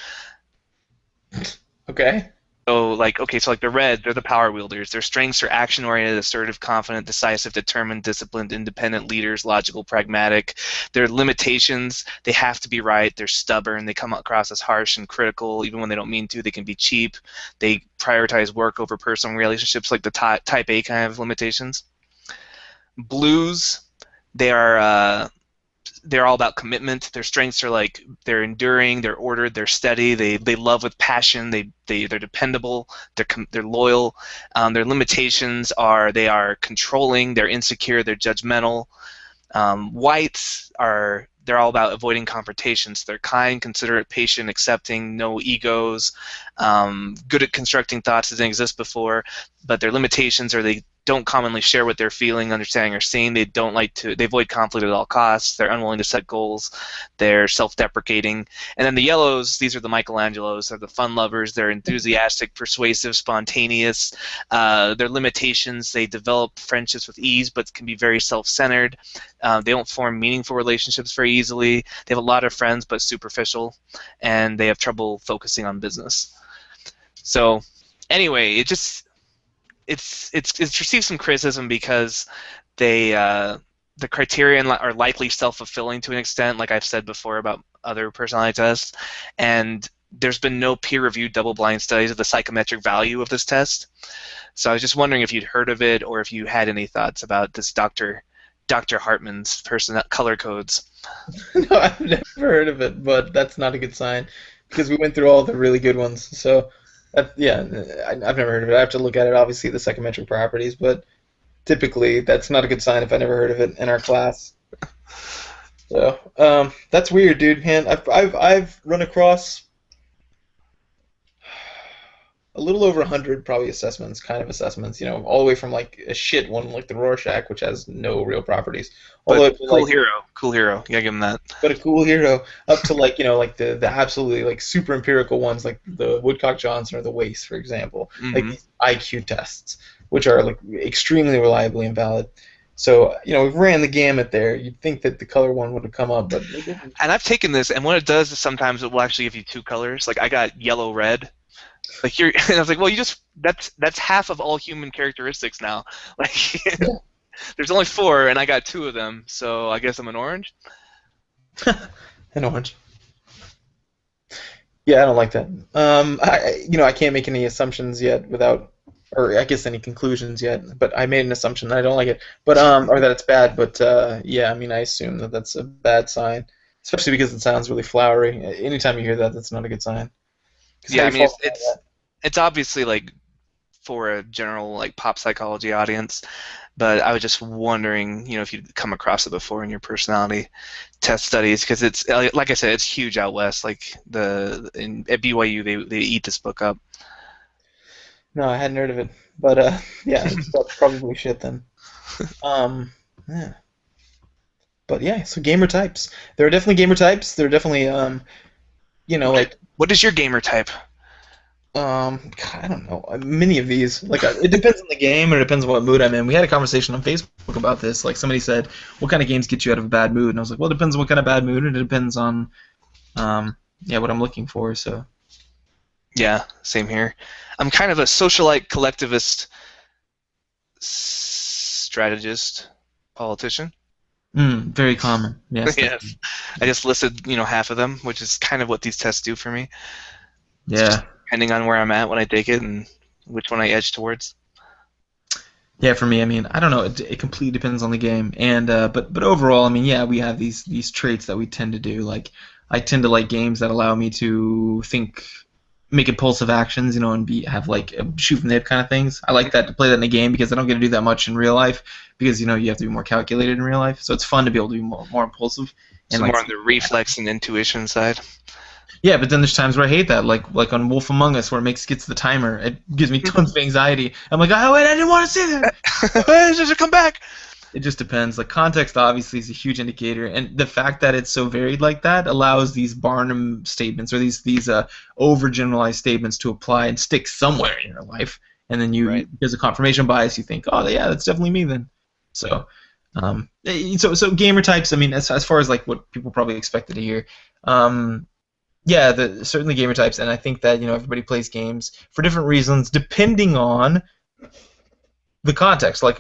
Okay. So like okay, so like the red, they're the power wielders. Their strengths are action-oriented, assertive, confident, decisive, determined, disciplined, independent leaders, logical, pragmatic. Their limitations, they have to be right. They're stubborn. They come across as harsh and critical, even when they don't mean to. They can be cheap. They prioritize work over personal relationships, like the type A kind of limitations. Blues, they are they're all about commitment. Their strengths are like they're enduring, they're ordered, they're steady. They love with passion. They're dependable. They're loyal. Their limitations are they are controlling. They're insecure. They're judgmental. Whites are they're all about avoiding confrontations. They're kind, considerate, patient, accepting, no egos, good at constructing thoughts that didn't exist before. But their limitations are they don't commonly share what they're feeling, understanding, or seeing. They avoid conflict at all costs. They're unwilling to set goals. They're self-deprecating. And then the yellows, these are the Michelangelos. They're the fun lovers. They're enthusiastic, persuasive, spontaneous. Their limitations, they develop friendships with ease, but can be very self-centered. They don't form meaningful relationships very easily. They have a lot of friends, but superficial, and they have trouble focusing on business. So, anyway, it's received some criticism because the criterion are likely self-fulfilling to an extent, like I've said before about other personality tests, and there's been no peer-reviewed double-blind studies of the psychometric value of this test. So I was just wondering if you'd heard of it or if you had any thoughts about this Dr. Hartman's color codes. No, I've never heard of it, but that's not a good sign because we went through all the really good ones. So, yeah, I've never heard of it. I have to look at it, obviously, the psychometric properties, but typically that's not a good sign if I never heard of it in our class. So, that's weird, dude. Man, I've run across a little over 100 probably assessments, kind of assessments, all the way from like a shit one like the Rorschach, which has no real properties, all the way But to cool hero, you gotta give him that. but a cool hero, up to like like the absolutely like super empirical ones like the Woodcock Johnson or the WACE, for example, like Mm-hmm. these IQ tests, which are like extremely reliably invalid. So we've ran the gamut there. You'd think that the color one would have come up, but it didn't. And I've taken this, and what it does is sometimes it will actually give you two colors. Like I got yellow red. Like you're, and I was like, well, that's half of all human characteristics now. Like there's only 4, and I got 2 of them, so I guess I'm an orange. An orange. Yeah, I don't like that. I can't make any assumptions yet or I guess any conclusions yet. But I made an assumption that I don't like it, but or that it's bad. But yeah, I mean, I assume that that's a bad sign, especially because it sounds really flowery. Anytime you hear that, that's not a good sign. 'Cause Yeah, how I do mean you fall for that? it's obviously like for a general like pop psychology audience, but I was just wondering, if you'd come across it before in your personality test studies, because it's like I said, it's huge out west. Like at BYU, they eat this book up. No, I hadn't heard of it, but yeah, that's probably shit then. Um, yeah, but yeah, so gamer types. There are definitely gamer types. There are definitely like What is your gamer type? God, I don't know. Many of these, like, it depends on the game, or it depends on what mood I'm in. We had a conversation on Facebook about this. Like, somebody said, "What kind of games get you out of a bad mood?" And I was like, "Well, it depends on what kind of bad mood, and it depends on, yeah, what I'm looking for." So, Yeah, same here. I'm kind of a socialite, collectivist, strategist, politician. very common. Yes. Yes. I just listed, half of them, which is kind of what these tests do for me. It's just Yeah. depending on where I'm at when I take it and which one I edge towards. Yeah, for me, I mean, I don't know. It completely depends on the game, and but overall, I mean, yeah, we have these traits that we tend to do. Like, I tend to like games that allow me to think, make impulsive actions, and have like shoot from the hip kind of things. I like that to play that in a game because I don't get to do that much in real life because you have to be more calculated in real life. So it's fun to be able to be more impulsive and So like more on the reflex and intuition side. yeah, but then there's times where I hate that, like on Wolf Among Us, where it gets the timer. It gives me tons of anxiety. I'm like, oh wait, I didn't want to say that. Just come back. It just depends. Like context, obviously, is a huge indicator, and the fact that it's so varied like that allows these Barnum statements or these overgeneralized statements to apply and stick somewhere in your life. And then Right. because of confirmation bias, you think, oh yeah, that's definitely me then. So, so gamer types. I mean, as far as like what people probably expected to hear. Yeah, certainly gamer types, and I think that everybody plays games for different reasons depending on the context. Like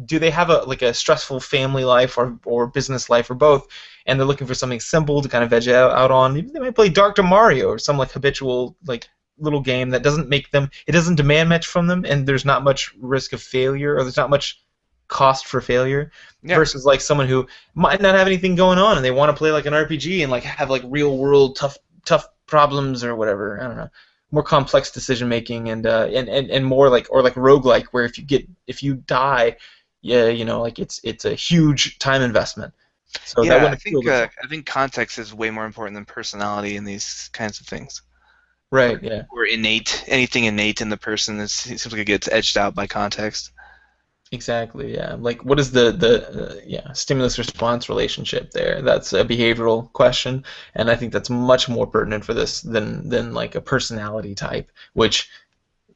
do they have a stressful family life or business life or both, and they're looking for something simple to kind of veg out on. They might play Dr. Mario or some like habitual like little game that doesn't demand much from them, and there's not much risk of failure or there's not much cost for failure. Yeah. Versus like someone who might not have anything going on and they want to play like an RPG and like have like real world tough problems or whatever. I don't know, more complex decision making and more like roguelike where if you die, yeah, like it's a huge time investment. So that Yeah, wouldn't feel I think context is way more important than personality in these kinds of things. Right. Yeah. or innate. Anything innate in the person it seems like it gets edged out by context. Exactly. Yeah. Like, what is the stimulus response relationship there? That's a behavioral question, and I think that's much more pertinent for this than like a personality type, which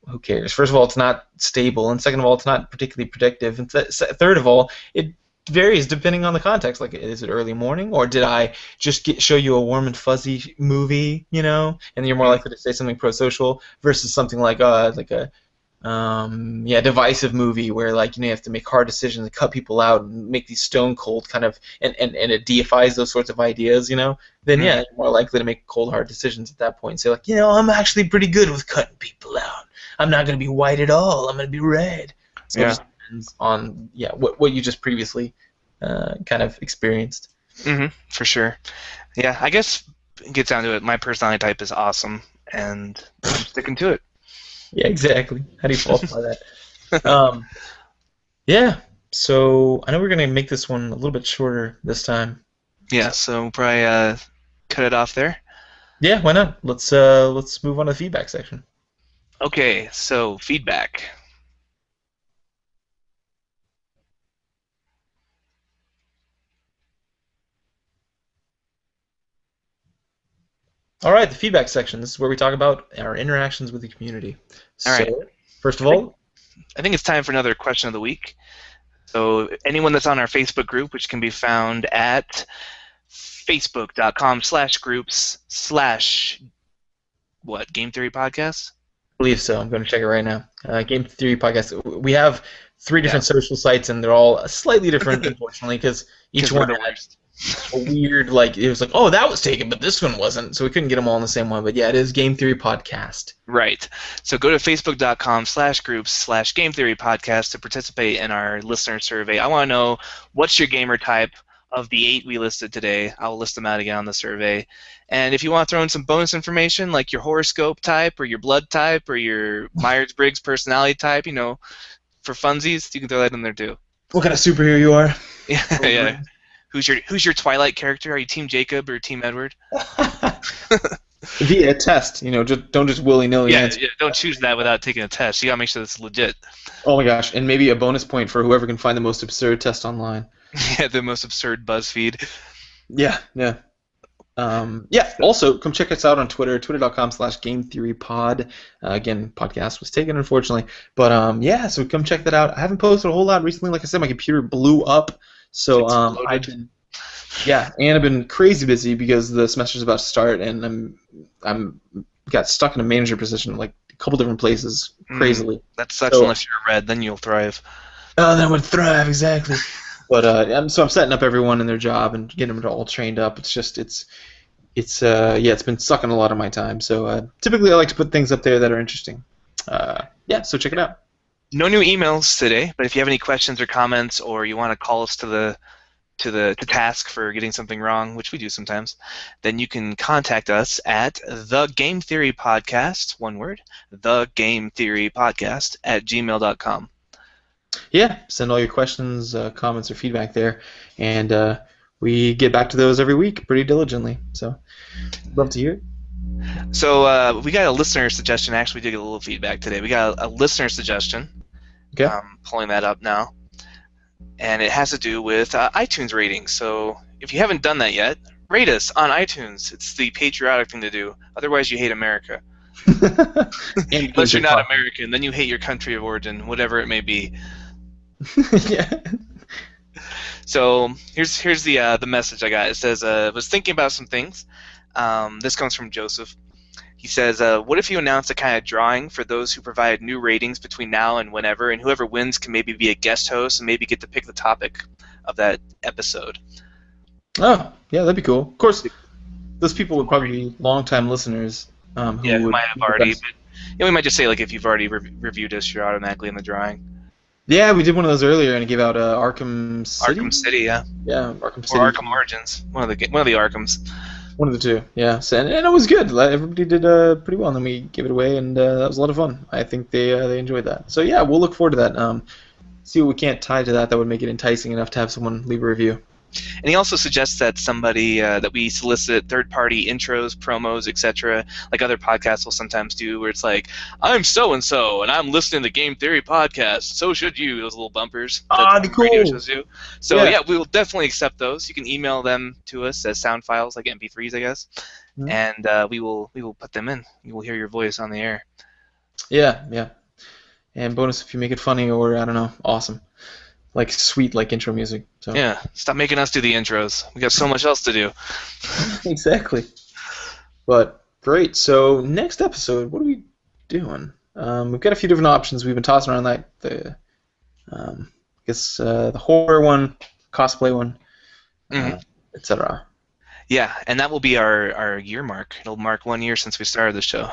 who cares? First of all, it's not stable, and second of all, it's not particularly predictive, and third of all, it varies depending on the context. Like, is it early morning, or did I just show you a warm and fuzzy movie, and you're more likely to say something pro-social versus something like a divisive movie where like you have to make hard decisions and cut people out and make these stone cold kind of and it deifies those sorts of ideas, then yeah, you're more likely to make cold hard decisions at that point and say like, I'm actually pretty good with cutting people out. I'm not going to be white at all. I'm going to be red. So it just depends on what you just previously kind of experienced. For sure. Yeah, I guess it gets down to it. My personality type is awesome, and I'm sticking to it. Yeah, exactly. How do you falsify that? Yeah. So I know we're gonna make this one a little bit shorter this time. Yeah. So we'll probably cut it off there. Yeah. Why not? Let's move on to the feedback section. Okay. So feedback. All right, the feedback section. This is where we talk about our interactions with the community. All right. First of all, I think it's time for another question of the week. So anyone that's on our Facebook group, which can be found at facebook.com/groups/ Game Theory Podcast? I believe so. I'm going to check it right now. Game Theory Podcast. We have 3 different social sites, and they're all slightly different, unfortunately, because each one has a weird, like, it was like, oh, that was taken, but this one wasn't, so we couldn't get them all in the same one. But yeah, it is Game Theory Podcast. Right. So go to facebook.com/groups/Game Theory Podcast to participate in our listener survey. I want to know, what's your gamer type of the 8 we listed today? I'll list them out again on the survey. And if you want to throw in some bonus information, like your horoscope type or your blood type or your Myers-Briggs personality type, for funsies, you can throw that in there too. What kind of superhero you are? Yeah. Who's your Twilight character? Are you Team Jacob or Team Edward? Via a test, don't just willy-nilly answer. Yeah, don't choose that without taking a test. You gotta make sure that's legit. Oh my gosh, and maybe a bonus point for whoever can find the most absurd test online. Yeah, the most absurd BuzzFeed. Yeah. Also, come check us out on Twitter, twitter.com/GameTheoryPod. Again, podcast was taken, unfortunately. But, so come check that out. I haven't posted a whole lot recently. Like I said, my computer blew up. So I've been crazy busy because the semester's about to start, and I'm got stuck in a manager position like a couple different places, crazily. That sucks unless you're red, then you'll thrive. Oh, then I would thrive, exactly. But I'm setting up everyone in their job and getting them all trained up. It's just it's been sucking a lot of my time. So typically I like to put things up there that are interesting. So check it out. No new emails today, but if you have any questions or comments, or you want to call us to task for getting something wrong, which we do sometimes, then you can contact us at the Game Theory Podcast, one word, the Game Theory Podcast @gmail.com. Yeah, send all your questions, comments, or feedback there, and we get back to those every week pretty diligently. So, love to hear it. So we got a listener suggestion. Actually, we did get a little feedback today. We got a listener suggestion. Okay. I'm pulling that up now. And it has to do with iTunes ratings. So if you haven't done that yet, rate us on iTunes. It's the patriotic thing to do. Otherwise, you hate America. Unless you're not American, then you hate your country of origin, whatever it may be. Yeah. So here's the message I got. It says, was thinking about some things. This comes from Joseph. He says, what if you announce a kind of drawing for those who provide new ratings between now and whenever, and whoever wins can maybe be a guest host and maybe get to pick the topic of that episode? Oh, yeah, that'd be cool. Of course, those people would probably be long-time listeners. Who might have already. But, we might just say, like, if you've already reviewed us, you're automatically in the drawing. Yeah, we did one of those earlier, and it gave out Arkham City. Arkham City, yeah. Yeah, Arkham City. Or Arkham Origins. One of the Arkhams. One of the two, yeah. So, and it was good. Everybody did pretty well, and then we gave it away, and that was a lot of fun. I think they enjoyed that. So yeah, we'll look forward to that. See what we can't tie to that would make it enticing enough to have someone leave a review. And he also suggests that somebody that we solicit third-party intros, promos, etc., like other podcasts will sometimes do, where it's like, "I'm so and so, and I'm listening to the Game Theory podcast. So should you." Those little bumpers that That'd be radio cool. shows do. So yeah, we will definitely accept those. You can email them to us as sound files, like MP3s, I guess, and we will put them in. You will hear your voice on the air. Yeah. And bonus if you make it funny or, I don't know, awesome. Like sweet, like intro music. So. Yeah, stop making us do the intros. We got so much else to do. Exactly. But great. So next episode, what are we doing? We've got a few different options. We've been tossing around the horror one, cosplay one, etc. Yeah, and that will be our year mark. It'll mark 1 year since we started the show.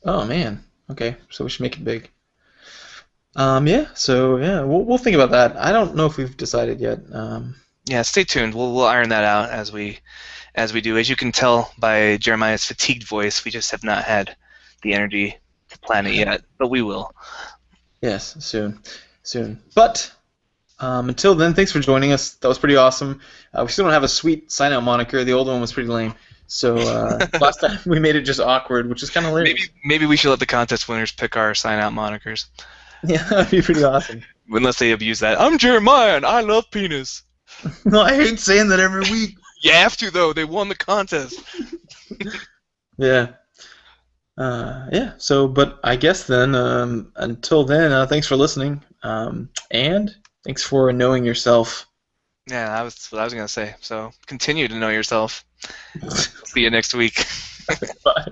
Oh man. Okay, so we should make it big. We'll think about that. I don't know if we've decided yet. Yeah, stay tuned. We'll iron that out as we do. As you can tell by Jeremiah's fatigued voice, we just have not had the energy to plan it yet, but we will. Yes, soon. But until then, thanks for joining us. That was pretty awesome. We still don't have a sweet sign-out moniker. The old one was pretty lame. So last time we made it just awkward, which is kind of hilarious. Maybe we should let the contest winners pick our sign-out monikers. Yeah, that'd be pretty awesome. Unless they abuse that. I'm Jeremiah, and I love penis. No, I hate saying that every week. You have to, though. They won the contest. Yeah. So, but I guess then, until then, thanks for listening, and thanks for knowing yourself. Yeah, that's what I was going to say. So, continue to know yourself. See you next week. Bye.